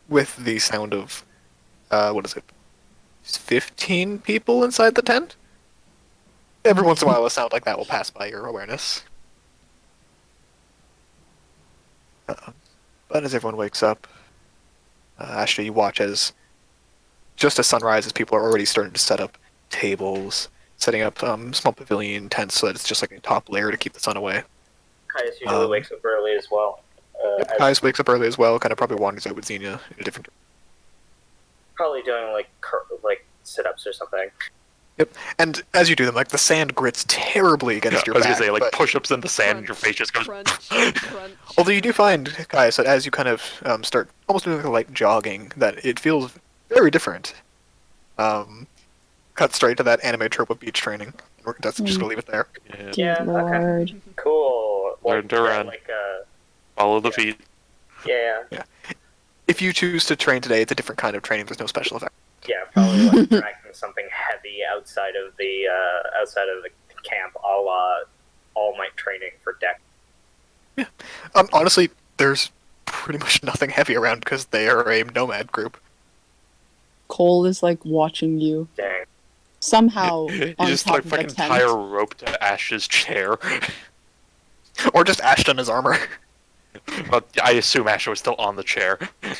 with the sound of, what is it? 15 people inside the tent? Every once in a while, a sound like that will pass by your awareness. But as everyone wakes up, Ashta, you watch as, just as sun rises, people are already starting to set up tables, setting up small pavilion tents so that it's just like a top layer to keep the sun away. Kaius usually wakes up early as well. Yep, Kaius wakes up early as well, kind of probably wanders out with Xenia in a different. Probably doing like sit-ups or something. Yep, and as you do them, like the sand grits terribly against I your was back. gonna say like but- push-ups in the sand and your face just goes. Crunch, crunch. Although you do find, Kaius, that as you kind of start almost doing like a light jogging, that it feels very different. Cut straight to that anime trope of beach training. That's just gonna leave it there. Yeah. Dear Yeah, okay. Lord. Cool. Learn to run. Like Follow the feet. yeah, If you choose to train today, it's a different kind of training. There's no special effect. yeah, probably like dragging something heavy outside of the camp, a la All Might training for deck. Honestly, there's pretty much nothing heavy around because they are a nomad group. Cole is like watching you. Dang. Somehow You on just top like of the fucking tent. tie a rope to Ash's chair. Or just Ashton his armor. But I assume Ash was still on the chair.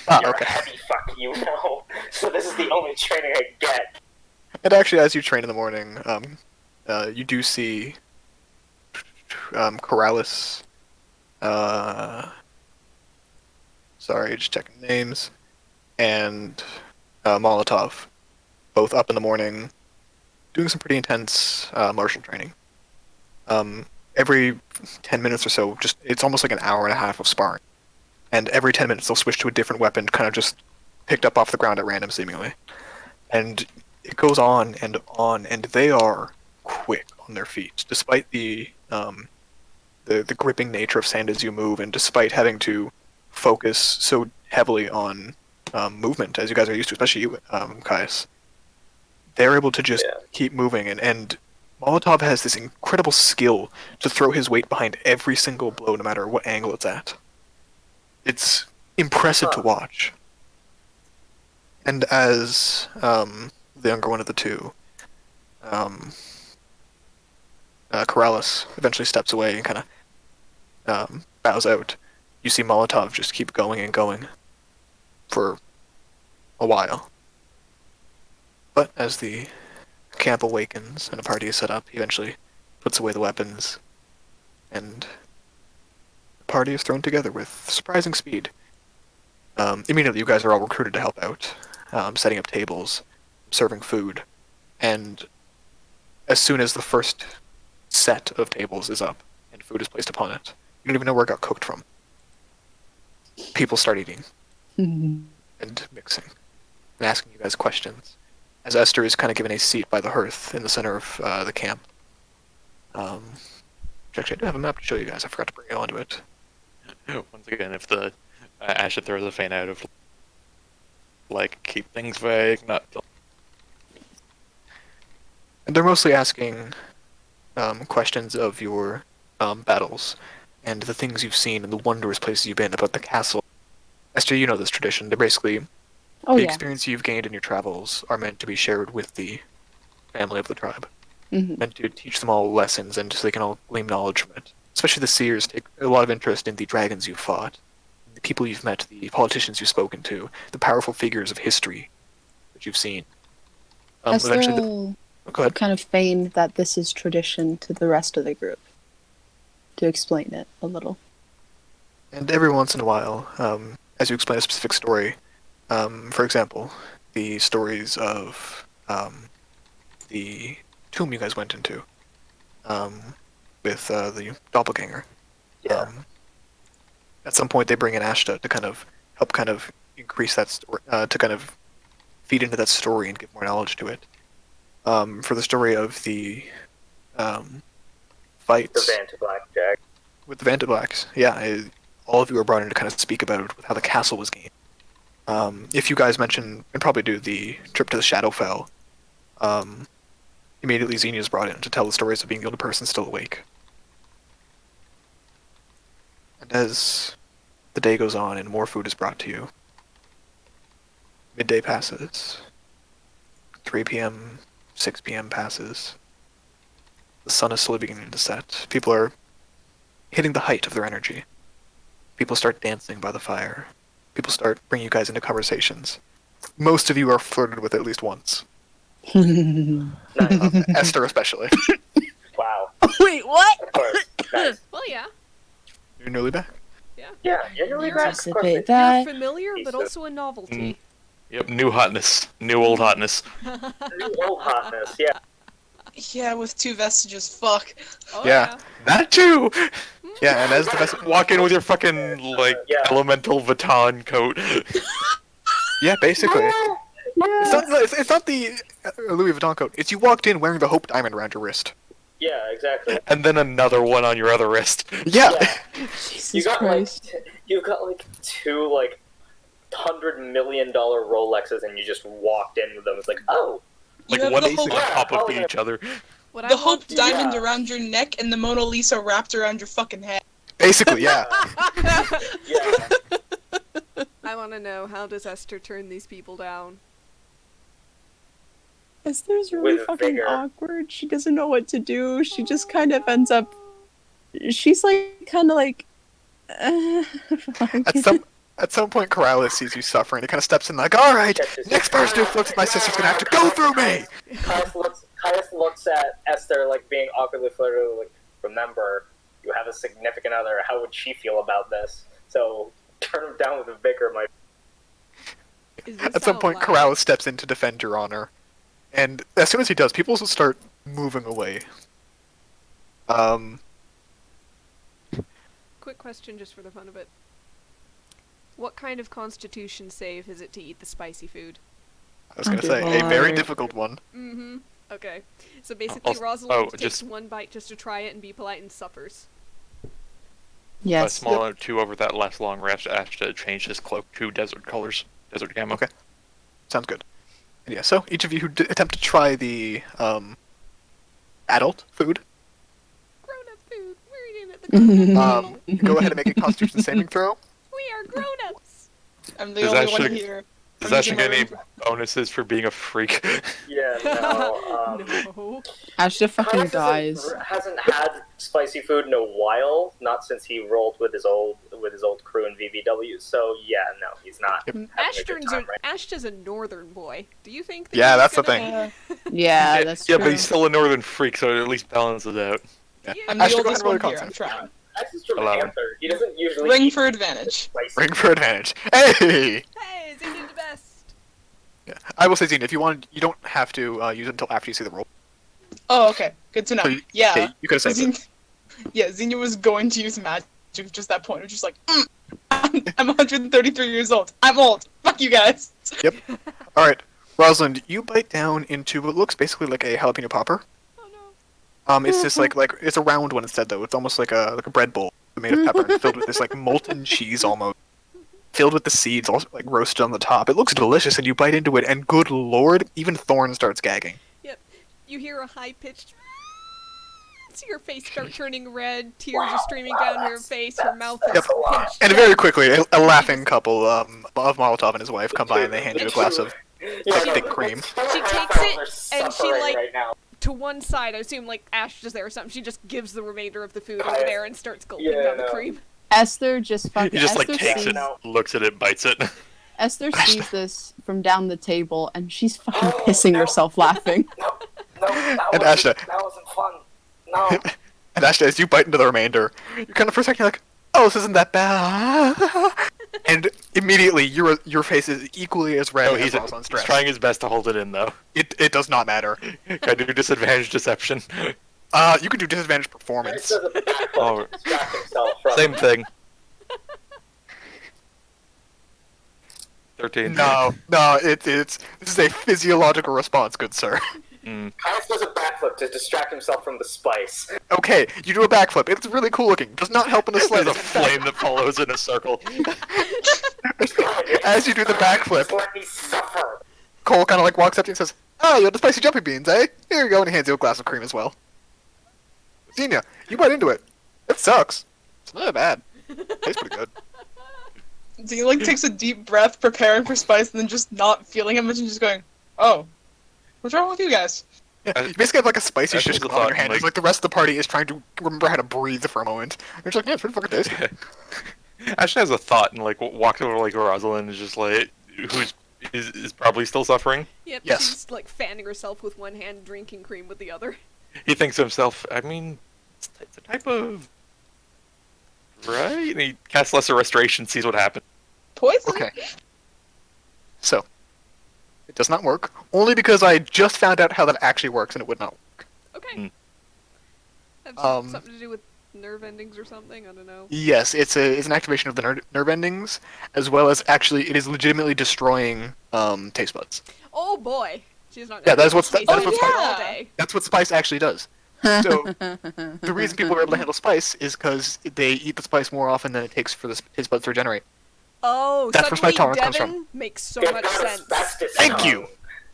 Ah, You're okay. a heavy fuck, you know. So this is the only training I get. And actually, as you train in the morning, you do see Corrales. Sorry, just checking names. And Molotov, both up in the morning, doing some pretty intense martial training. Every 10 minutes or so, just it's almost like an hour and a half of sparring. And every 10 minutes they'll switch to a different weapon, kind of just picked up off the ground at random, seemingly. And it goes on, and they are quick on their feet, despite the gripping nature of sand as you move, and despite having to focus so heavily on movement, as you guys are used to, especially you, Caius. They're able to just keep moving, and Molotov has this incredible skill to throw his weight behind every single blow, no matter what angle it's at. It's impressive to watch. And as the younger one of the two, Corrales eventually steps away and kind of bows out, you see Molotov just keep going and going for a while. But as the camp awakens and a party is set up, he eventually puts away the weapons, and the party is thrown together with surprising speed. Immediately, you guys are all recruited to help out, setting up tables, serving food, and as soon as the first set of tables is up and food is placed upon it, you don't even know where it got cooked from. People start eating and mixing and asking you guys questions, as Esther is kind of given a seat by the hearth in the center of the camp. Actually, I do have a map to show you guys. I forgot to bring you onto it. Once again, if the Asha throws a feint out of like keep things vague, not. And they're mostly asking questions of your battles and the things you've seen and the wondrous places you've been about the castle. Esther, you know this tradition. They're basically the experience you've gained in your travels are meant to be shared with the family of the tribe. Meant to teach them all lessons and so they can all glean knowledge from it. Especially the seers take a lot of interest in the dragons you've fought, the people you've met, the politicians you've spoken to, the powerful figures of history that you've seen. Esther Eventually, will go ahead. kind of feign that this is tradition to the rest of the group to explain it a little. And every once in a while, as you explain a specific story, for example, the stories of the tomb you guys went into with the doppelganger. At some point, they bring in Ashta to kind of help kind of increase that story, to kind of feed into that story and give more knowledge to it. For the story of the fights The Vanta Blackjack. with the Vanta Blacks, all of you are brought in to kind of speak about how the castle was gained. If you guys mention and probably do the trip to the Shadowfell, immediately Xenia is brought in to tell the stories of being the only person still awake. And as the day goes on and more food is brought to you, midday passes, 3 p.m., 6 p.m. passes, the sun is slowly beginning to set, people are hitting the height of their energy. People start dancing by the fire. People start bringing you guys into conversations. Most of you are flirted with at least once. Nice. Esther especially. Wow. Wait, what? Of course. Nice. Well, yeah. You're newly back. Yeah, you're really You're back. Of course. Anticipate You're that. familiar, but Esyther. also a novelty. Yep, new hotness, new old hotness. New old hotness, yeah. Yeah, with two vestiges, fuck. Oh, Yeah. That too! Yeah, and as the best... Walk in with your fucking like Yeah. elemental Vuitton coat. Yeah, basically. It's not the Louis Vuitton coat. It's you walked in wearing the Hope Diamond around your wrist. Yeah, exactly. And then another one on your other wrist. Yeah! Yeah. Jesus Christ. You've got like two like $100 million Rolexes, and you just walked in with them. It's like, oh, Like You have one the basically whole- on top of Oh, yeah. each other. What I The want Hope to- diamond Yeah. around your neck and the Mona Lisa wrapped around your fucking head. Basically, yeah. yeah. I want to know, how does Esther turn these people down? Esther's really With fucking vigor. awkward. She doesn't know what to do. She just kind of ends up. She's like, kind of like. At some point, Corrales sees you suffering. He kind of steps in like, alright, next person who flirts with my sister's gonna have to go through me! Caius looks at Esther like being awkwardly flirted. Like, remember, you have a significant other. How would she feel about this? So turn him down with vigor, my. Is this At some how point, loud- Corrales steps in to defend your honor. And as soon as he does, people will start moving away. Quick question just for the fun of it. What kind of constitution save is it to eat the spicy food? I was gonna Oh, say, dear a very Lord. difficult one. Mm-hmm. Okay. So basically, Also- Rosalind takes just- one bite just to try it and be polite and suffers. A Yes. small two over that last long rest. Ash to change his cloak to desert colors, desert camo. Okay. Sounds good. And yeah, so each of you who attempt to try the adult food, Grown-up food. We're eating at the grown-up table. go ahead and make a Constitution saving throw. We are grown-ups. I'm the Does only that one should- here. Does I'm Ash using get my any ring- bonuses for being a freak? Yeah, no. No. Asha fucking Caius dies. hasn't had spicy food in a while, not since he rolled with his old crew in VBW. So yeah, no, he's not. having a good time right Ashton's a northern boy. Do you think that Yeah, he's that's the gonna- thing. Yeah, that's yeah, true. but he's still a northern freak, so it at least balances out. Yeah. I'm Ash, the go ahead oldest and roll one your here. I'm concept. trying. That's just from 11. Panther. He doesn't usually Ring eat for advantage. spicy. Ring for advantage. Hey! Hey, Xenia the best. Yeah. I will say, Zine, if you want, you don't have to use it until after you see the roll. Oh, okay. Good to know. So you, Yeah. okay, you could have saved it. Yeah, Xenia was going to use magic at just that point. It was just like, I'm 133 years old. I'm old. Fuck you guys. All right, Rosalind, you bite down into what looks basically like a jalapeno popper. Oh no. It's just like it's a round one instead though. It's almost like a bread bowl made of pepper and filled with this like molten cheese almost, filled with the seeds also like roasted on the top. It looks delicious, and you bite into it, and good lord, even Thorn starts gagging. You hear a high-pitched. See your face start turning red. Tears are streaming down her face. Her mouth is That's a lot. pinched And shut. very quickly, a laughing couple of Molotov and his wife come by and they hand you a glass of Yeah, thick cream. She takes it, and she, Suffering like- right now. To one side, I assume like Ash is there or something. She just gives the remainder of the food over Kaya- there and starts gulping Yeah, down the no. cream. Esther just fucking. He just like Esther takes sees, it, looks at it, bites it. Esther sees this from down the table, and she's fucking pissing herself laughing. No, that And wasn't, Asha. that wasn't fun. No. And actually, as you bite into the remainder, you're kind of for a second you're like, "Oh, this isn't that bad." And immediately, your face is equally as red Oh, as he's Rosalind's dress. trying his best to hold it in though. It does not matter. Can I do disadvantage deception? You can do disadvantage He performance. does a backflip Oh. to distract himself from Same thing. 13. No, this is a physiological response, good sir. Caius does a backflip to distract himself from the spice. Okay, you do a backflip. It's really cool looking. Does not help in the There's a slightest. flame that follows in a circle. As you do the backflip, Just let me suffer. Cole kind of like walks up to you and says, "Oh, you have the spicy jumping beans, eh? Here you go," and he hands you a glass of cream as well. Xenia, you bite into it. It sucks. It's not that bad. Tastes pretty good. Xenia like takes a deep breath, preparing for spice, and then just not feeling it much and just going, "Oh, what's wrong with you guys?" Yeah, you basically have like a spicy That's shish just the kebab in your thought, hand. It's like- like the rest of the party is trying to remember how to breathe for a moment. You're just like, yeah, it's pretty fucking tasty. Ashley has a thought and like walks over to like Rosalind and is just like, is probably still suffering. Yep, Yes. she's like fanning herself with one hand, drinking cream with the other. He thinks to himself, I mean, it's a type of right. And he casts lesser restoration, sees what happens. Poison? Okay. So, it does not work. Only because I just found out how that actually works and it would not work. Okay. Mm. Have Um, something to do with nerve endings or something? I don't know. Yes, it's an activation of the nerve endings, as well as actually it is legitimately destroying taste buds. Oh boy, she's not. Yeah, gonna that is what's- taste that is it what's- all day. That's what spice actually does. So, the reason people are able to handle spice is because they eat the spice more often than it takes for the taste buds to regenerate. Oh, That's where my suddenly tolerance comes Devin from. makes so They've much got sense. asbestos Thank tongue. you.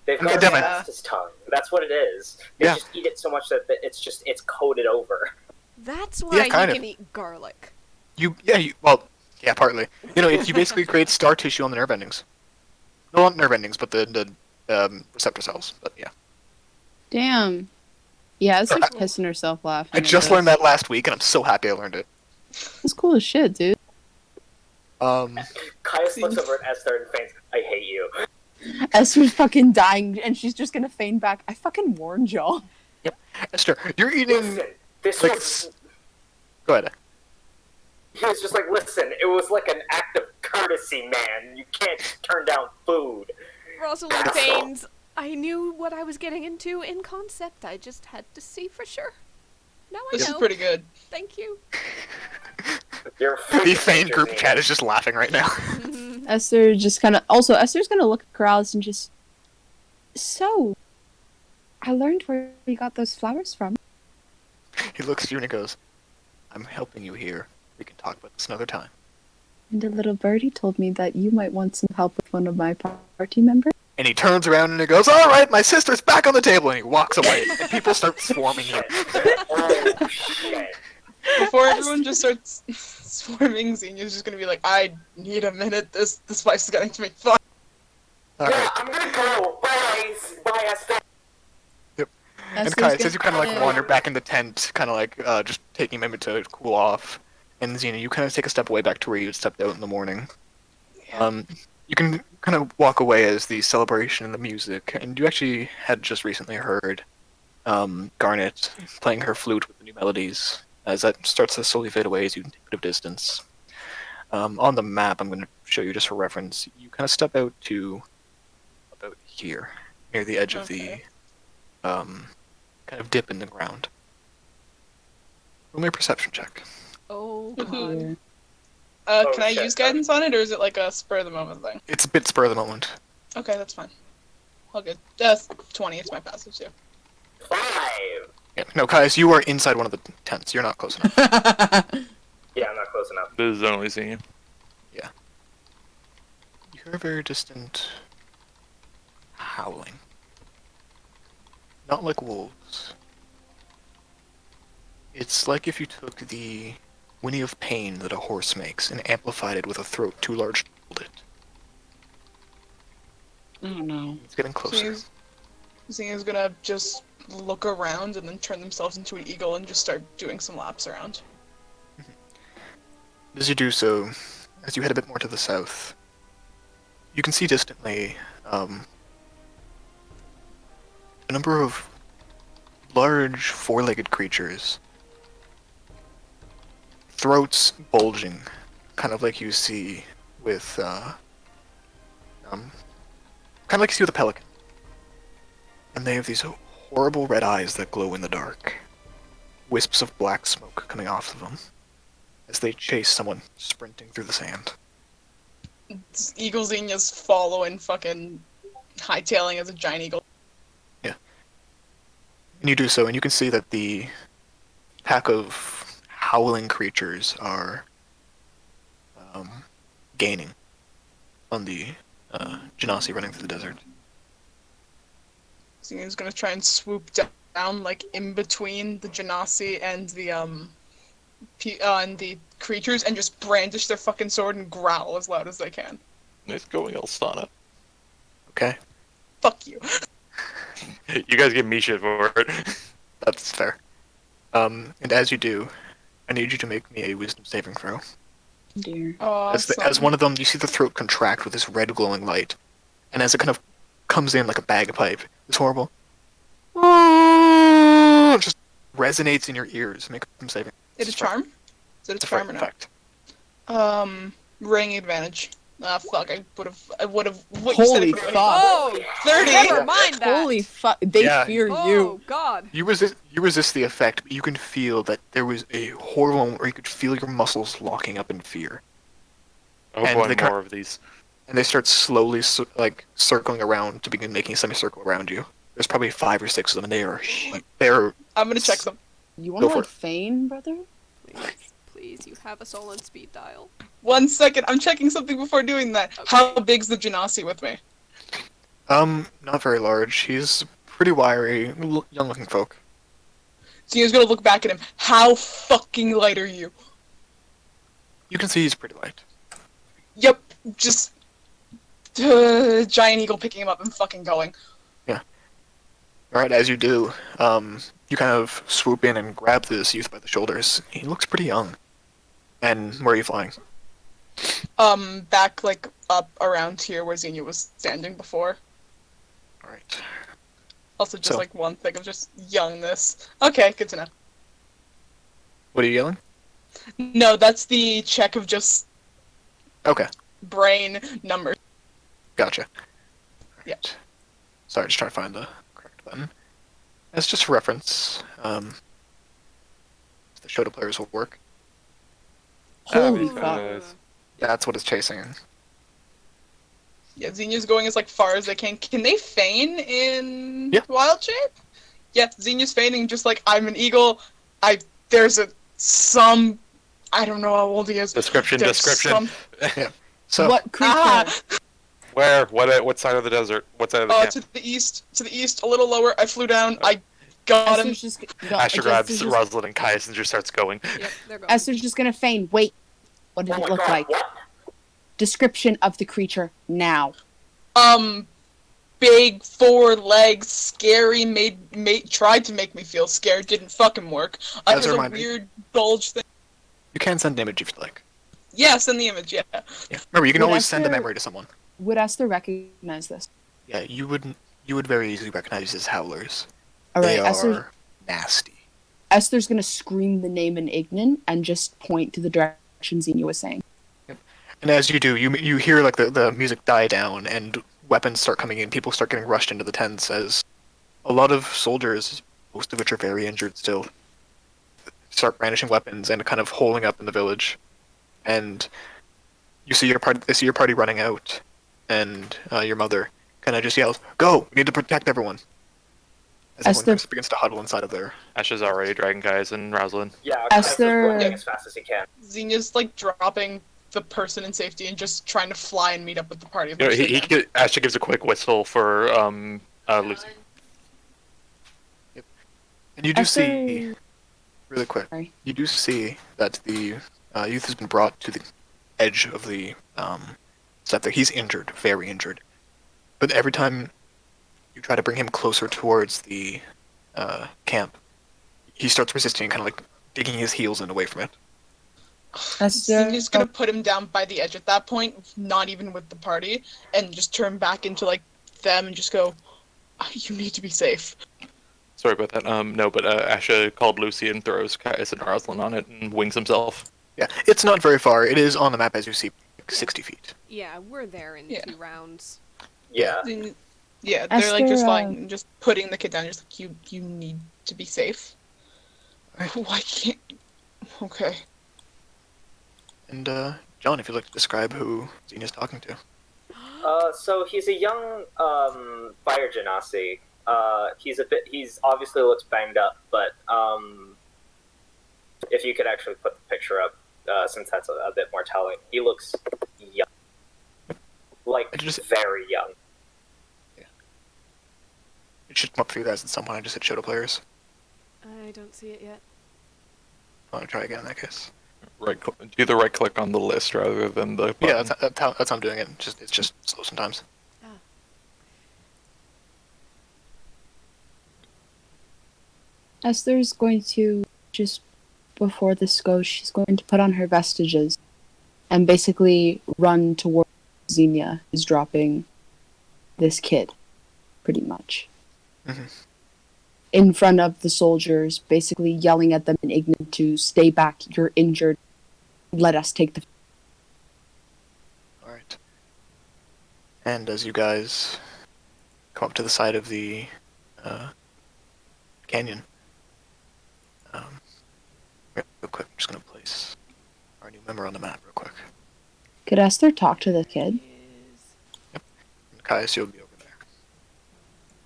They've Okay, got Devin. asbestos tongue. That's what it is. They Yeah. just eat it so much that it's coated over. That's why Yeah, you kind of. can eat garlic. Yeah, partly. You basically create scar tissue on the nerve endings. No, not nerve endings, but the receptor cells. But yeah, Damn. Yeah, it's like Sure, pissing herself laughing. I at just this. learned that last week, and I'm so happy I learned it. It's cool as shit, dude. Caius looks over at Esther and faints. I hate you. Esther's fucking dying, and she's just gonna feign back. I fucking warned y'all. Esther, you're eating. Listen, this like, was. Go ahead. He was just like, listen, it was like an act of courtesy, man. You can't just turn down food. Rosalind feigns. I knew what I was getting into in concept. I just had to see for sure. Now I This know. is pretty good. Thank you. You're The Fane group chat is just laughing right now. Esther just kind of. Also, Esther's gonna look at Corrales and just. So, I learned where you got those flowers from. He looks at you and he goes, "I'm helping you here. We can talk about this another time. And a little birdie told me that you might want some help with one of my party members. And he turns around and he goes, "All right, my sister's back on the table," and he walks away. And people start swarming you. Oh shit. Before everyone just starts swarming, Xenia's just gonna be like, I need a minute, this place is getting to me fun. All Yeah, right. I'm gonna go. Bye, Esther. And Kai, as you kind of like wander back in the tent, kind of like just taking a minute to cool off, and Xena, you kind of take a step away back to where you had stepped out in the morning. You can kind of walk away as the celebration and the music, and you actually had just recently heard Garnet playing her flute with the new melodies. As that starts to slowly fade away as you take a bit of distance. On the map, I'm going to show you just for reference. You kind of step out to about here, near the edge of the kind of dip in the ground. Roll me a perception check. Oh Mhm. god. Can I shit. use guidance on it, or is it like a spur of the moment thing? It's a bit spur of the moment. Okay, that's fine. All good. That's 20, it's my passive too. 5. Yeah. No, Kaius, you are inside one of the tents. You're not close enough. Yeah, I'm not close enough. This is only seeing you. You hear a very distant howling. Not like wolves. It's like if you took the whinny of pain that a horse makes and amplified it with a throat too large to hold it. Oh no. It's getting closer. Xenia's gonna just look around and then turn themselves into an eagle and just start doing some laps around. As you do so, as you head a bit more to the south, you can see distantly a number of large four-legged creatures, throats bulging, kind of like you see with kind of like you see with a pelican. And they have these horrible red eyes that glow in the dark, wisps of black smoke coming off of them as they chase someone sprinting through the sand. Eagle Xenia's following, fucking hightailing as a giant eagle. And you do so, and you can see that the pack of howling creatures are gaining on the Genasi running through the desert. Xenia's gonna try and swoop down, like, in between the Genasi and the creatures, and just brandish their fucking sword and growl as loud as they can. Nice going, Elstana. Okay? Fuck you. You guys give me shit for it. That's fair. And as you do, I need you to make me a wisdom saving throw. Dear. As one of them, you see the throat contract with this red glowing light. And as it kind of comes in like a bagpipe, this horrible just resonates in your ears. Make them saving. Is it a charm? Is it a It's a charm or frightened not? effect. Ring advantage. Ah, fuck, I would've, what you said Holy it fuck. Oh, 30! never mind that. Holy fuck. They Yeah. fear Oh you. god. You resist the effect, but you can feel that there was a horrible moment where you could feel your muscles locking up in fear. I hope And I they have more of these. And they start slowly, circling around to begin making a semicircle around you. There's probably 5 or 6 of them, and they're I'm gonna check them. You wanna Go for like it. feign, brother? Please, you have us all on speed dial. 1 second, I'm checking something before doing that. Okay. How big's the Genasi with me? not very large. He's pretty wiry, young-looking folk. Xenia's gonna look back at him. How fucking light are you? You can see he's pretty light. Yep, just giant eagle picking him up and fucking going. Alright, as you do, you kind of swoop in and grab this youth by the shoulders. He looks pretty young. And where are you flying? Back like up around here where Xenia was standing before. Alright. Also just So- like one thing of just youngness. Okay, good to know. What are you yelling? No, that's the check of just Okay, brain numbers. gotcha. Yeah. Alright. Sorry, just trying to find the correct button. As just for reference, the Shoto players will work. Holy Oh, fuck. guys. That's what it's chasing. Yeah, Xenia's going as like far as they can. Can they feign in Yeah. wild shape? Yeah, Xenia's feigning just like I'm an eagle. There's some I don't know how old he is. Description. There's some- So What creature? Ah! Where? What side of the desert? What side of the camp? To the east. To the east, a little lower. I flew down. I got him. Esther's just Asher grabs Rosalind and Caius and just starts going. Yep, they're going. Esther's just gonna feign. Wait, what did Oh it my look god, like? what? Description of the creature now. Big 4 legs, scary, tried to make me feel scared, didn't fucking work. I As a had a reminder. weird bulge thing. You can send an image if you like. Yeah, send the image, yeah. Yeah. Remember, you can Would always send a Esther- memory to someone. Would Esther recognize this? Yeah, you would very easily recognize these as howlers. All right, They Esther. are nasty. Esther's gonna scream the name in Ignan and just point to the direction Xenia was saying. And as you do, you hear like the music die down and weapons start coming in. People start getting rushed into the tents as a lot of soldiers, most of which are very injured still, start brandishing weapons and kind of holing up in the village. And you see your party running out, and your mother kind of just yells, "Go! We need to protect everyone." As Esther- everyone just begins to huddle inside of there. Asher's already dragging Caius and Rosalind. Yeah, Esther- running as fast as he can. Xenia's like dropping the person in safety and just trying to fly and meet up with the party. You know, Asher gives a quick whistle for Lucy. And you do Esther- see, really quick, Sorry. you do see that the youth has been brought to the edge of the step there. He's injured, very injured. But every time you try to bring him closer towards the camp, he starts resisting, kind of like digging his heels in away from it. Esther, Xenia's gonna put him down by the edge at that point, not even with the party, and just turn back into like them and just go, "You need to be safe." Sorry about that. No, but Asher called Lucy and throws Caius and Rosalind on it and wings himself. Yeah, it's not very far. It is on the map as you see, 60 feet. Yeah, we're there in Yeah. 2 rounds. Yeah. Yeah, they're like just Esther, fine, just putting the kid down, just like you need to be safe. Why can't? Okay. And John, if you'd like to describe who Xenia's talking to. So he's a young fire genasi. He's obviously looks banged up, but if you could actually put the picture up, since that's a bit more telling, he looks young, like very young. It should come up for you guys at some point. I just hit show to players. I don't see it yet. I want to try again in that case. Do the right click on the list rather than the button. Yeah, that's how I'm doing it. It's just slow sometimes. Esther's going to, just before this goes, she's going to put on her vestiges and basically run towards Xenia is dropping this kid, pretty much. Mhm. In front of the soldiers, basically yelling at them in Ignan to stay back, you're injured, let us take the... Alright. And as you guys come up to the side of the canyon, real quick, I'm just going to place our new member on the map real quick. Could Esther talk to the kid? And Caius, you'll be over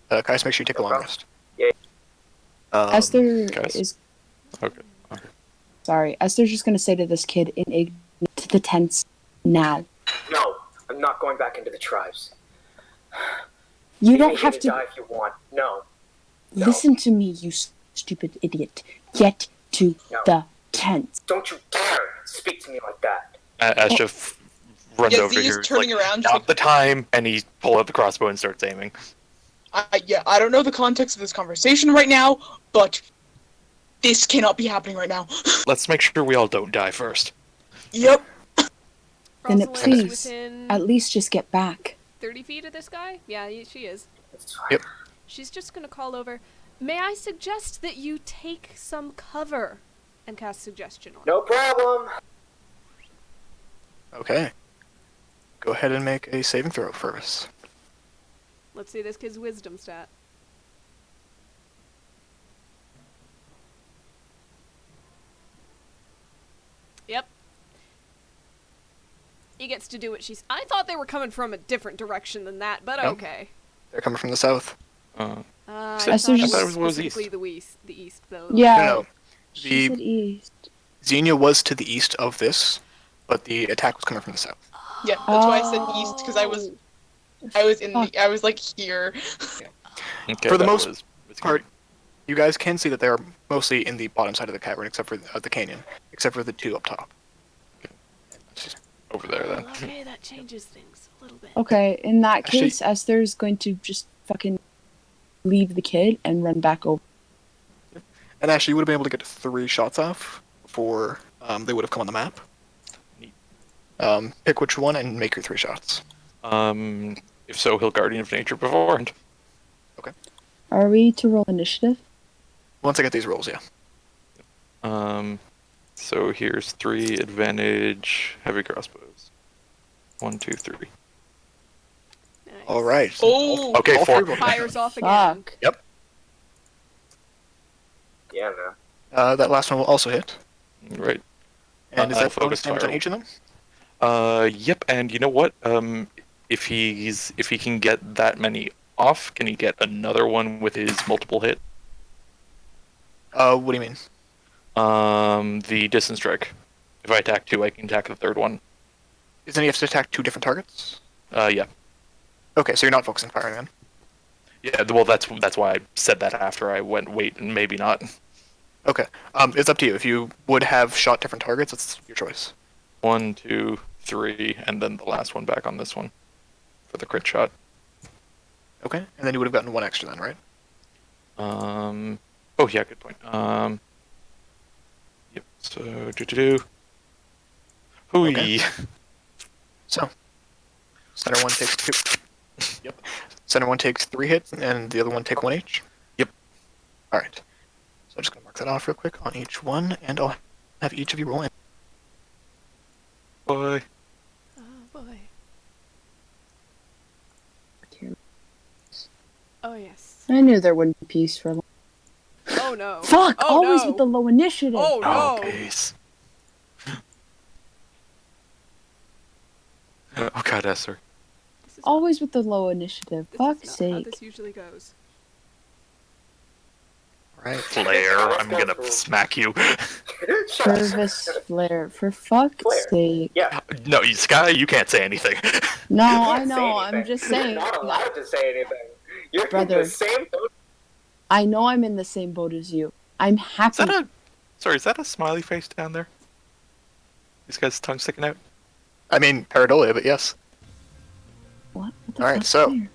there. Caius, make sure you take a long rest. Yeah. Esther Caius. is... Okay. Sorry, Esther's just going to say to this kid in Ignan, to the tents, now. No, I'm not going back into the tribes. You don't have to to... die if you want. No. No. Listen to me, you stupid idiot. Get to No. the tent. Don't you dare speak to me like that. Asher runs Yeah, over Xenia's here. turning like, around, Not like- the time, and he pulls out the crossbow and starts aiming. I don't know the context of this conversation right now, but this cannot be happening right now. Let's make sure we all don't die first. Yep. Then Rosalind's please, within at least just get back. 30 feet of this guy? Yeah, she is. It's fine. Yep. She's just gonna call over, "May I suggest that you take some cover?" and cast suggestion on No problem. Okay. Go ahead and make a saving throw for us. it. Let's see this kid's wisdom stat. Yep. He gets to do what she's... I thought they were coming from a different direction than that, but Nope. okay. They're coming from the south. I Esther thought it just- was I thought it was specifically the east, though. Yeah, No, she the said east. Xenia was to the east of this, but the attack was coming from the south. Yeah, that's why I said east because I was I was like here. Okay, For the that most was part, you guys can see that they're mostly in the bottom side of the cavern, except for the canyon, except for the two up top. over there then. Well, okay, that changes things a little bit. Okay, in that Actually- case, Esther's going to just fucking leave the kid and run back over. And actually, you would have been able to get 3 shots off before they would have come on the map. Neat. Pick which one and make your 3 shots. If so, he'll Guardian of Nature beforehand. Are we to roll initiative? Once I get these rolls, yeah. So here's 3 advantage heavy crossbows. 1, 2, 3. Nice. All right. Oh, Okay, All 4. 3 rolled. Fires off again. Fuck. Yeah, man. That last one will also hit. Right. And is I'll that bonus focus damage on fire. each of them? Yep. And you know what? If he can get that many off, can he get another one with his multiple hit? What do you mean? The distance strike. If I attack 2, I can attack the 3rd one. Isn't he have to attack 2 different targets? Yeah. Okay, so you're not focusing fire then. Yeah. Well, that's why I said that after I went wait and maybe not. Okay. It's up to you. If you would have shot different targets, it's your choice. 1, 2, 3, and then the last one back on this one for the crit shot. Okay. And then you would have gotten 1 extra then, right? Oh yeah, good point. Yep. So do. Hooey. Okay. So, center one takes 2. Yep. Center one takes 3 hits, and the other one take 1 each. Yep. All right. So I'm just gonna mark that off real quick on each one, and I'll have each of you roll in. Boy. Oh boy. Oh yes. I knew there wouldn't be peace for long. Oh no. Fuck! Oh, Always no. with the low initiative. Oh no. Oh, peace. Oh god, Esther. This is Always with the low initiative. this Fuck's is not how sake. this usually goes. All right. Flare, I'm gonna smack you. Shut up. Service flare. For fuck's Flare. sake. Yeah. No, Sky, you can't say anything. No, You I can't say know. I'm anything. just saying. You're not allowed to say anything. You're in Brother. the same boat. I know I'm in the same boat as you. I'm Is happy. that a sorry, is that a smiley face down there? This guy's tongue sticking out? I mean, pareidolia, but yes. What the All right, fuck's so- there?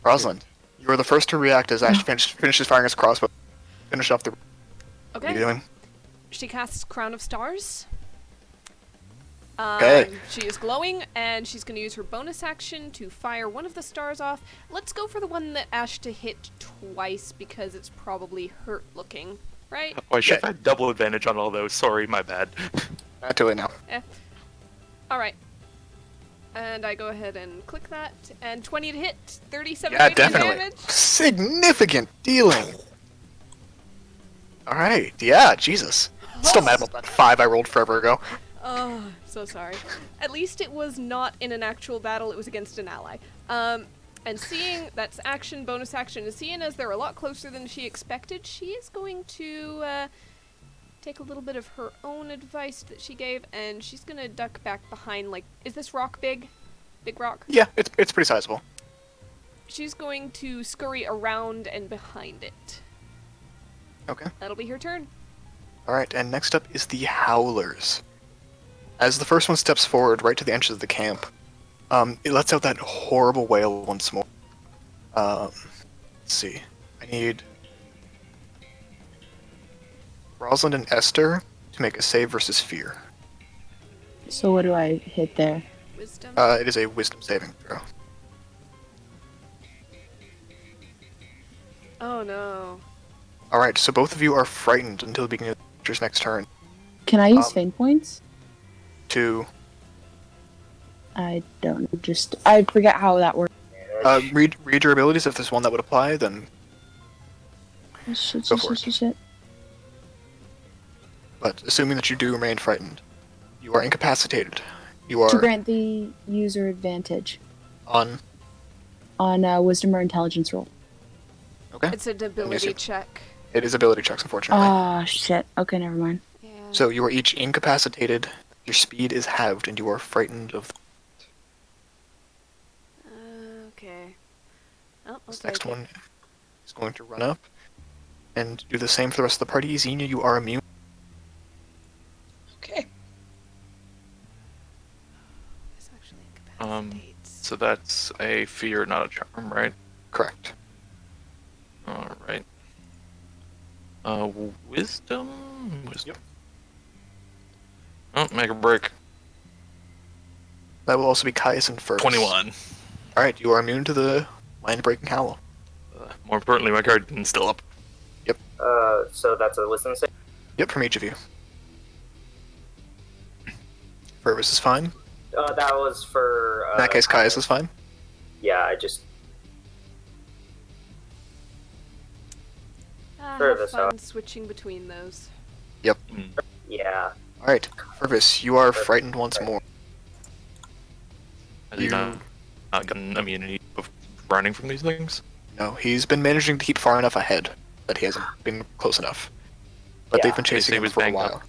Rosalind, you were the first to react as Ash finishes firing his crossbow. Finish off the. What are you Okay. doing? She casts Crown of Stars. Okay. She is glowing, and she's going to use her bonus action to fire one of the stars off. Let's go for the one that Ash to hit twice because it's probably hurt looking, right? Oh, I should have Yeah. had double advantage on all those. Sorry, my bad. Not doing now. All right. And I go ahead and click that, and 20 to hit, 37 Yeah, radiant definitely. damage. Significant dealing. All right. Yeah. Jesus. Still mad about that 5 I rolled forever ago. Oh, so sorry. At least it was not in an actual battle, it was against an ally. And seeing that's action, bonus action, and seeing as they're a lot closer than she expected, she is going to take a little bit of her own advice that she gave, and she's gonna duck back behind, like, is this rock big? Big rock? Yeah, it's pretty sizable. She's going to scurry around and behind it. Okay. That'll be her turn. All right. And next up is the Howlers. As the first one steps forward right to the entrance of the camp, it lets out that horrible wail once more. Let's see. I need Rosalind and Esther to make a save versus fear. So what do I hit there? Wisdom. It is a wisdom saving throw. Oh no. All right. So both of you are frightened until the beginning of the creature's next turn. Can I use feint points? To I don't know. Just I forget how that works. read your abilities. If there's one that would apply, then. Shit, Go shit, for shit, it. shit, shit. But assuming that you do remain frightened, you are incapacitated. You To are grant the user advantage on. on wisdom or intelligence roll. Okay. It's an ability it. check. It is ability checks, unfortunately. Ah, shit. Okay, never mind. Yeah. So you are each incapacitated, your speed is halved, and you are frightened of Okay. Oh, I'll this take next it. one. Is going to run up and do the same for the rest of the party. Xenia, you are immune. Okay. This actually Um, incapacitates. So that's a fear, not a charm, right? Correct. All right. Wisdom. Wisdom. Yep. Oh, make a break. That will also be Caius and Fergus. 21. Alright, you are immune to the mind-breaking howl. More importantly, my card is still up. So that's a wisdom save. Yep, from each of you. Fergus is fine. That was for. In that case, Caius is fine. Yeah, I just. Have Fergus, fun switching between those. Yeah. Alright, Fergus, you are frightened once more. Has he You- not gotten immunity of running from these things? No, he's been managing to keep far enough ahead that he hasn't been close enough. But they've Yeah, been they say chasing he him was for a banged up. while.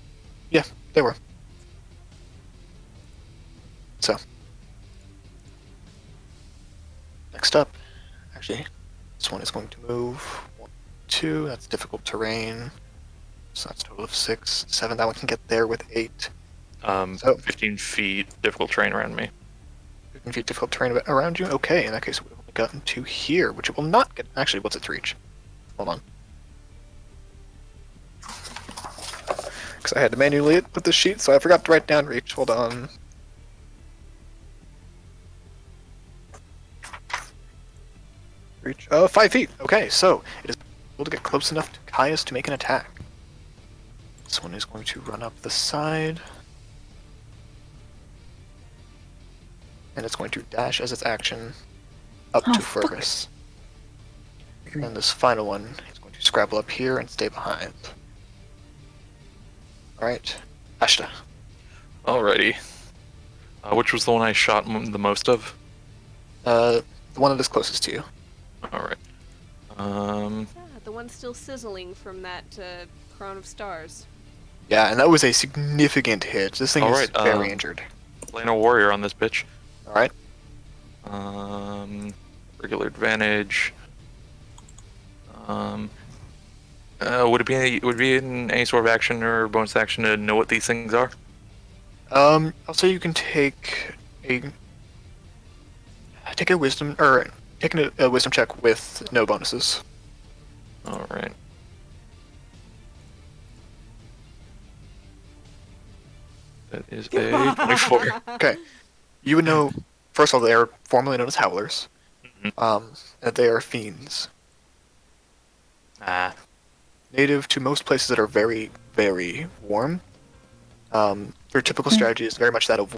Yeah, they were. So. Next up, actually, this one is going to move. 1, 2, that's difficult terrain. So that's a total of 6, 7. That one can get there with 8. So- 15 feet, difficult terrain around me. 15 feet difficult terrain around you. Okay, in that case, it would have only gotten to here, which it will not get. Actually, what's its reach? Hold on. Because I had to manually put this sheet, so I forgot to write down reach. Hold on. Reach. 5 feet. Okay, so it is able to get close enough to Caius to make an attack. This one is going to run up the side. And it's going to dash as its action up Oh, to fuck. Fergus. And this final one is going to scrabble up here and stay behind. Alright, Ashta. Alrighty. Which was the one I shot the most of? The one that is closest to you. Alright. The one still sizzling from that crown of stars. Yeah, and that was a significant hit. This thing is Alright, very injured. Playing a warrior on this bitch. Alright. Regular advantage. Would it be in any sort of action or bonus action to know what these things are? I'll say you can take a wisdom or take a wisdom check with no bonuses. All right. That is a 24. Okay. You would know, first of all, they are formerly known as howlers. And they are fiends. Ah. Native to most places that are very, very warm. Their typical strategy is very much that of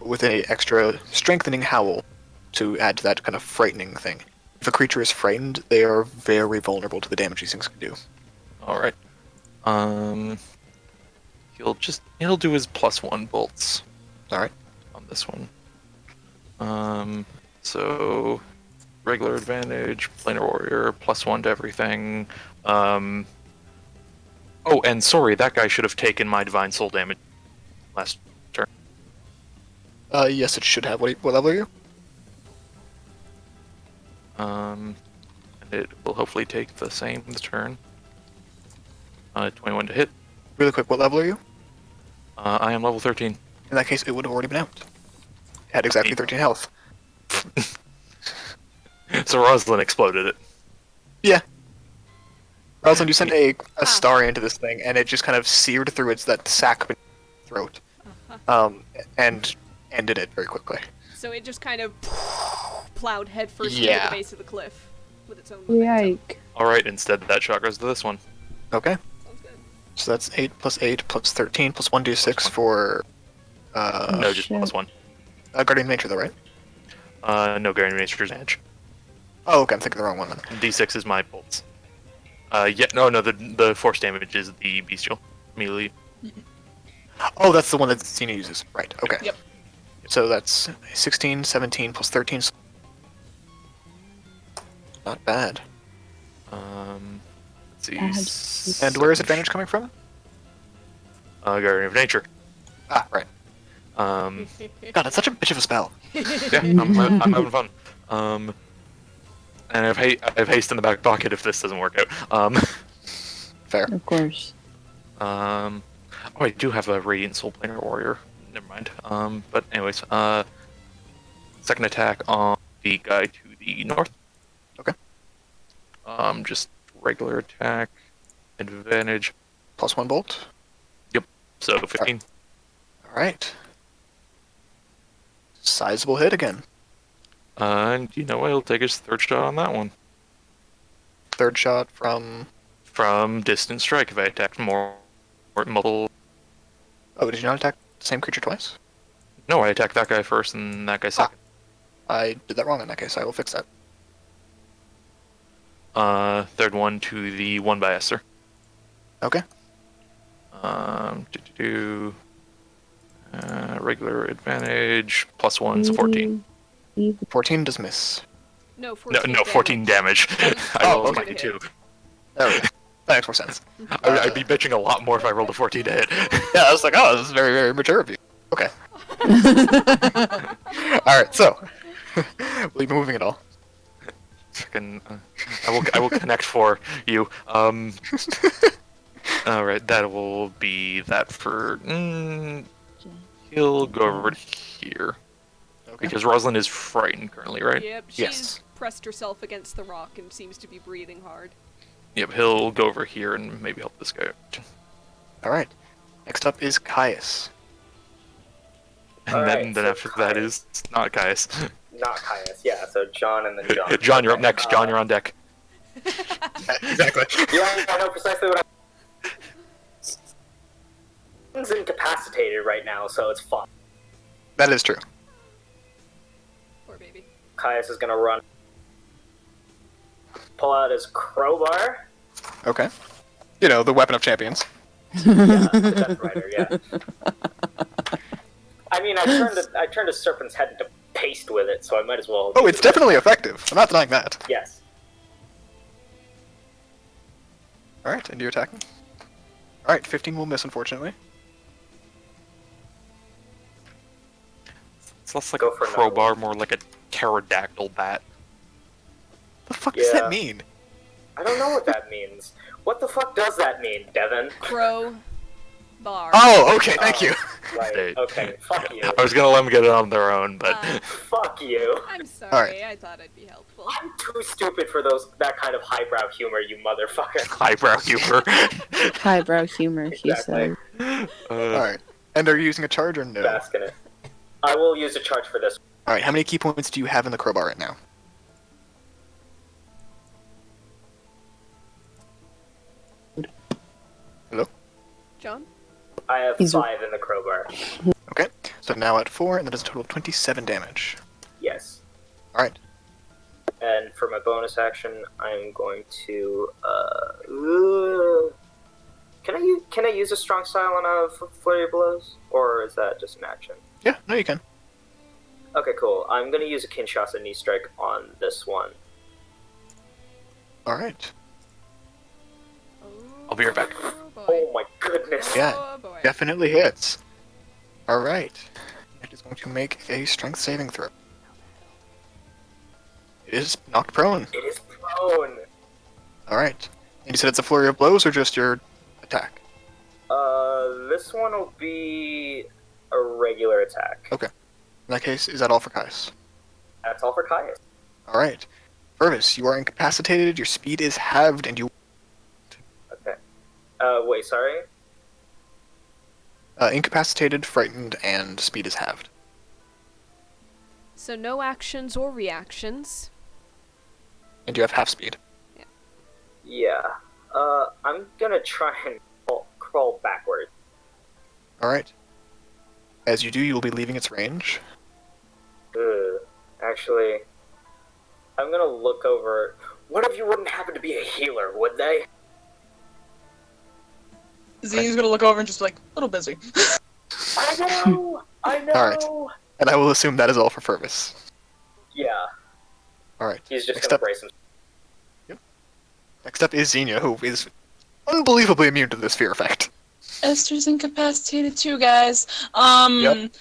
with an extra strengthening howl to add to that kind of frightening thing. If a creature is frightened, they are very vulnerable to the damage these things can do. All right. He'll do his +1 bolts Alright. on this one. So regular advantage, planar warrior, +1 to everything. Oh, and sorry, that guy should have taken my divine soul damage last turn. Yes, it should have. What level are you? And it will hopefully take the same this turn. 21 to hit. Really quick, what level are you? I am level 13. In that case, it would have already been out. It had exactly 13 health. So Rosalind exploded it. Yeah. Rosalind, you sent a star into this thing, and it just kind of seared through that sac beneath its throat. And ended it very quickly. So it just kind of plowed headfirst into Yeah. the base of the cliff with its own momentum. Yike. Alright, instead that shot goes to this one. Okay. Sounds good. So that's 8 plus 8 plus 13 plus 1d6 Plus one. for No, just shit. +1. Guardian of Nature, though, right? No, Guardian of Nature's Edge. Oh, okay, I'm thinking the wrong one then. D6 is my bolts. No, the force damage is the bestial. Melee. Oh, that's the one that Xena uses. Right, okay. Yep. So that's 16, 17 plus 13. Not bad. Let's see. Bad. And where is advantage coming from? Guardian of Nature. Ah, right. Um, God, it's such a bitch of a spell. yeah, I'm having fun. And I have haste in the back pocket if this doesn't work out. Fair. Of course. Oh, I do have a Radiant Soul Planar Warrior. Never mind. But anyways, second attack on the guy to the north. Okay. Just regular attack, advantage. +1 bolt. So 15. All right. Sizable hit again. And you know what? He'll take his third shot on that one. Third shot from. From distance strike if I attacked more or multiple. Oh, did you not attack the same creature twice? No, I attacked that guy first and that guy second. I did that wrong in that case. I will fix that. Third one to the one by Esther. Okay. Regular advantage +1, so 14. 14 does miss. No, No, 14 no, 14 damage. I Oh, rolled a okay. 22. There we go. That makes more sense. I'd be bitching a lot more if I rolled a 14 to hit. Yeah, I was like, oh, this is very, very mature of you. Okay. Alright, so. Will you be moving at all? Fucking, I will connect for you. Alright, that will be that for. He'll go over here. Okay. Because Rosalind is frightened currently, right? Yep, she's Yes. pressed herself against the rock and seems to be breathing hard. Yep, he'll go over here and maybe help this guy out. Alright. Next up is Caius. And Alright, then so after that Caius. is not Caius. Not Caius, yeah, so John and then John. John, you're up next. John, you're on deck. Exactly. Yeah, I know precisely what He's incapacitated right now, so it's fine. That is true. Poor baby. Caius is gonna run. Pull out his crowbar. Okay. You know, the weapon of champions. Yeah, the Death Rider, yeah. I mean, I turned a serpent's head into paste with it, so I might as well. Oh, it's definitely effective. I'm not denying that. Yes. Alright, and you're attacking. Alright, 15 will miss, unfortunately. It's less like Go a for another crowbar, more like a pterodactyl bat. The fuck does Yeah. that mean? I don't know what that means. What the fuck does that mean, Devin? Crow bar. Oh, okay, thank you. Right, Hey. okay, fuck you. I was gonna let them get it on their own, but Fuck you. I'm sorry, Alright. I thought I'd be helpful. I'm too stupid for that kind of highbrow humor, you motherfucker. highbrow humor. Highbrow humor, she Exactly. said. Alright. And are you using a charge or no? Bask in it. I will use a charge for this. Alright, how many key points do you have in the crowbar right now? Hello? John? I have He's- 5 in the crowbar. Okay, so now at 4, and that is a total of 27 damage. Yes. Alright. And for my bonus action, I'm going to. Can I use a strong style on a flurry of blows, or is that just an action? Yeah, no, you can. Okay, cool. I'm gonna use a Kinshasa knee strike on this one. Alright. I'll be right back. Oh boy. Oh my goodness. Yeah. Oh boy. Definitely hits. Alright. It is going to make a strength saving throw. It is knocked prone. It is prone. Alright. And you said it's a flurry of blows or just your attack? This one will be a regular attack. Okay. In that case, is that all for Caius? That's all for Caius. Alright. Purvis, you are incapacitated, your speed is halved, and you... Okay. Wait, sorry? incapacitated, frightened, and speed is halved. So no actions or reactions. And you have half speed. Yeah. I'm gonna try and crawl backward. Alright. As you do, you will be leaving its range. Actually, I'm gonna look over. One of you wouldn't happen to be a healer, would they? Zeen's gonna look over and just be like, a little busy. I know! I know! Alright. And I will assume that is all for Purvis. Yeah, Alright. he's just Next gonna up, brace him. next up is Xenia, who is unbelievably immune to this fear effect. Esther's incapacitated too, guys. Yep.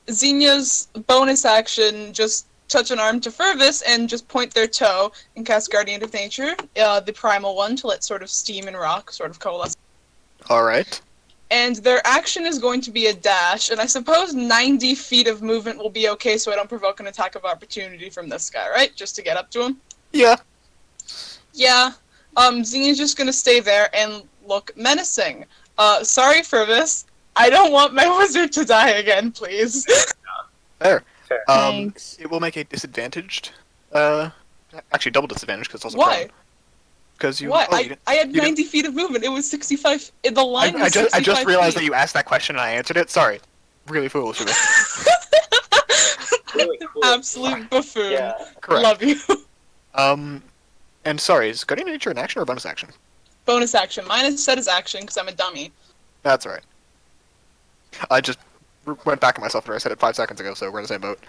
Xenia's bonus action, just touch an arm to Fervus and just point their toe and cast Guardian of Nature, the primal one, to let sort of steam and rock sort of coalesce. Alright. And their action is going to be a dash, and I suppose 90 feet of movement will be okay so I don't provoke an attack of opportunity from this guy, right? Just to get up to him? Yeah. Yeah. Xenia's just gonna stay there and look menacing. Sorry, Fervus. I don't want my wizard to die again, please. Fair. Fair. Thanks. It will make a disadvantaged. Actually, double disadvantage because it's also Why? prone. Because you. What? Oh, you didn't- I had you didn't- 90 feet of movement. It was 65. The line I was 65 just realized that feet. you asked that question and I answered it. Sorry. Really foolish of me. Really cool. Absolute buffoon. Yeah. Correct. Love you. And sorry, is Guardian of Nature an action or a bonus action? Bonus action. Mine is set as action because I'm a dummy. That's alright. I just went back at myself after I said it 5 seconds ago, so we're in the same boat.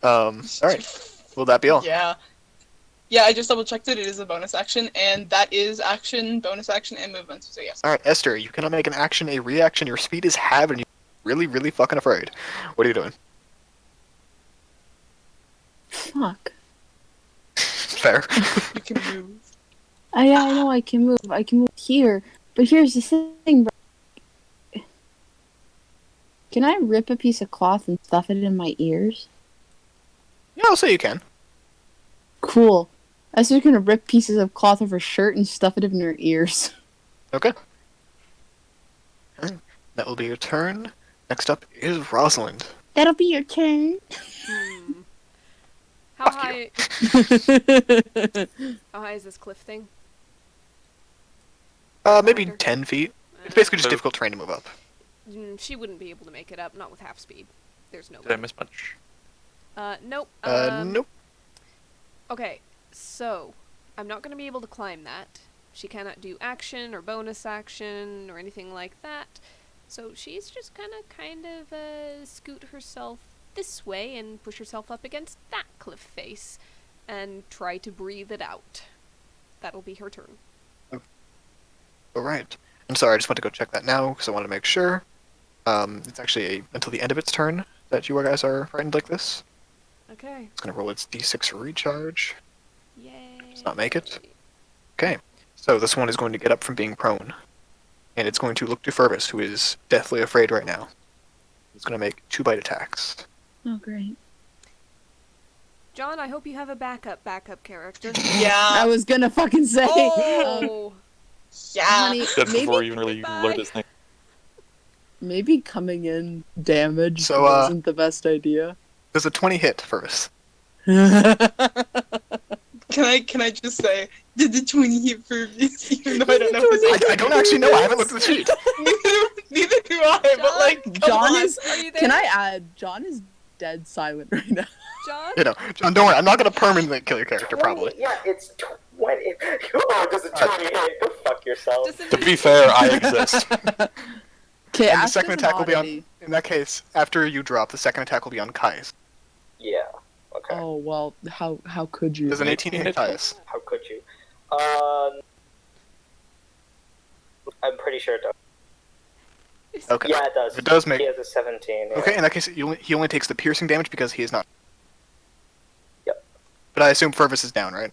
Alright. Will that be all? Yeah. Yeah, I just double checked it. It is a bonus action, and that is action, bonus action, and movement. So yes. Alright, Esther, you cannot make an action, a reaction, your speed is halved, and you're really, really fucking afraid. What are you doing? Fuck. Fair. You can move. Yeah, I know I can move. I can move here. But here's the thing, bro. Can I rip a piece of cloth and stuff it in my ears? Yeah, I'll say you can. Cool. I was just gonna rip pieces of cloth off her shirt and stuff it in her ears. Okay. That will be your turn. Next up is Rosalind. That'll be your turn. Hmm. How Fuck high? How high is this cliff thing? Maybe Wonder. 10 feet. It's basically just So- difficult terrain to move up. She wouldn't be able to make it up, not with half speed. There's no Did I way. miss much? Nope. Nope. Okay, so I'm not going to be able to climb that. She cannot do action or bonus action or anything like that. So she's just gonna kind of scoot herself this way and push herself up against that cliff face and try to breathe it out. That'll be her turn. Alright. I'm sorry, I just went to go check that now because I want to make sure. It's actually until the end of its turn that you guys are frightened like this. Okay. It's going to roll its d6 recharge. Yay. Does not make it. Okay. So this one is going to get up from being prone. And it's going to look to Fervus, who is deathly afraid right now. It's going to make 2 bite attacks. Oh, great. John, I hope you have a backup character. I Yeah. was gonna fucking say. Oh! Yeah. Honey, Dead before maybe, even really Goodbye. learned his name. maybe coming in damage So, wasn't the best idea. Does a 20 hit, Fervus? Can I just say, did the 20 hit for me? Even though I don't know his I don't actually know. I haven't looked at the sheet. neither do I, but like, come John on. is. Are you there? Can I add? John is dead silent right now. John? You know, John, don't worry. I'm not going to permanently kill your character, probably. Yeah, it's 20. Oh, does a 20 hit? Go fuck yourself. Just To be fair, I exist. Okay, And the ask second as an attack will be on. oddity. In that case, after you drop, the second attack will be on Kai's. Yeah. Okay. Oh well, how could you? Does an 18 hit Kai's? How could you? I'm pretty sure it does. Okay. Yeah, it does. If it does make. He has a 17. Yeah. Okay, in that case, he only takes the piercing damage because he is not. Yep. But I assume Fervus is down, right?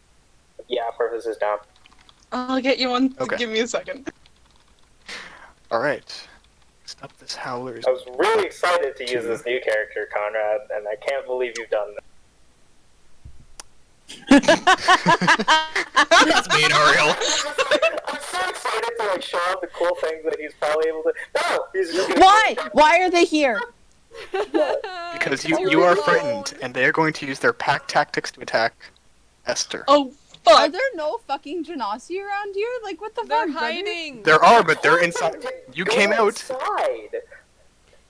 Yeah, Purpose is down. I'll get you one. Okay. Give me a second. Alright. Next up, this Howler is. I was really excited to use this new character, Conrad, and I can't believe you've done that. That's me and Ariel. I'm so excited to like show off the cool things that he's probably able to. No, he's just gonna Why? Why are they here? Because You're you are alone. frightened, and they are going to use their pack tactics to attack Esther. Oh, Are fuck. there no fucking Genasi around here? Like what the They're fuck? brother? hiding! There are, but they're inside. You Go came out. outside.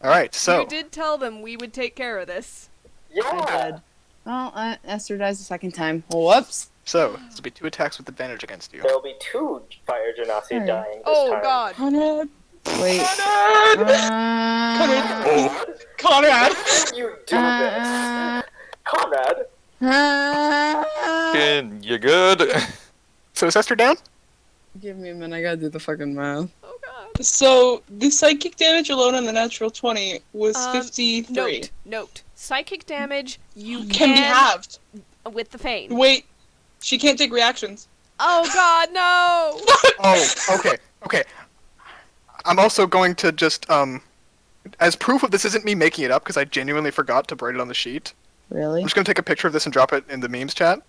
Alright, so. You did tell them we would take care of this. Yeah. I did. Well, Esther dies the second time. Whoops. So, this will be 2 attacks with advantage against you. There'll be 2 Fire Genasi Alright. dying this Oh time. god. Conrad. Wait. Conrad. Conrad. How did you do this? Conrad. Finn, you good? So is Esther down? Give me a minute. I gotta do the fucking math. Oh god. So the psychic damage alone on the natural 20 was 53. Note. Psychic damage, you Can be halved. with the feign. Wait, she can't take reactions. Oh god, no! Oh, okay. I'm also going to just, as proof of this isn't me making it up, because I genuinely forgot to write it on the sheet, Really? I'm just going to take a picture of this and drop it in the memes chat,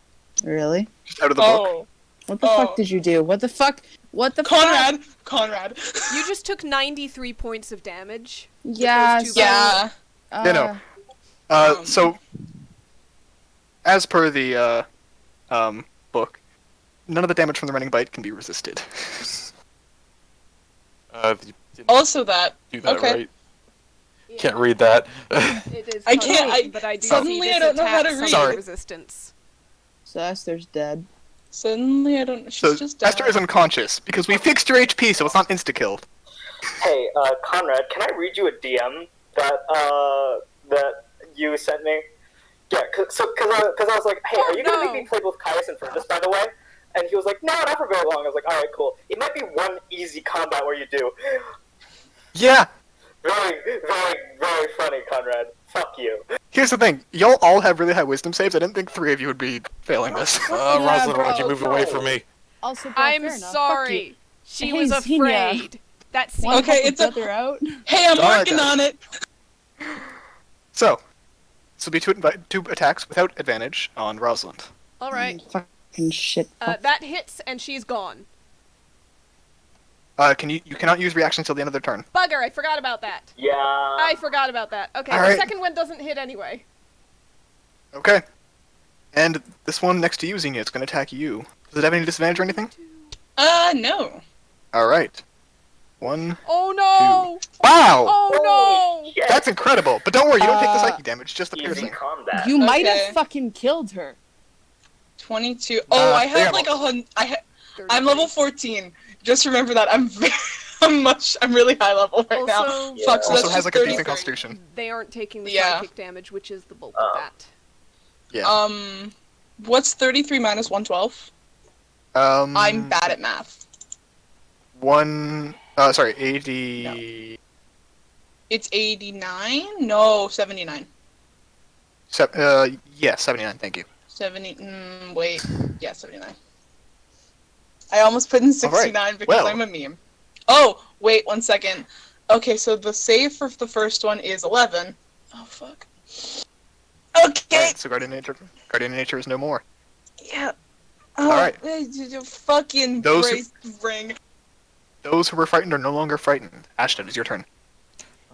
Really? just out of the book. Oh, What the fuck did you do? What the fuck? What the fuck? Conrad. You just took 93 points of damage. Yeah. those two Yeah. You know. So, as per the book, none of the damage from the running bite can be resisted. You didn't Also that. do that Okay. right. Can't read that. It is I can't- cosmic, but I do suddenly see this I don't know how to attack read. summon Sorry. resistance. So Esther's dead. Suddenly I don't. She's So, just Esther dead. is unconscious, because we fixed your HP, so it's not insta-killed. Hey, Conrad, can I read you a DM that you sent me? Yeah, cause I was like, hey, are you gonna make me play both Caius and Furnace, by the way? And he was like, no, not for very long. I was like, all right, cool. It might be one easy combat where you do. Yeah! Very, very, very funny, Conrad. Fuck you. Here's the thing, y'all all have really high wisdom saves, I didn't think 3 of you would be failing this. Yeah, Rosalind, why'd you bro, move away from me? Also, bro, I'm fair enough. Fuck sorry. you. She Hey, was Xenia. afraid. That scene. Wanna Okay, help a it's a- brother out. Hey, I'm Alright, working guys. on it. So, this will be two attacks without advantage on Rosalind. All right. Fucking shit. That hits, and she's gone. You cannot use reactions till the end of their turn. Bugger! I forgot about that. Yeah. I forgot about that. Okay, All the right. second one doesn't hit anyway. Okay. And this one next to you, Xenia, it's going to attack you. Does it have any disadvantage or anything? No. Alright. 1. Oh no! Wow! Oh no! Yeah. That's incredible! But don't worry, you don't take the Uh, psychic damage, just the Easy piercing. combat. You might Okay. have fucking killed her. 22. Oh, I there have you like go. 100. I'm level 14. Just remember that. I'm really high level right now. Also, Yeah. Fuck, so Also that's has just like a 33. decent constitution. they aren't taking the Yeah. psychic damage, which is the bulk of that. Yeah. What's 33 minus 112? I'm bad at math. 80... It's 89? No, 79. Yeah, 79, thank you. 70. Wait. Yeah, 79. I almost put in 69 because well. I'm a meme. Oh, wait 1 second. Okay, so the save for the first one is 11. Oh, fuck. Okay. Alright, so Guardian Nature is no more. Yeah. Oh, Alright. Fucking Those who- brace ring. Those who were frightened are no longer frightened. Ashton, it's your turn.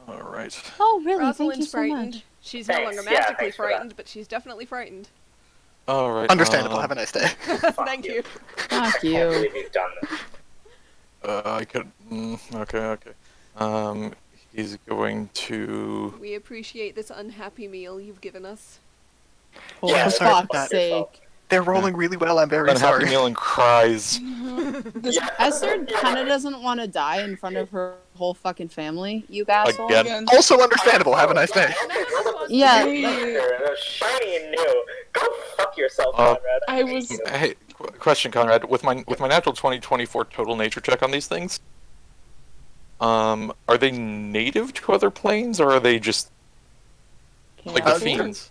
Alright. Oh, really? Rosalind's Thank you so frightened. much. She's no Thanks. longer Yeah, magically thanks for that. frightened, but she's definitely frightened. Alright. Understandable, have a nice day. Thank you. Fuck I can't you. believe you've done this. I could. Okay. He's going to. We appreciate this unhappy meal you've given us. For Yeah, sorry about fuck's that. sake. They're rolling really well, I'm very Unhappy sorry. Meal and cries. Yeah. Esther kind of doesn't want to die in front of her whole fucking family, you asshole. Again. Also understandable, have a nice day. Yeah, They're shiny and new. Go fuck yourself, Uh, Conrad. I was- hate you. Hey, question, Conrad. With my natural 2024 total nature check on these things, are they native to other planes or are they just like the Uh, fiends?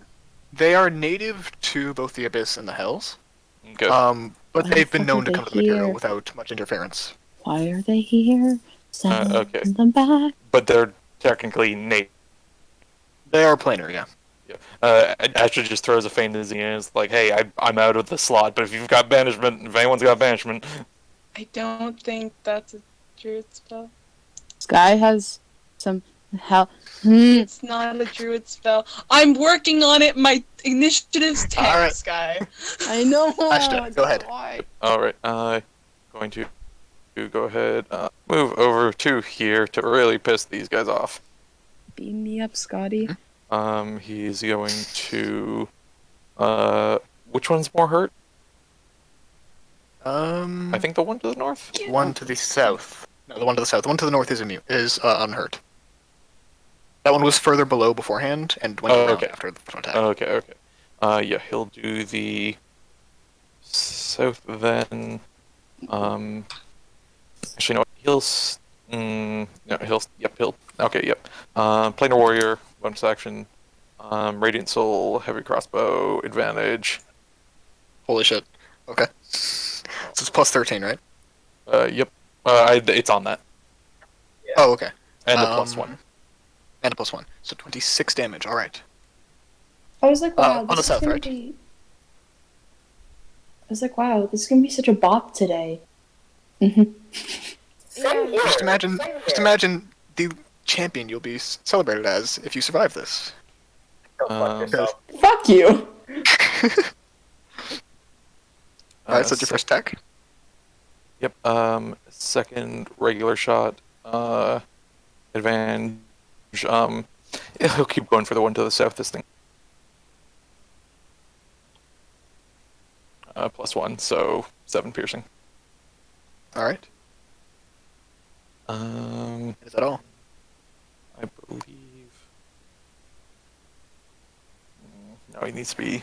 They are native to both the Abyss and the Hells, Okay. but Why the they've been fuck known are to they come to the material here? without much interference. Why are they here? Send okay. them back. But they're technically native. They are planar, yeah. Astra just throws a feint in and is like, "Hey, I'm out of the slot. But if you've got banishment, if anyone's got banishment, I don't think that's a druid spell. Sky has some hell. It's not a druid spell. I'm working on it. My initiative's 10, Alright. Sky. I know. Ashton, go ahead. Why? all right. Going to go ahead, move over to here to really piss these guys off. Beam me up, Scotty. He's going to, which one's more hurt? I think the one to the north. One to the south. No, the one to the south. The one to the north is unhurt. That one was further below beforehand and went Oh, around okay. after the front attack. Okay. Yeah, he'll do the south then. Actually, no, No, he'll. Okay, yep. Planar Warrior, bonus action. Radiant Soul, Heavy Crossbow, advantage. Holy shit. Okay. So it's plus 13, right? Yep. It's on that. Yeah. Oh, okay. And a +1. And a +1. So 26 damage, alright. I was like, wow, on this the is south, gonna right? be. I was like, wow, this is gonna be such a bop today. Same Yeah. here. Just imagine, Same just here. imagine the champion you'll be celebrated as if you survive this. Go fuck yourself. Fuck you. Alright, so it's your first attack. Yep. Second regular shot. Advantage. He'll keep going for the one to the south. This thing. +1, so 7 piercing. Alright. Is that all? I believe. No, he needs to be.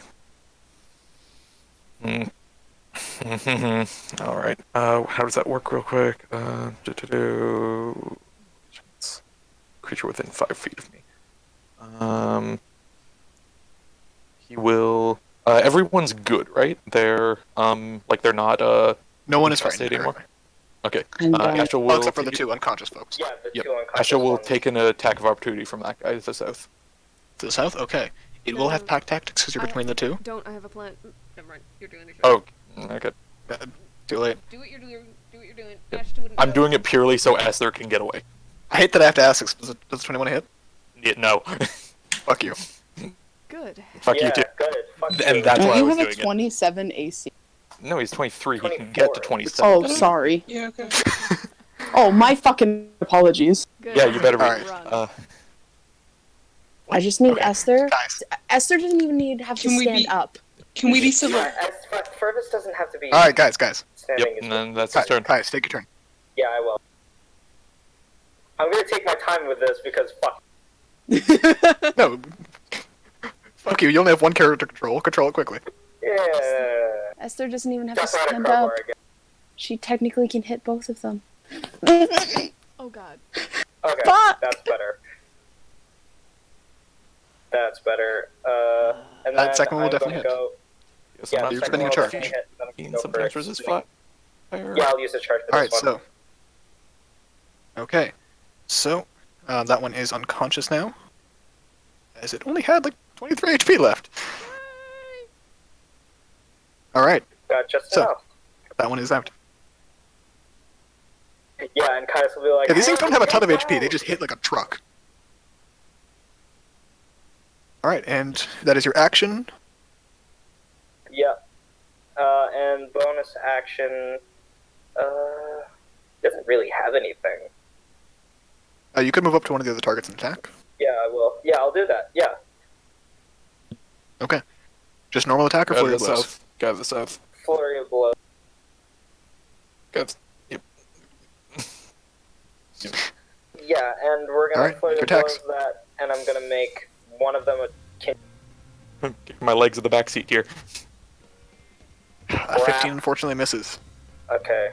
All right. How does that work, real quick? Creature within 5 feet of me. He will. Everyone's good, right? They're they're not No one is incapacitated frightened anymore. currently. Okay. I'm Asha Well, will. except for the 2 unconscious folks. Yeah, the Yep. 2 unconscious Asha will ones. take an attack of opportunity from that guy to the south. To the south? Okay. It will have pack tactics because you're between the 2. Don't I have a plan? Never mind. You're doing the show. Oh, okay. Too late. Do what you're doing. Do what you're doing. Yep. Ashton wouldn't I'm know. doing it purely so Esyther can get away. I hate that I have to ask this. Does 21 hit? Yeah, no. Fuck you. Good. Fuck yeah, you too. good. Fuck And you. that's why I you was have a doing it. 27 AC. No, he's 23. He can 24. get to 27. Oh, sorry. Yeah, okay. Oh, my fucking apologies. Good. Yeah, you better be. Alright. Run. I just need Okay. Esyther. Guys. Esyther doesn't even need to have to Can we stand be- up. Can we be civil? Yeah, Fergus doesn't have to be Alright, guys. standing. Yep, as and well. then that's his turn. Guys, take your turn. Yeah, I will. I'm gonna take my time with this because fuck. No. Fuck you. You only have 1 character control. Control it quickly. Yeah. Esyther doesn't even have to That's not a stand crowbar up. again. She technically can hit both of them. Oh God. Okay, Fuck! that's better. That's better. And That then second one will I'm definitely gonna hit. Go, Yes, yeah, I'm the you're second spending one a will charge. definitely hit, then I'm He gonna can go sometimes for resist swing. fire. Yeah, I'll use a charge for Alright, this one. so. Okay. So, that one is unconscious now. As it only had like 23 HP left. Alright, Got just So- enough. that one is out. Yeah, and Caius will be like, Yeah, these things "Hey, don't have a ton of get HP, they down." just hit like a truck. Alright, and that is your action. Yeah. And bonus action, doesn't really have anything. You could move up to one of the other targets and attack. Yeah, I will. Yeah, I'll do that. Yeah. Okay. Just normal attack or Guy to flurry the of blows? south. Guy to the south. Flurry of blows. Good. Yep. Yeah, and we're gonna Alright, flurry make of your blows attacks. that, and I'm gonna make one of them a Kicking my legs in the back seat here. 15 unfortunately misses. Okay.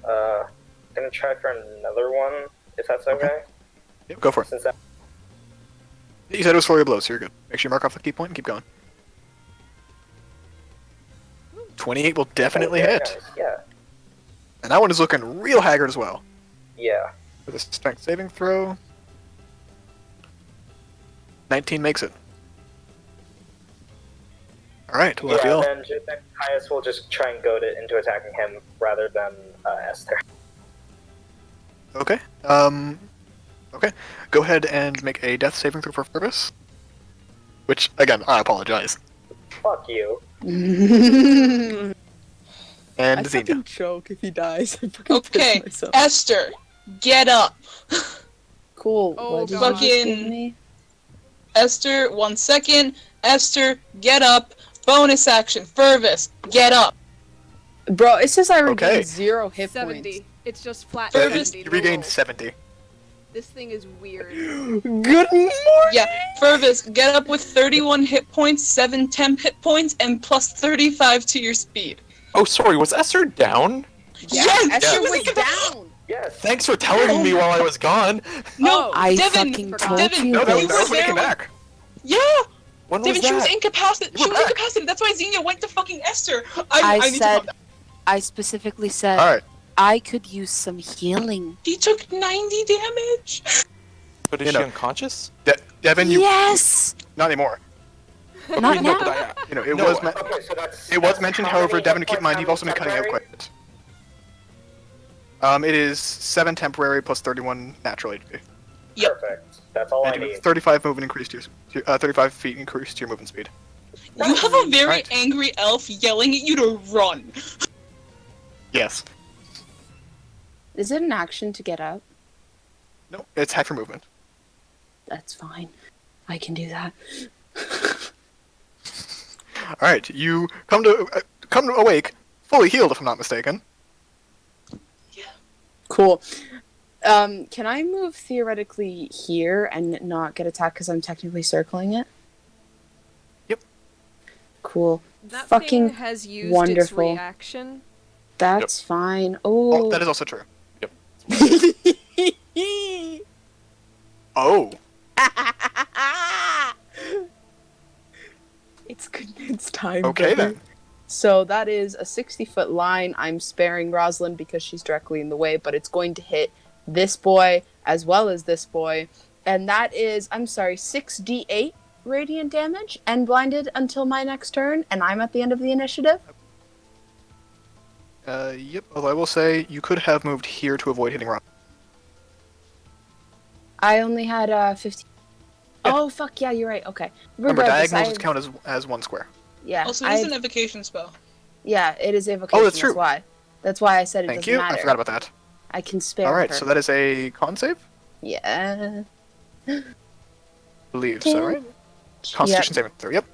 Gonna try for another one, if that's okay. Yep, go for it. Since that, You said it was flurry of blows, so you're good. Make sure you mark off the key point and keep going. 28 will definitely very hit. nice. Yeah. And that one is looking real haggard as well. Yeah. With a strength saving throw. 19 makes it. Alright, well, Yeah, deal. then Caius will just try and goad it into attacking him rather than Esyther. Okay. Okay. Go ahead and make a death saving throw for Fergus. Which, again, I apologize. Fuck you. And I Xenia. fucking choke if he dies. I fucking Okay, piss myself. Esther, get up. Cool. Oh, what did God. you just give Fucking- me? Esther, 1 second. Esther, get up. Bonus action. Fervis, get up. Bro, it says I regained Okay. 0 hit 70. points. It's just flat Fergus- 70. You regained Lol. 70. This thing is weird. Good morning! Yeah, Fervis, get up with 31 hit points, 7 temp hit points, and plus 35 to your speed. Oh, sorry. Was Esther down? Yeah, Yes! Esther she was down! Yes. Thanks for telling me while I was gone. No, Oh, I Devin, fucking forgot. told Devin, you No, that you was, were that was when he there came when- back. Yeah, When Devin, was she was that? incapacitated. You She were was back. incapacitated. That's why Xenia went to fucking Esther. I I need to said- calm down. I specifically said Alright. I could use some healing. She took 90 damage. But is You she know. unconscious? Devin, you... Yes! Not anymore. Okay, Not no, now. but I, You know, it No, was... Okay, so that's. It was that's mentioned, how however, many Devin, hit keep in points, mind, how you've many also been cutting out temporary? quite a bit. It is 7 temporary plus 31 natural HP. Yep. Perfect. That's all I And you need. have 35 movement increase to your... 35 feet increase to your movement speed. You have a very Right. angry elf yelling at you to run. Yes. Is it an action to get up? No, it's half your movement. That's fine. I can do that. Alright, you come to awake, fully healed if I'm not mistaken. Cool. Can I move theoretically here and not get attacked because I'm technically circling it? Yep. Cool. That Fucking thing has used wonderful. its reaction. That's fine. Oh, Oh. that is also true. Oh. It's good. It's time. Okay brother. then. So that is a 60-foot line. I'm sparing Rosalind because she's directly in the way, but it's going to hit this boy as well as this boy. And that is, 6d8 radiant damage and blinded until my next turn, and I'm at the end of the initiative. Yep. Although I will say, you could have moved here to avoid hitting Ron. I only had 15. Yeah. Oh, fuck, yeah, you're right. Okay. Remember, Regardless, diagonals I- just count as one square. Yeah, Also, it is an evocation spell. yeah, it is evocation. that's true. That's why I said it Thank doesn't you. matter. I forgot about that. I can spare Alright, her. so that is a con save? Yeah. I believe so, right? Constitution saving throw, yep.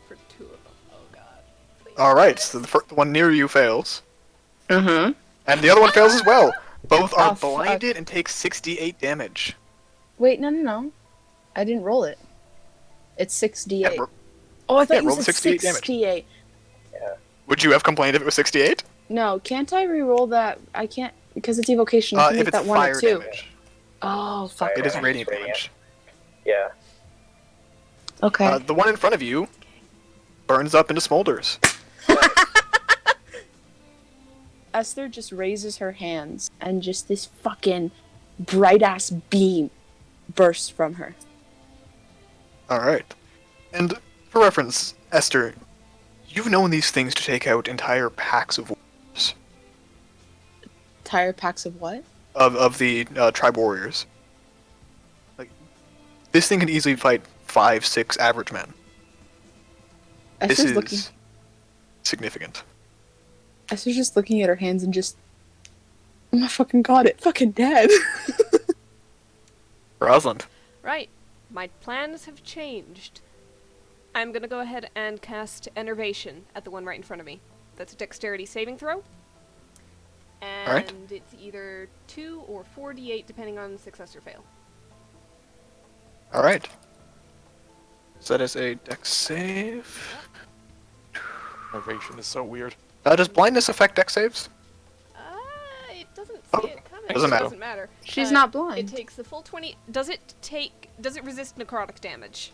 For 2 of them. Oh god. Please. Alright, so the one near you fails. Mm-hmm. And the other one fails as well. Both are Oh, fuck. blinded and take 68 damage. Wait, no. I didn't roll it. It's 6d8. Yeah, Oh, I thought yeah, you roll said the 68 damage. 68. would you have complained if it was 68? No, can't I re-roll that? I can't, because it's evocation. I can If make it's that 1 fire or 2. damage. Oh, fuck. It is Fire radiant damage. damage. Yeah. Okay. The one in front of you burns up into smolders. Esther just raises her hands, and just this fucking bright-ass beam bursts from her. Alright. And for reference, Esther, you've known these things to take out entire packs of warriors. Entire packs of what? Of the tribe warriors. Like, this thing can easily fight 5-6 average men. This Esther's is looking. significant. Esther's just looking at her hands and just. Oh my fucking god! It fucking dead. Rosalind. Right. My plans have changed. I'm gonna go ahead and cast Enervation at the one right in front of me. That's a dexterity saving throw. And Alright. it's either 2 or 4d8 depending on success or fail. Alright. So that is a dex save. Innovation is so weird. Does blindness affect dex saves? It doesn't see Oh, it coming. doesn't It matter. doesn't matter. She's not blind. It takes the full 20. Does it resist necrotic damage?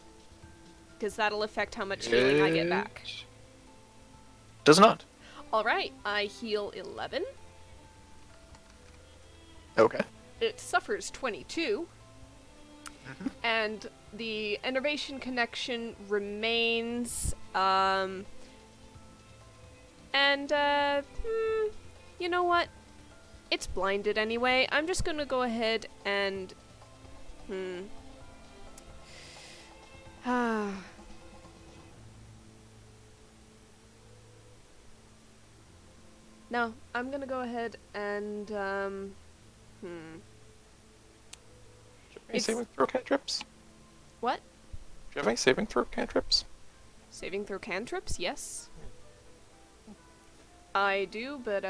Because that'll affect how much healing I get back. Does not. Alright, I heal 11. Okay. It suffers 22. And the enervation connection remains. You know what? It's blinded anyway. I'm just gonna go ahead and. No, I'm gonna go ahead and. Do you have any It's- saving throw cantrips? What? Do you have any saving throw cantrips? Saving throw cantrips? Yes. I do, but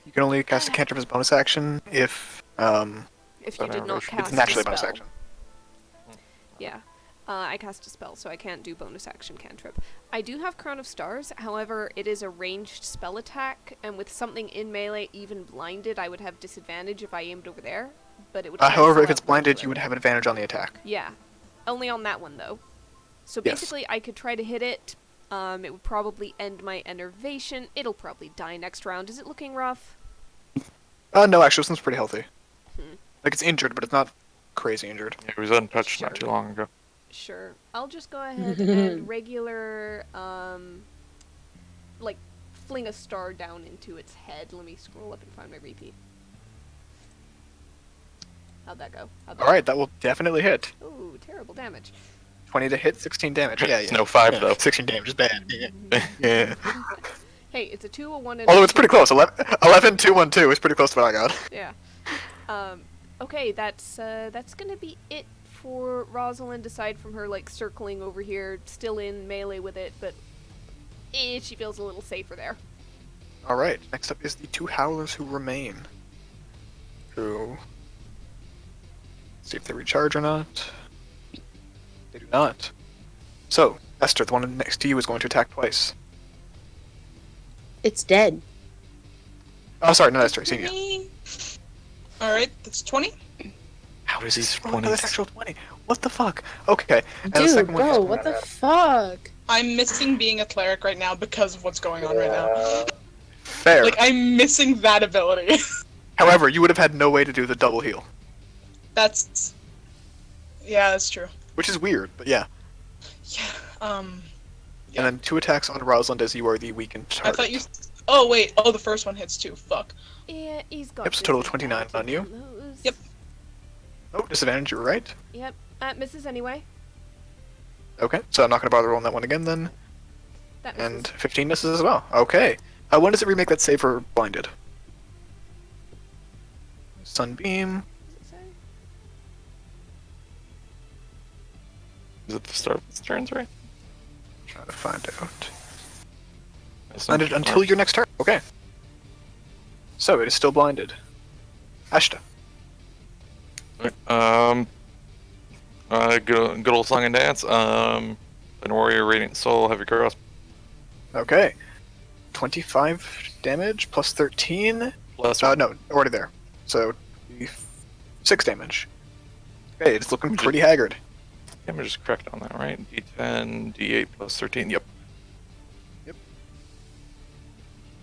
You can only cast a cantrip as bonus action if if you did not Enervation. cast it's naturally a the bonus spell. action. Yeah. I cast a spell, so I can't do bonus action cantrip. I do have Crown of Stars, however, it is a ranged spell attack, and with something in melee, even blinded, I would have disadvantage if I aimed over there, but it would However, cancel if it's out blinded, regular. you would have advantage on the attack. Yeah. Only on that one, though. So Yes. basically, I could try to hit it. It would probably end my enervation. It'll probably die next round. Is it looking rough? No, actually, this one's pretty healthy. Hmm. Like, it's injured, but it's not crazy injured. It was untouched not too long ago. Sure. I'll just go ahead and regular, like, fling a star down into its head. Let me scroll up and find my repeat. How'd that go? Alright, that will definitely hit. Ooh, terrible damage. 20 to hit, 16 damage. Yeah, It's yeah. no 5 Yeah, though. 16 damage is bad. Yeah. Yeah. Hey, it's a 2, a 1, and Although a it's pretty 2. close. 11, 2, 1, 2 is pretty close to what I got. Yeah. Okay, that's gonna be it for Rosalind, aside from her, like, circling over here, still in melee with it, but she feels a little safer there. Alright, next up is the 2 Howlers who remain. Who... See if they recharge or not. They do not. So, Esther, the one next to you, is going to attack twice. It's dead. Oh, sorry, not Esther, Xenia. Alright, that's 20. How is These this rolling another 20s. actual 20? What the fuck? Okay, and the Dude, second one is bro, what the fuck? I'm missing being a cleric right now because of what's going on right now. fair. Like, I'm missing that ability. However, you would have had no way to do the double heal, That's... Yeah, that's true. which is weird, but yeah. Yeah, And then 2 attacks on Rosalind as you are the weakened I target. thought you... Oh, wait. Oh, the first one hits too. Fuck. Yeah, he's got Yep, so total of 29 on you. disadvantage Yep. Oh, disadvantage, you were right. Yep. Misses anyway. Okay, so I'm not going to bother rolling that one again then. That misses. And 15 misses as well. Okay. When does it remake that save for blinded? Sunbeam. Does it say? Is it the start of its turns, right? Trying to find out. It's not Blinded too until hard. your next turn. Okay. So it is still blinded. Ashta. Good old song and dance. An warrior, radiant soul, heavy cross. Okay. 25 damage plus 13. Plus one. No, already there. So 6 damage. Okay, it's looking pretty haggard. Damage is correct on that, right? D10, D8 plus 13. Yep. Yep.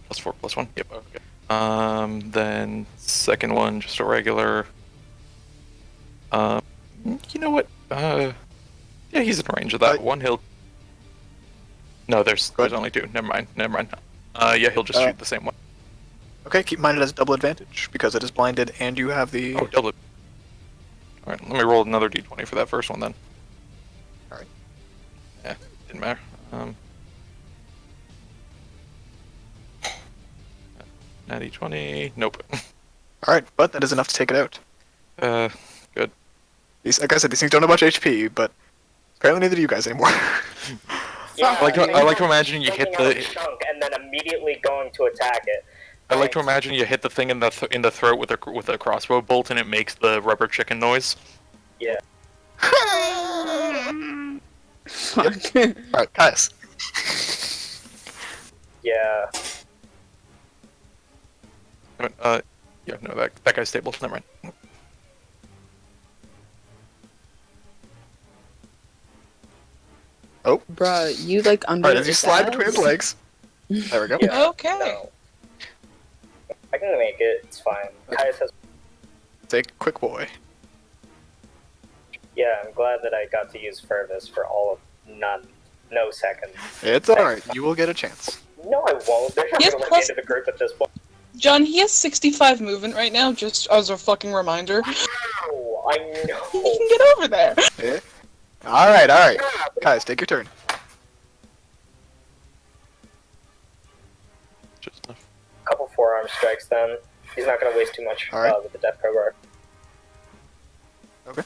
Plus 4, plus 1. Yep. Okay. Then second one, just a regular. You know what? Yeah, he's in range of that one. He'll. No, there's only 2. Never mind. Yeah, he'll just shoot the same one. Okay, keep in mind it has double advantage because it is blinded and you have the. Oh, double. All right, let me roll another D20 for that first one then. All right. Yeah, didn't matter. Natty 20. Nope. All right, but that is enough to take it out. Good. Like I said, these things don't have much HP, but apparently neither do you guys anymore. Yeah, I like to imagine you hit taking out a the. chunk and then immediately going to attack it. I like to imagine you hit the thing in the throat with a crossbow bolt and it makes the rubber chicken noise. Yeah. Fuck. Alright, guys. Yeah. Yeah, no, that guy's stable. Never mind. Oh. Bruh, you like under Alright, as you his slide ass? between his legs. There we go. Yeah. Okay. No. I can make it. It's fine. Caius has. Take a quick boy. Yeah, I'm glad that I got to use Fervus for all of no seconds. It's alright, you will get a chance. No, I won't. They're not Yes, gonna let me plus- into the group at this point. John, he has 65 movement right now, just as a fucking reminder. Oh, I He know. can get over there. Yeah. Alright. Guys, take your turn. Just enough. Couple forearm strikes then. He's not gonna waste too much Alright. with the death crowbar. Okay.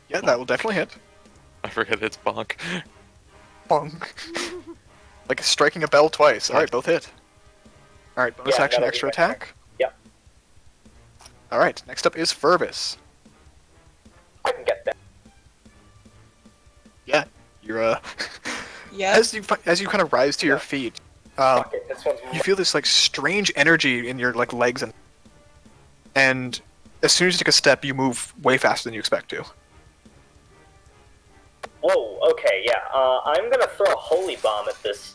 Yeah, that will definitely hit. I forget it's bonk. Bonk. Like striking a bell twice. Alright, both hit. Alright, bonus Yeah, action, that'll be extra my turn. attack. Yep. Alright, next up is Fervus. I can You're Yeah. as you kind of rise to your feet, Fuck it, this one's you feel this like strange energy in your like legs and as soon as you take a step, you move way faster than you expect to. Whoa, okay, yeah. I'm gonna throw a holy bomb at this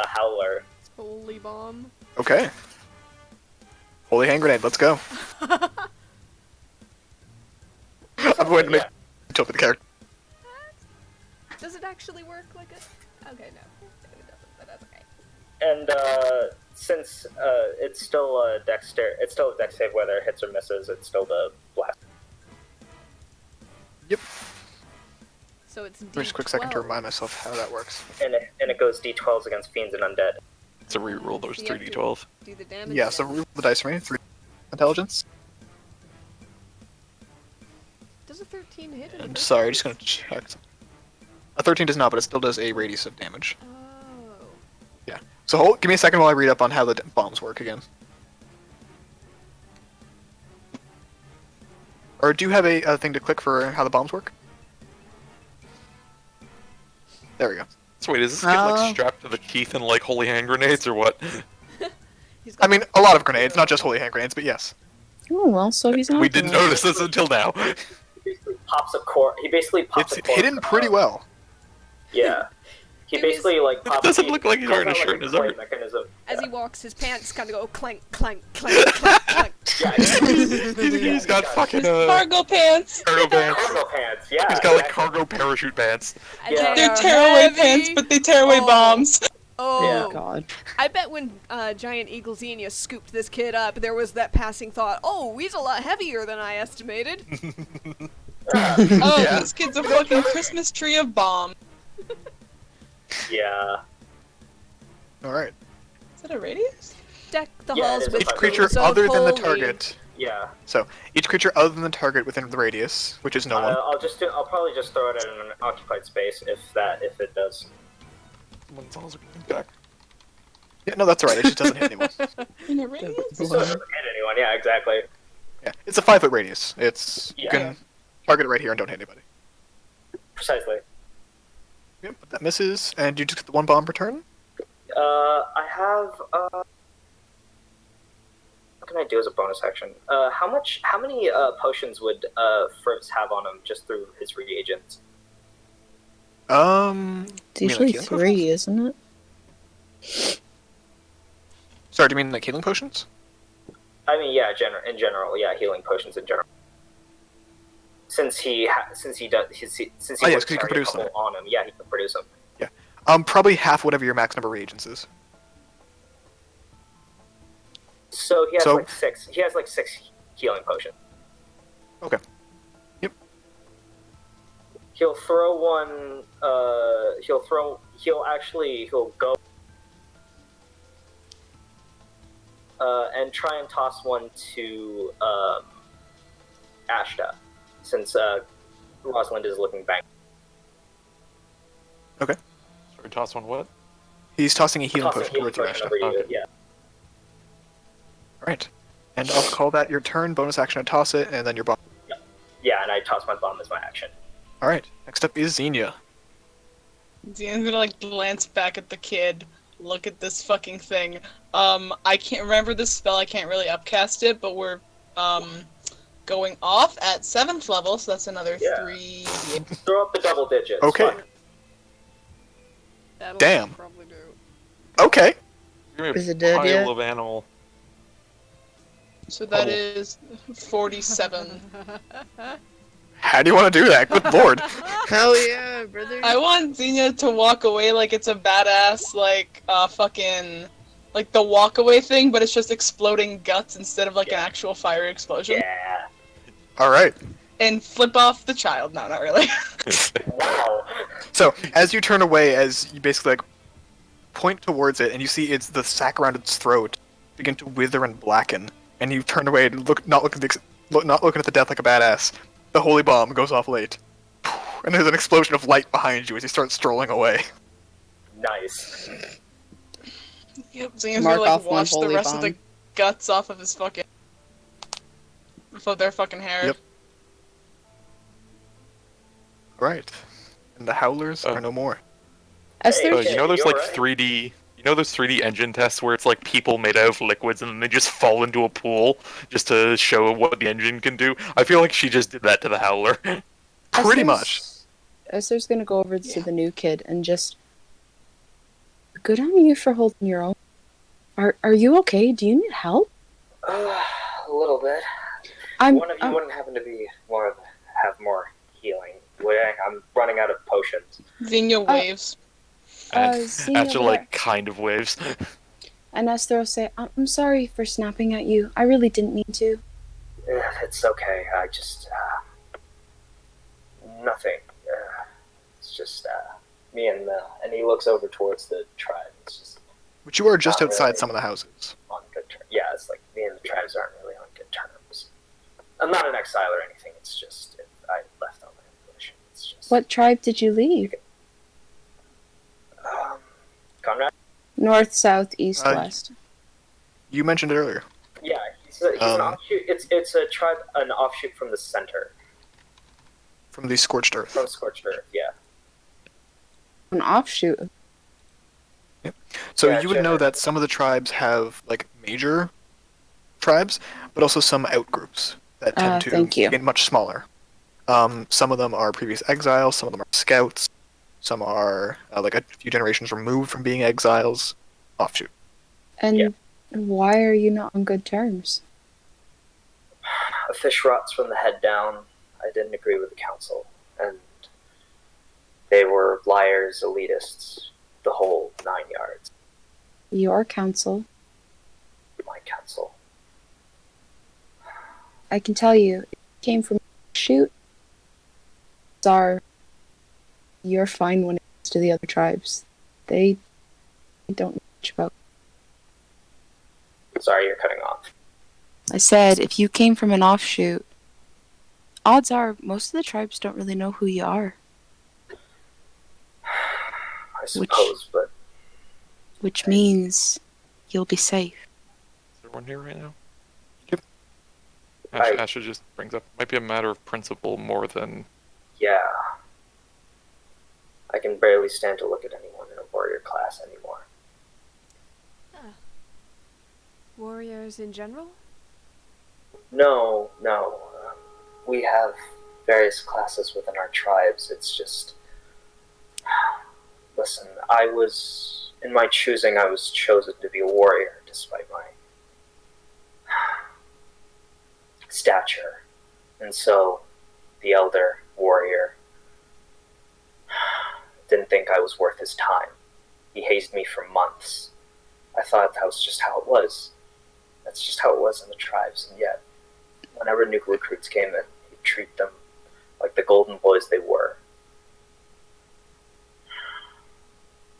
howler. Holy bomb. Okay. Holy hand grenade, let's go. I'm waiting to make jump with the character. Does it actually work like a... Okay, no. It doesn't, but that's okay. And since it's still a dex save whether it hits or misses, it's still the blast. Yep. So it's D12. Just a quick second to remind myself how that works. And it goes d12s against fiends and undead. So reroll those You have 3d12. Do the damage. Yeah, so roll the dice for me. 3 intelligence. Does a 13 hit? in the I'm first sorry, place? just gonna check. A 13 does not, but it still does a radius of damage. Oh. Yeah. So give me a second while I read up on how the bombs work again. Or do you have a thing to click for how the bombs work? There we go. So wait, is this kid like strapped to the teeth and like holy hand grenades or what? He's got I mean, a lot of grenades, not just holy hand grenades, but yes. Oh well, so he's not. We didn't notice this until now. He basically pops It's a core. hidden pretty well. Yeah. He It basically like pops. doesn't look like he's pulls wearing a out, shirt in his arm. mechanism. As he walks, his pants kind of go clank, clank, clank, clank, clank. Yeah, He's got fucking Cargo pants. cargo pants. cargo pants. Yeah. He's got like exactly. cargo parachute pants. And Yeah. they They're are tearaway heavy. pants, but they tear away Oh. bombs. Oh. Yeah. God. I bet when Giant Eagle Xenia scooped this kid up, there was that passing thought, oh, he's a lot heavier than I estimated. Oh, Yeah. this kid's a fucking Christmas tree of bombs. Yeah. Alright. Is it a radius? Deck the Yeah, halls it is with a Each creature booze of other than the holy. target. Yeah. So, each creature other than the target within the radius, which is no one. I'll probably just throw it at an occupied space if it does. Yeah, no, that's alright, it just doesn't hit anyone. In a radius? It still doesn't hit anyone. Yeah, exactly. Yeah, it's a 5-foot radius. You Yeah. can target it right here and don't hit anybody. Precisely. Yep, but that misses, and you just get the one bomb return? I have. What can I do as a bonus action? How many potions would Fritz have on him just through his reagents? It's you mean usually healing 3, potions? isn't it? Sorry, do you mean like healing potions? I mean, yeah, in general, yeah, healing potions in general. Since he Oh, yes, would 'cause he can carry a produce couple them. on him. Yeah, he can produce them. Probably half whatever your max number of reagents is. So he has So- like 6. He has like 6 healing potions. Okay. Yep. He'll throw one. He'll go. And try and toss one to Ashta, since Rosalind is looking back. Okay. Sorry, toss one what? He's tossing a healing Toss a potion healing towards you, potion Ashton. over you. Okay. Yeah. Alright. And I'll call that your turn, bonus action to toss it, and then your bomb. Yeah, and I toss my bomb as my action. Alright, next up is Xenia. Zian's gonna like glance back at the kid, look at this fucking thing. I can't remember this spell, I can't really upcast it, but we're going off at 7th level, so that's another Yeah. 3. Throw up the double digits. Okay. Fuck. That'll Damn. probably do. Okay. Give me Is a it dead pile yet? of animal. So that Oh. is 47. How do you want to do that? Good lord. Hell yeah, brother. I want Xenia to walk away like it's a badass, like, fucking, like the walk away thing, but it's just exploding guts instead of like an actual fire explosion. Yeah. Alright. And flip off the child. No, not really. Wow. So, as you turn away, as you basically like point towards it, and you see it's the sack around its throat begin to wither and blacken, and you turn away and not looking at the death like a badass. The holy bomb goes off late, and there's an explosion of light behind you as you start strolling away. Nice. Yep, Xenia's Mark gonna like off one wash the holy rest of the bomb. guts off of his fucking of their fucking hair. Yep. Right. and the howlers Oh. are no more. Esther, Hey, You kid, know those you like alright? 3D. You know those 3D engine tests where it's like people made out of liquids and then they just fall into a pool just to show what the engine can do. I feel like she just did that to the Howler. Pretty much. Esther's gonna go over to the new kid and just. Good on you for holding your own. Are you okay? Do you need help? A little bit. I'm. One of you wouldn't happen to be have more healing. I'm running out of potions. Xenia waves. And Xenia Asher over like kind of waves. And Esther will say, I'm sorry for snapping at you. I really didn't mean to. It's okay. I just nothing. It's just me and and he looks over towards the tribe. It's just Which you are just Not outside really. some of the houses. on good terms. Yeah, it's like me and the tribes aren't really on good terms. I'm not an exile or anything. It's just I left on my own volition. It's just What tribe did you leave? Conrad. North, south, east, Uh, west. You mentioned it earlier. Yeah, he's an Um, offshoot. It's a tribe, an offshoot from the center, From the Scorched Earth. from Scorched Earth. Yeah. An offshoot. So Yeah, you would know that some of the tribes have like major tribes, but also some outgroups that tend to thank you. get much smaller. Some of them are previous exiles, some of them are scouts, some are like a few generations removed from being exiles. Offshoot. And Yeah. why are you not on good terms? A fish rots from the head down. I didn't agree with the council, and they were liars, elitists, the whole 9 yards. Your council. My council. I can tell you, it came from shoot. Czar, you're fine when it comes to the other tribes. They don't know much about. Sorry, you're cutting off. I said, if you came from an offshoot, odds are most of the tribes don't really know who you are, I suppose, but which means you'll be safe. Is everyone here right now? Yep. Asher just brings up might be a matter of principle more than yeah. I can barely stand to look at anyone in a warrior class anymore. Warriors in general? No. We have various classes within our tribes. It's just. Listen, in my choosing, I was chosen to be a warrior despite my stature. And so, the elder warrior didn't think I was worth his time. He hazed me for months. I thought that was just how it was. That's just how it was in the tribes, and yet, whenever new recruits came in, he'd treat them like the golden boys they were.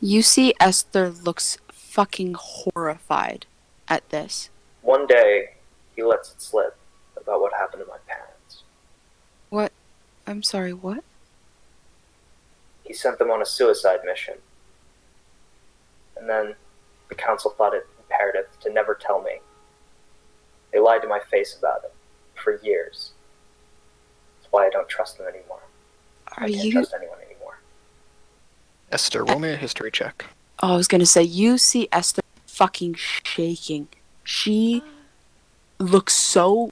You see, Esther looks fucking horrified at this. One day, he lets it slip about what happened to my parents. What? I'm sorry, what? He sent them on a suicide mission. And then the council thought it imperative to never tell me. They lied to my face about it for years. That's why I don't trust them anymore. I can't trust anyone anymore. Esther, roll me a history check. Oh, I was gonna say, you see Esther fucking shaking. She looks so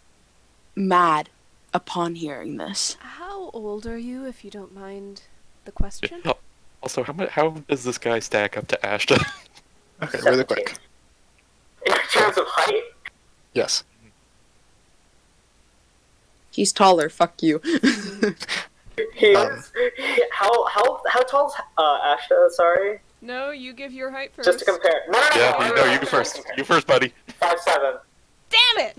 mad upon hearing this. How old are you, if you don't mind the question? Also, how does this guy stack up to Ashton? Okay, really quick. In terms of height, Yes. He's taller, fuck you. he is. How tall is Ashta? Sorry, No, you give your height first. just to compare. No, You go first. You first, buddy. 5'7". Damn it!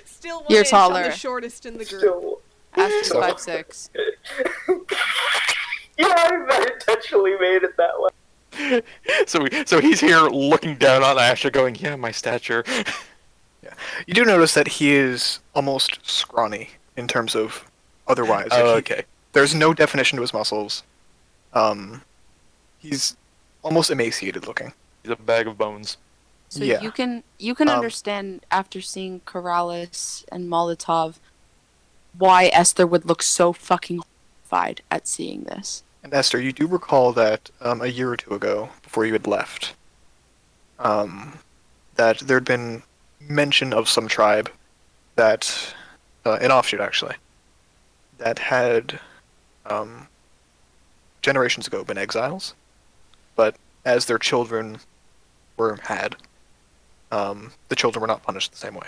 Still one You're inch on taller. the shortest in the group. Still. Ashton's So- 5'6". Yeah, I intentionally made it that way. So he's here looking down on Asher, going, "Yeah, my stature." You do notice that he is almost scrawny in terms of otherwise. Oh, Like, okay. There's no definition to his muscles. He's almost emaciated looking. He's a bag of bones. So Yeah. you can Um, understand after seeing Corrales and Molotov why Esther would look so fucking horrified at seeing this. And Esther, you do recall that a year or two ago, before you had left, that there had been mention of some tribe that, an offshoot actually, that had generations ago been exiles, but as their children the children were not punished the same way.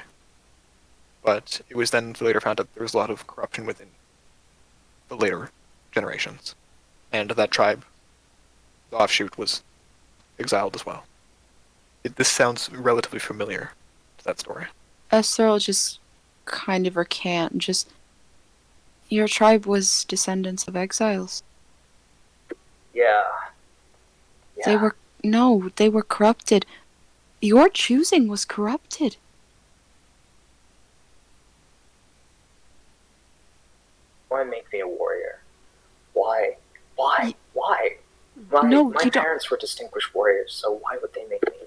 But it was then later found out there was a lot of corruption within the later generations, and that tribe, the offshoot, was exiled as well. This sounds relatively familiar to that story. Esther will just kind of recant, your tribe was descendants of exiles. Yeah. They were corrupted. Your choosing was corrupted. Why make me a warrior? Why? Why? My No, you don't. parents were distinguished warriors, so why would they make me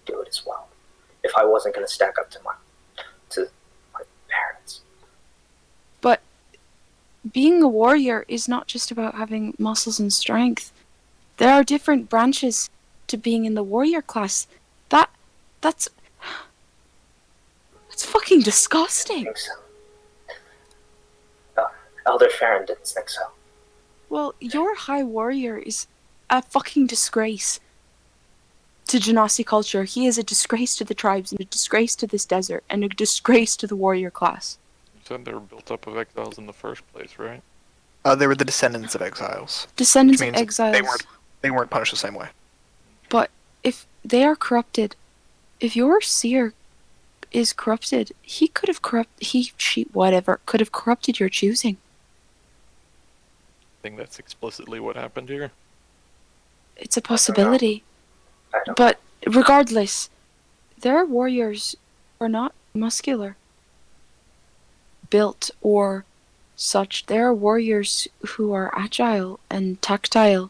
do it as well? If I wasn't going to stack up to my parents. But being a warrior is not just about having muscles and strength. There are different branches to being in the warrior class. That's fucking I disgusting. think so. Elder Farron didn't think so. Well, your high warrior is a fucking disgrace to Genasi culture. He is a disgrace to the tribes, and a disgrace to this desert, and a disgrace to the warrior class. You said they were built up of exiles in the first place, right? They were the descendants of exiles. Descendants Which of means exiles. They weren't punished the same way. But if they are corrupted, if your seer is corrupted, he could have could have corrupted your choosing. I think that's explicitly what happened here. It's a possibility. I don't But regardless, their warriors are not muscular, built, or such. There are warriors who are agile and tactile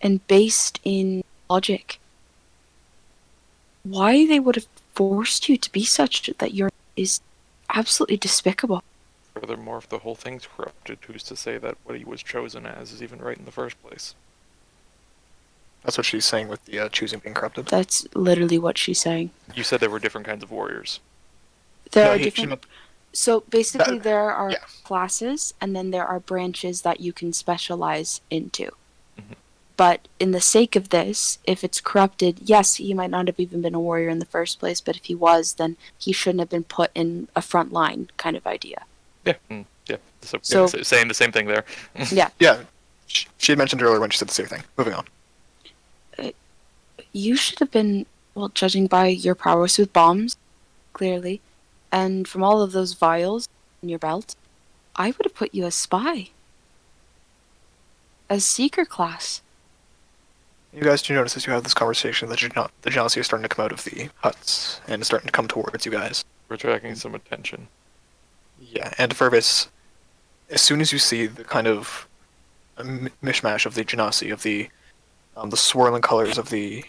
and based in logic. Why they would have forced you to be such that you're is absolutely despicable. Furthermore, if the whole thing's corrupted, who's to say that what he was chosen as is even right in the first place? That's what she's saying with the choosing being corrupted. That's literally what she's saying. You said there were different kinds of warriors. There No, are she different. meant- So basically, That- there are yeah. classes, and then there are branches that you can specialize into. Mhm. But in the sake of this, if it's corrupted, yes, he might not have even been a warrior in the first place, but if he was, then he shouldn't have been put in a front line kind of idea. Yeah, yeah. So- Saying the same thing there. Yeah. Yeah, she had mentioned earlier when she said the same thing. Moving on. You should have been, well, judging by your prowess with bombs, clearly, and from all of those vials in your belt, I would have put you as spy. As seeker class. You guys do notice as you have this conversation that the Genasi are starting to come out of the huts and is starting to come towards you guys. We're attracting some attention. Yeah, and Fervis, as soon as you see the kind of mishmash of the Genasi, of the swirling colors of the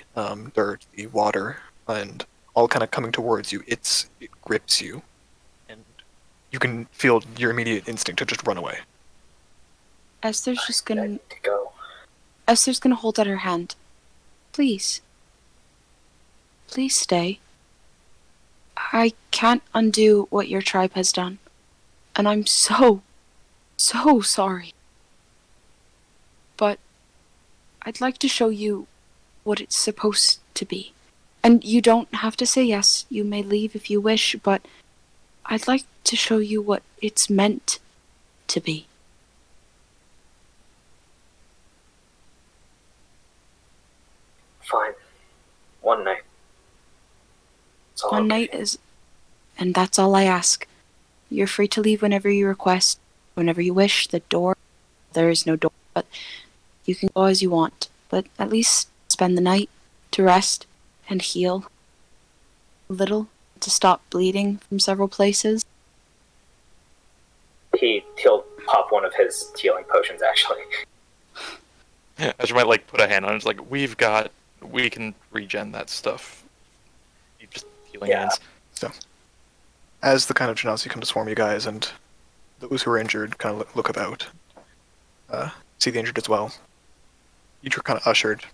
dirt, the water, and all kind of coming towards you, it grips you, and you can feel your immediate instinct to just run away. Esther's just I gonna need to go. Esther's gonna hold out her hand. Please. Please stay. I can't undo what your tribe has done. And I'm so sorry. But I'd like to show you what it's supposed to be. And you don't have to say yes. You may leave if you wish, but I'd like to show you what it's meant to be. Fine. One night. It's all One okay. night is... And that's all I ask. You're free to leave whenever you request, whenever you wish. The door... There is no door, but you can go as you want. But at least spend the night to rest and heal a little, to stop bleeding from several places. He'll pop one of his healing potions, actually. I just might like put a hand on it. It's like we can regen that stuff. You just healing Yeah. hands. As the kind of Genasi come to swarm you guys, and those who are injured kind of look about, see the injured as well. Each were kind of ushered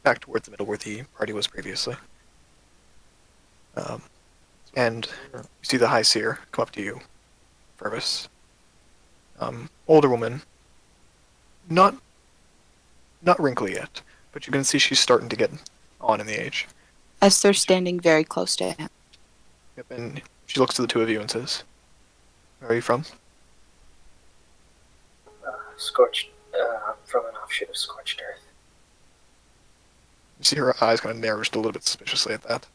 back towards the middle where the party was previously. And you see the High Seer come up to you, Fervus. Older woman, not wrinkly yet, but you can see she's starting to get on in the age. As they're standing very close to him. Yep, and she looks to the two of you and says, "Where are you from?" Scorched, from an offshoot of Scorched Earth. You see her eyes kind of narrow just a little bit suspiciously at that.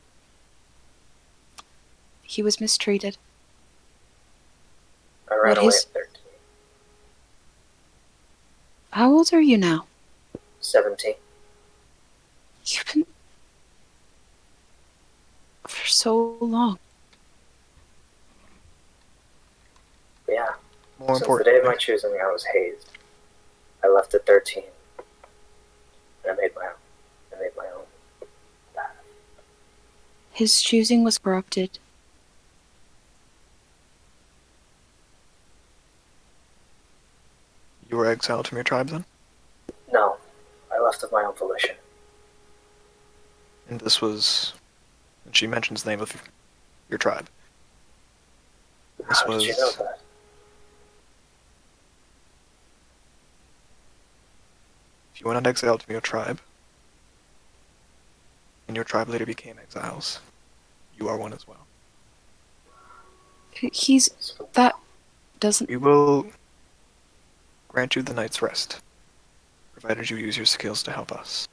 He was mistreated. I ran What away is- at 13. How old are you now? 17. You've been... for so long. Yeah. More Since the day of my importantly, choosing, I was hazed. I left at 13. And I made my own path. His choosing was corrupted. you were exiled from your tribe then? No, I left of my own volition. And this was... And she mentions the name of your tribe. This How did you know that? If you were not exiled from your tribe, and your tribe later became exiles, you are one as well. He's... that doesn't... We will grant you the night's rest, provided you use your skills to help us.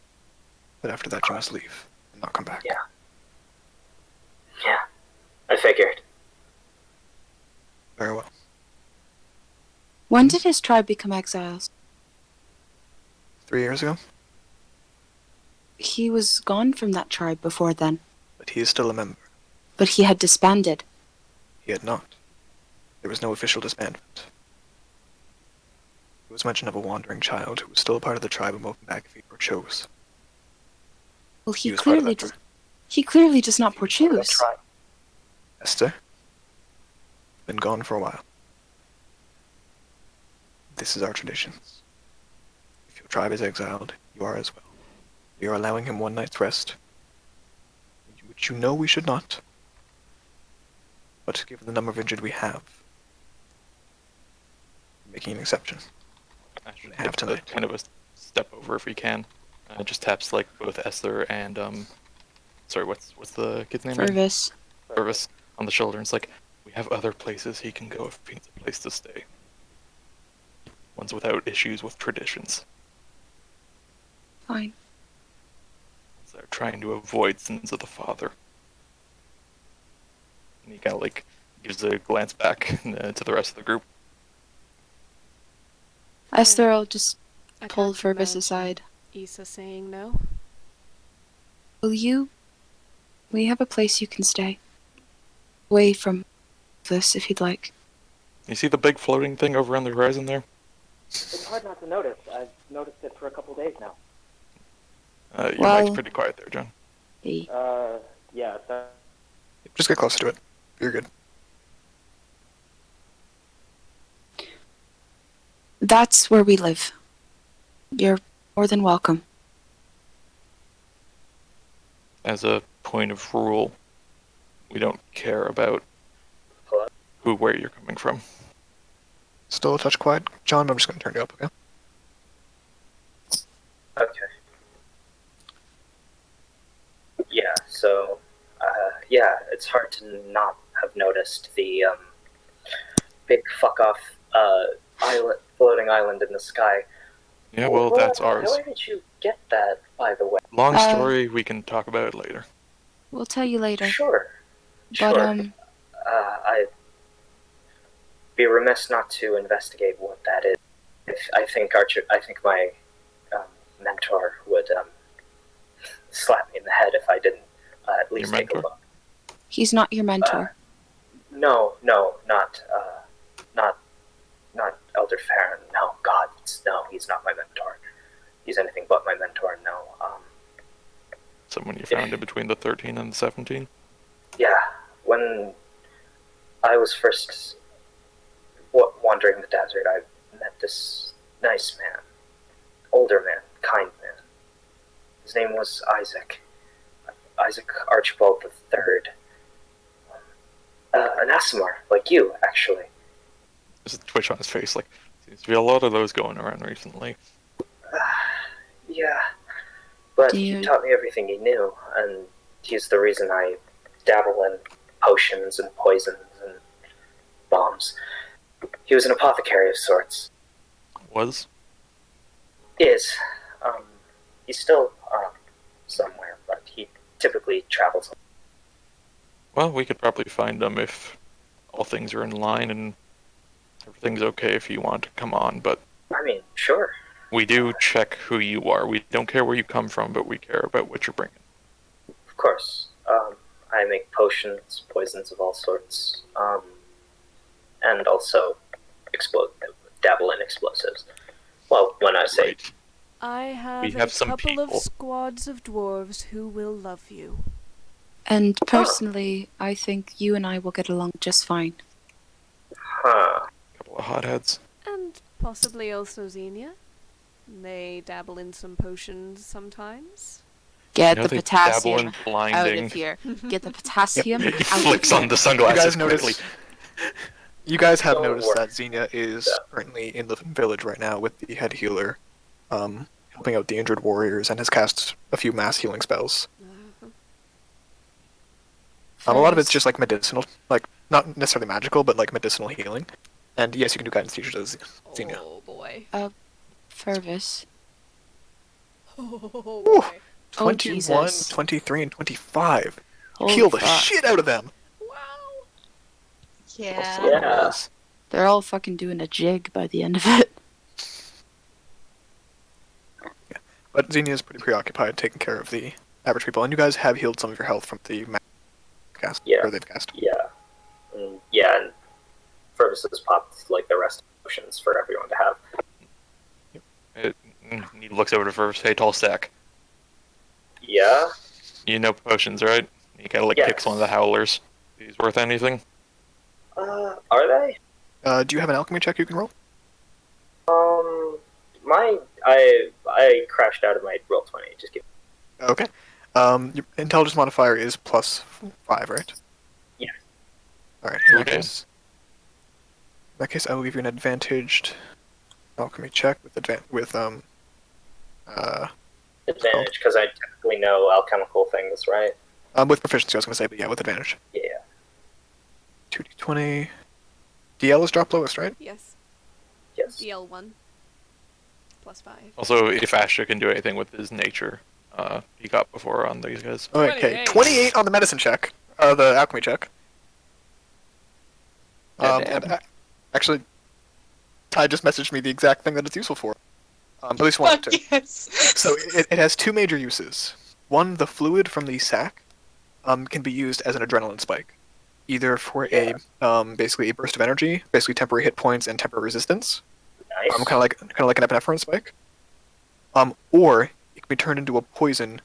But after that, you must leave and not come back. Yeah. Yeah, I figured. Very well. When did his tribe become exiles? 3 years ago, He was gone from that tribe before then, but he is still a member. but he had disbanded. He had not. There was no official disbandment. There was mention of a wandering child who was still a part of the tribe and welcome back if he chose. Well, He was part of that tribe. he clearly does not That's choose. right. Esther, been gone for a while. This is our traditions. If your tribe is exiled, you are as well. We are allowing him one night's rest, which you know we should not. But given the number of injured we have, making an exception. Ash Have takes tonight. kind of a step over if he can. Just taps like both Esyther and sorry, what's the kid's name? again? Fervus. Fervus on the shoulder. And it's like, we have other places he can go if he needs a place to stay. Ones without issues with traditions. Fine. Ones that are trying to avoid sins of the father. And he kind of like gives a glance back to the rest of the group. Esther will just I pull can't Fervus imagine aside. Issa saying no. Will you... we have a place you can stay. Away from this, if you'd like. You see the big floating thing over on the horizon there? It's hard not to notice. I've noticed it for a couple days now. Your Well- mic's pretty quiet there, John. Hey. Yeah, Just get closer to it. You're good. That's where we live. You're more than welcome. As a point of rule, we don't care about Hello? where you're coming from. Still a touch quiet? John, I'm just going to turn you up, okay? Okay. Yeah, so, yeah, it's hard to not have noticed the, big fuck-off, floating island in the sky. Yeah, well, that's ours. Where did you get that, by the way? Long story, we can talk about it later. We'll tell you later. Sure. But, Sure. I'd be remiss not to investigate what that is. I think my mentor would slap me in the head if I didn't at least take a mentor? look. he's not your mentor. No, not Elder Farron. No, God, no, he's not my mentor. He's anything but my mentor. No. Someone you found in between the 13 and the 17? Yeah, when I was first wandering the desert, I met this nice man. Older man. Kind man. His name was Isaac. Isaac Archibald III. An Asimar, like you, actually. There's a twitch on his face, like, seems to be a lot of those going around recently. Yeah. But Do he you- taught me everything he knew, and he's the reason I dabble in potions and poisons and bombs. He was an apothecary of sorts. Was? Is. He's still somewhere, but he typically travels. Well, we could probably find him if all things are in line and everything's okay if you want to come on, but I mean, sure. we do check who you are. We don't care where you come from, but we care about what you're bringing. Of course. I make potions, poisons of all sorts, and also dabble in explosives. Well, when I say Right. I have, We have a some couple of people. squads of dwarves who will love you. And personally, I think you and I will get along just fine. huh, Couple of hotheads. And possibly also Xenia. They dabble in some potions sometimes. Get You know, the they dabble potassium in out blinding. of here. Get the potassium He out of flicks here. on the You sunglasses guys quickly. notice. You guys have Don't noticed worry. that Xenia is Yeah. currently in the village right now with the head healer, helping out the injured warriors, and has cast a few mass healing spells. A lot of it's just like medicinal, like not necessarily magical, but like medicinal healing. And yes, you can do guidance teachers as Xenia. Oh boy. Fervis. Oh Ooh. boy. 21, Jesus. 23, and 25. Holy Heal the fuck. shit out of them. Wow. Yeah. Yeah. They're all fucking doing a jig by the end of it. But Xenia is pretty preoccupied taking care of the average people, and you guys have healed some of your health from the cast. Yeah. Or they've cast. yeah. And Fergus has popped like the rest of the potions for everyone to have. He looks over to first. Hey, tall stack. Yeah? You know potions, right? He kind of like Yes. kicks one of the howlers. He's worth anything? Are they? Do you have an alchemy check you can roll? I crashed out of my roll 20. Just give Okay. Your intelligence modifier is +5, right? Yeah. Alright, Okay. in that case, I will give you an advantaged alchemy check with advantage because I technically know alchemical things, right? with proficiency, I was going to say, but yeah, with advantage. Yeah. 2d20. DL is drop lowest, right? Yes. Yes. DL1. +5. Also, if Astra can do anything with his nature, he got before on these guys. Okay, 28. 28 on the medicine check, the alchemy check. Goddamn. And actually, Ty just messaged me the exact thing that it's useful for. At least one of Fuck two. yes. So it has two major uses. One, the fluid from the sac can be used as an adrenaline spike, either for a basically a burst of energy, basically temporary hit points and temporary resistance, Nice. kind of like an epinephrine spike, or it can be turned into a poison,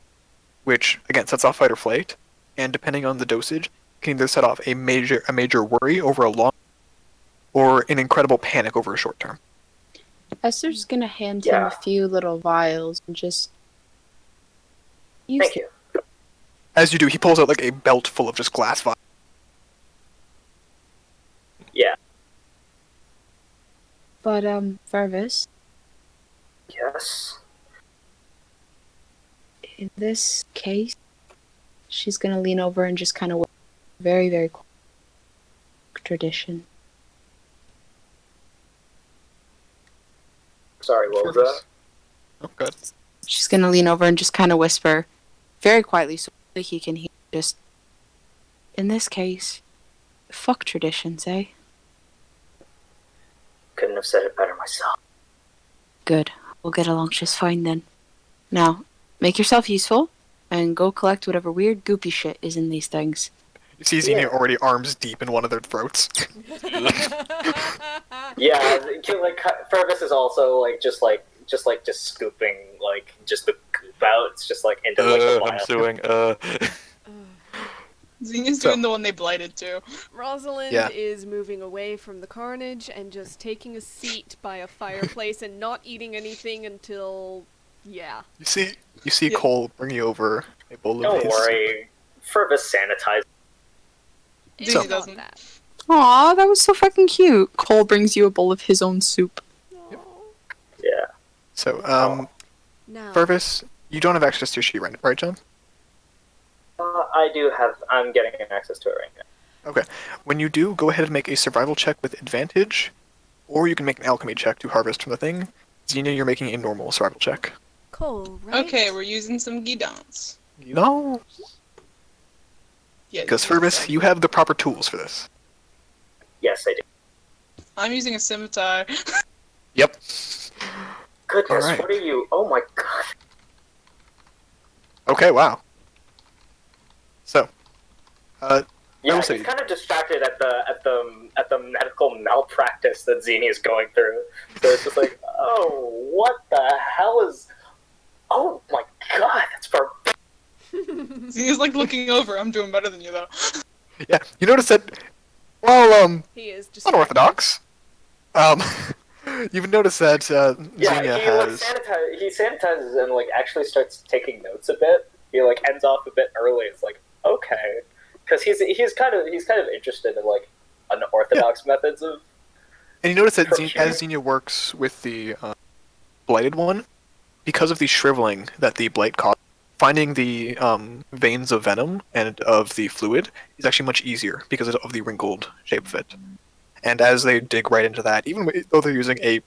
which again sets off fight or flight, and depending on the dosage, can either set off a major worry over a long, or an incredible panic over a short term. Esther's gonna hand him Yeah. a few little vials and just use Thank you. As you do, he pulls out like a belt full of just glass vials. Yeah. But Fervis, Yes. in this case, she's gonna lean over and just kind of very, very quiet. Tradition. Sorry, what was that? Oh, good. She's gonna lean over and just kind of whisper, very quietly, so that he can hear. Just in this case, fuck traditions, eh? Couldn't have said it better myself. Good. We'll get along just fine then. Now, make yourself useful and go collect whatever weird goopy shit is in these things. You see Xenia Yeah. already arms deep in one of their throats. Yeah, like Fergus is also just scooping like just the goop out. It's just like into like the I'm vial. suing. Xenia's So- doing the one they blighted too. Rosalind Yeah. is moving away from the carnage and just taking a seat by a fireplace and not eating anything until, yeah. You see Yeah. Cole bring you over a bowl of Don't his worry. Fervus sanitize. It's So- not doesn't. that. Aw, that was so fucking cute. Cole brings you a bowl of his own soup. Aw. Yeah. So, Now, Fervus, you don't have access to your sheet right, John? I do have. I'm getting access to it right now. Okay. When you do, go ahead and make a survival check with advantage, or you can make an alchemy check to harvest from the thing. Xenia, you're making a normal survival check. Cole, right? Okay, we're using some guidons. No, Yeah, because use Fervus, them. you have the proper tools for this. Yes, I do. I'm using a scimitar. Yep. Goodness, Alright. what are you? Oh my god. Okay, wow. So, Yeah, will say- he's kind of distracted at the medical malpractice that Xenia is going through. So it's just like, oh, what the hell is? Oh my god, that's for. Xenia's like looking over. I'm doing better than you though. yeah, you notice that, well, He is just unorthodox. You've noticed that Yeah, Xenia he like has. he sanitizes and like actually starts taking notes a bit. He like ends off a bit early. It's like okay, because he's kind of interested in like unorthodox methods of. And you notice that Procure. as Xenia works with the blighted one, because of the shriveling that the blight caused, finding the veins of venom and of the fluid is actually much easier because of the wrinkled shape of it. And as they dig right into that, even though they're using a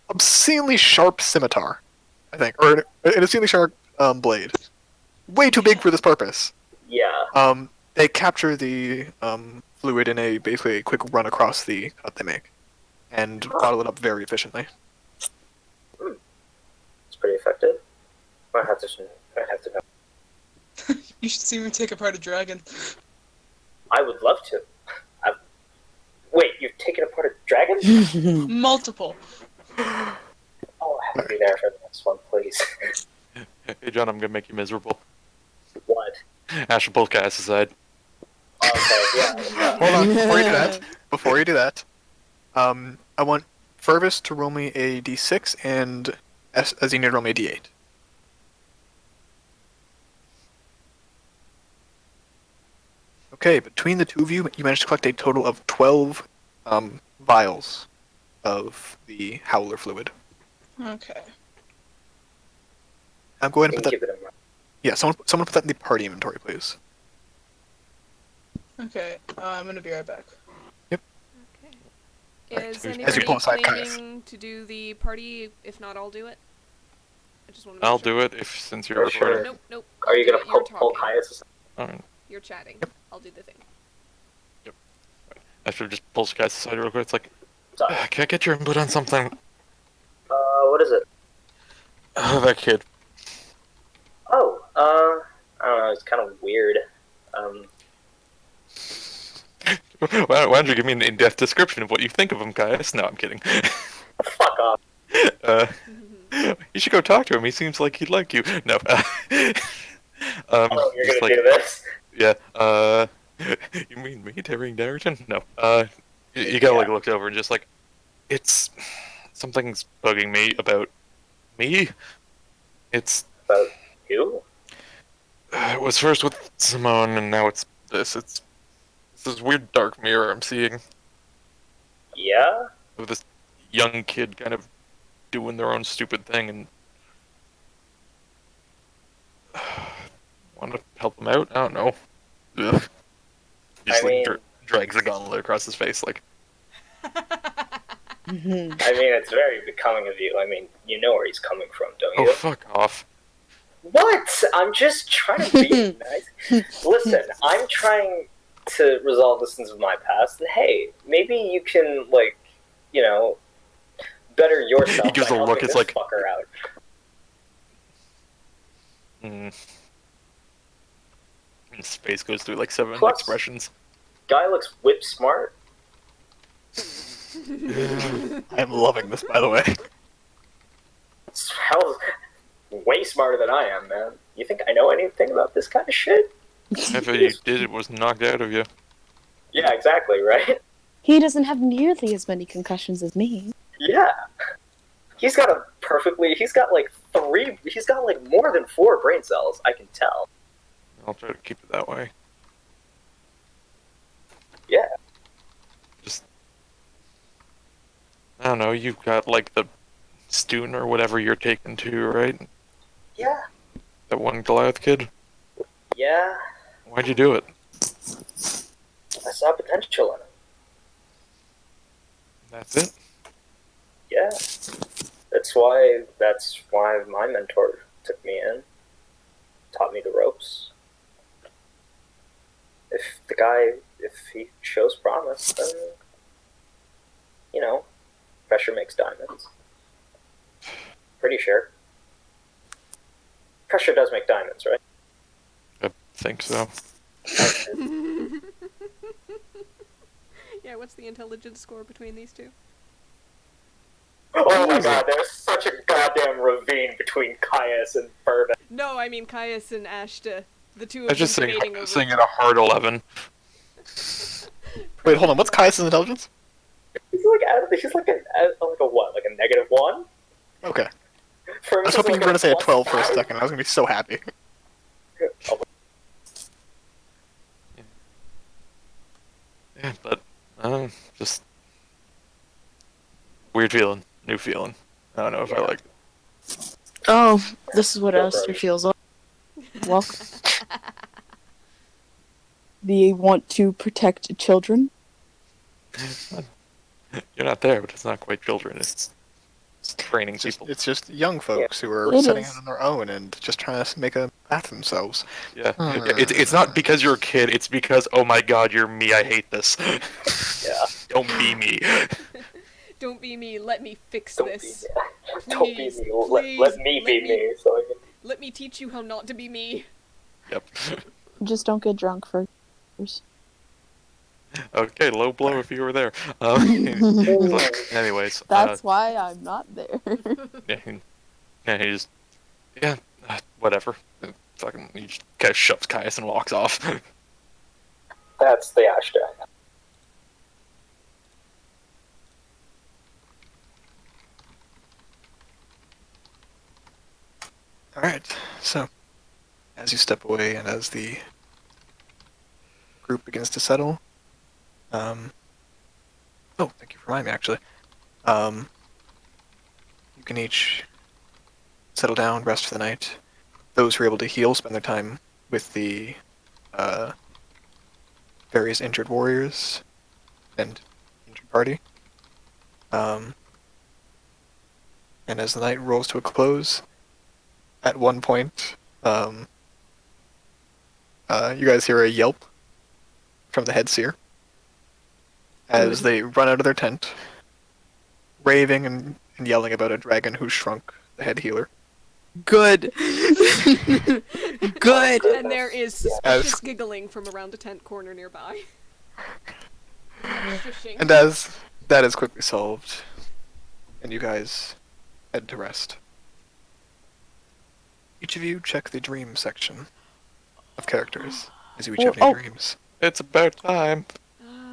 obscenely sharp scimitar, I think, or an obscenely sharp blade, way too big for this purpose, Yeah. they capture the fluid in basically a quick run across the cut they make, and bottle it up very efficiently. It's pretty effective. I'd have to know. You should see me take apart a dragon. I would love to. Wait, you've taken apart a dragon? Multiple. Oh, I have to be there for the next one, please. Hey, John, I'm gonna make you miserable. What? Asher, pull Cass aside. Okay, yeah. Hold on, before you do that, I want Fervus to roll me a d6 and Xenia to roll me a d8. Okay, between the two of you, you managed to collect a total of 12 vials of the howler fluid. Okay. I'm going to Can put keep that. it in mind. Yeah, someone put that in the party inventory, please. Okay. I'm gonna be right back. Okay. Right, Is as you anybody pull aside Caius. claiming to do the party? If not, I'll do it. I just want to. I'll do it if since you're For recording. sure. Nope, nope. Are I'll you do gonna it. You're pull talking. Caius? Alright. You're chatting. I'll do the thing. Asher just pulls Cass aside real quick. It's like, Sorry. can I get your input on something? What is it? That kid. Oh, I don't know. It's kind of weird. Why don't you give me an in-depth description of what you think of him, Caius? No, I'm kidding. Fuck off. You should go talk to him. He seems like he'd like you. No. Oh, you're just gonna do this? Yeah. You mean me, Terry Darrington? No. You gotta like look over and just like, it's something's bugging me about me. It's About you? it was first with Simone and now it's this. It's this weird dark mirror I'm seeing Yeah. of this young kid kind of doing their own stupid thing and want to help him out. I don't know. Ugh. He just I mean- drags a gauntlet across his face like. I mean, it's very becoming of you. I mean, you know where he's coming from, don't Oh, you? fuck off. What? I'm just trying to be nice. Listen, I'm trying to resolve the sins of my past, and hey, maybe you can, like, you know, better yourself He gives by a look, helping it's this like- fucker out. His face goes through like 7 Plus- expressions. Guy looks whip smart. I'm loving this, by the way. Hell, way smarter than I am, man. You think I know anything about this kind of shit? If you did, it was knocked out of you. Yeah, exactly, right? He doesn't have nearly as many concussions as me. Yeah. He's got more than 4 brain cells, I can tell. I'll try to keep it that way. Yeah. Just, I don't know, you've got like the Stoon or whatever you're taking to, right? Yeah. That one Goliath kid? Yeah. Why'd you do it? I saw potential in him. That's it? Yeah. That's why my mentor took me in. Taught me the ropes. If he shows promise, then, pressure makes diamonds. Pretty sure. Pressure does make diamonds, right? I think so. Yeah, what's the intelligence score between these two? Oh my god, there's such a goddamn ravine between Caius and Fervent. No, I mean Caius and Ashta. The two I of was just them debating over. saying it a hard 11. Wait, hold on. What's Caius' intelligence? He's like a -1? Okay. For I was hoping you were going to say a 12 for a second. I was going to be so happy. Yeah, but, just... weird feeling. New feeling. I don't know if I like it. Oh, this is what Esther feels like. Welcome. Do you want to protect children? You're not there, but it's not quite children. It's training people. It's just young folks who are It setting is. out on their own and just trying to make a path for themselves. Yeah. It's not because you're a kid, it's because, oh my god, you're me, I hate this. Yeah. Don't be me. Don't be me. Let me fix Don't this. be me. Don't be Please, me. please, Let me be me. So I can... Let me teach you how not to be me. Yep. Just don't get drunk first. Okay, low blow if you were there. Anyways. That's why I'm not there. Yeah, he just... Yeah, whatever. Fucking, he just kind of shoves Caius and walks off. That's the Ashta. Alright, so, as you step away and as the group begins to settle, oh, thank you for reminding me, actually. You can each settle down, rest for the night. Those who are able to heal spend their time with the various injured warriors and injured party. And as the night rolls to a close, at one point, you guys hear a yelp from the head seer as they run out of their tent, raving and yelling about a dragon who shrunk the head healer. Good. Good. And there is suspicious giggling from around a tent corner nearby. Shushing. And as that is quickly solved, and you guys head to rest, each of you check the dream section of characters, as you each have new dreams. It's about time.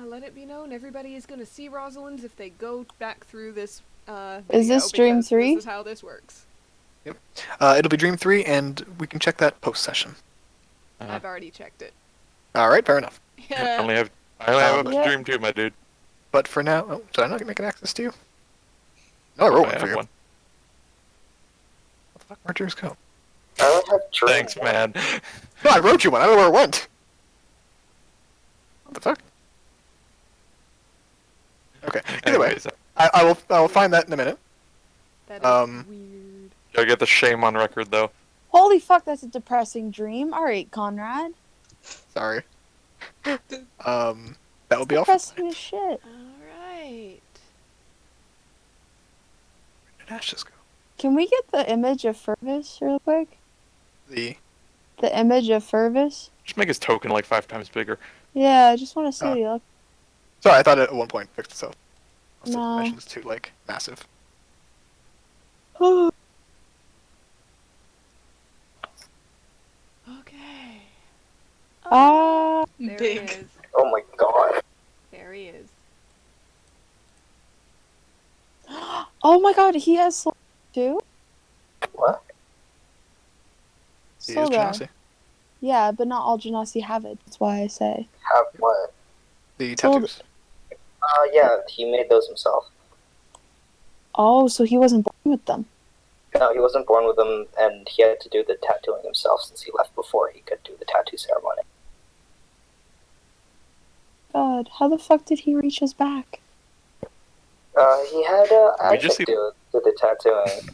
Let it be known, everybody is going to see Rosalind's if they go back through this Is this Dream because 3? This is how this works. Yep. It'll be Dream 3, and we can check that post-session. I've already checked it. Alright, fair enough. I only have up to Yeah. Dream 2, my dude. But for now... Oh, did I not make an access to you? No, I wrote one for you. What the fuck? Where'd yours go? I don't have dream. Thanks, man. No, I wrote you one. I don't know where it went. What the fuck? Okay. Either way, Anyways, I will find that in a minute. That is weird. gotta get the shame on record, though. Holy fuck, that's a depressing dream. Alright, Conrad. Sorry. That will be all. Depressing as shit. Alright. Where did Ash just go? Can we get the image of Fervis real quick? The The image of Fervis? Just make his token like 5 times bigger. Yeah, I just want to see what he looks. Sorry, I thought it at one point fixed itself. Also, No. dimensions too massive. Okay. There Big. he is. Oh my god. There he is. Oh my god, he has soul too? What? He is Solar. Genasi. Yeah, but not all Genasi have it. That's why I say. Have what? The Sold- tattoos. Yeah, he made those himself. Oh, so he wasn't born with them. No, he wasn't born with them, and he had to do the tattooing himself since he left before he could do the tattoo ceremony. God, how the fuck did he reach his back? He had We just Isaac see- do the tattooing.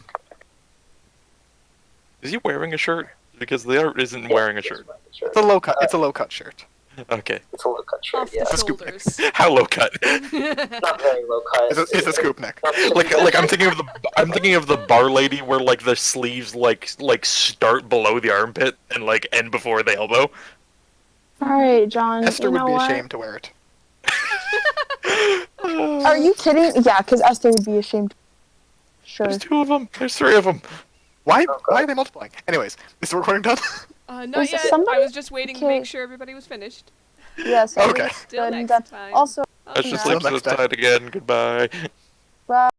Is he wearing a shirt? Because the art isn't wearing a shirt. It's a low cut. It's a low cut shirt. Okay. It's a low cut shirt, Off yeah. the a scoop shoulders. How low cut? Not very low cut. It's a scoop neck. like I'm thinking of the bar lady where like the sleeves like start below the armpit and like end before the elbow. Alright, John, Esther you would know be what? ashamed to wear it. Are you kidding? Yeah, because Esther would be ashamed. Sure. There's 2 of them. There's 3 of them. Why? Oh, God. Why are they multiplying? Anyways, is the recording done? Not Was yet. somebody- I was just waiting to Okay. make sure everybody was finished. Yes. Okay. Still Good and next done. time. Also, That's just Until episode next time. tied again. Goodbye. bye.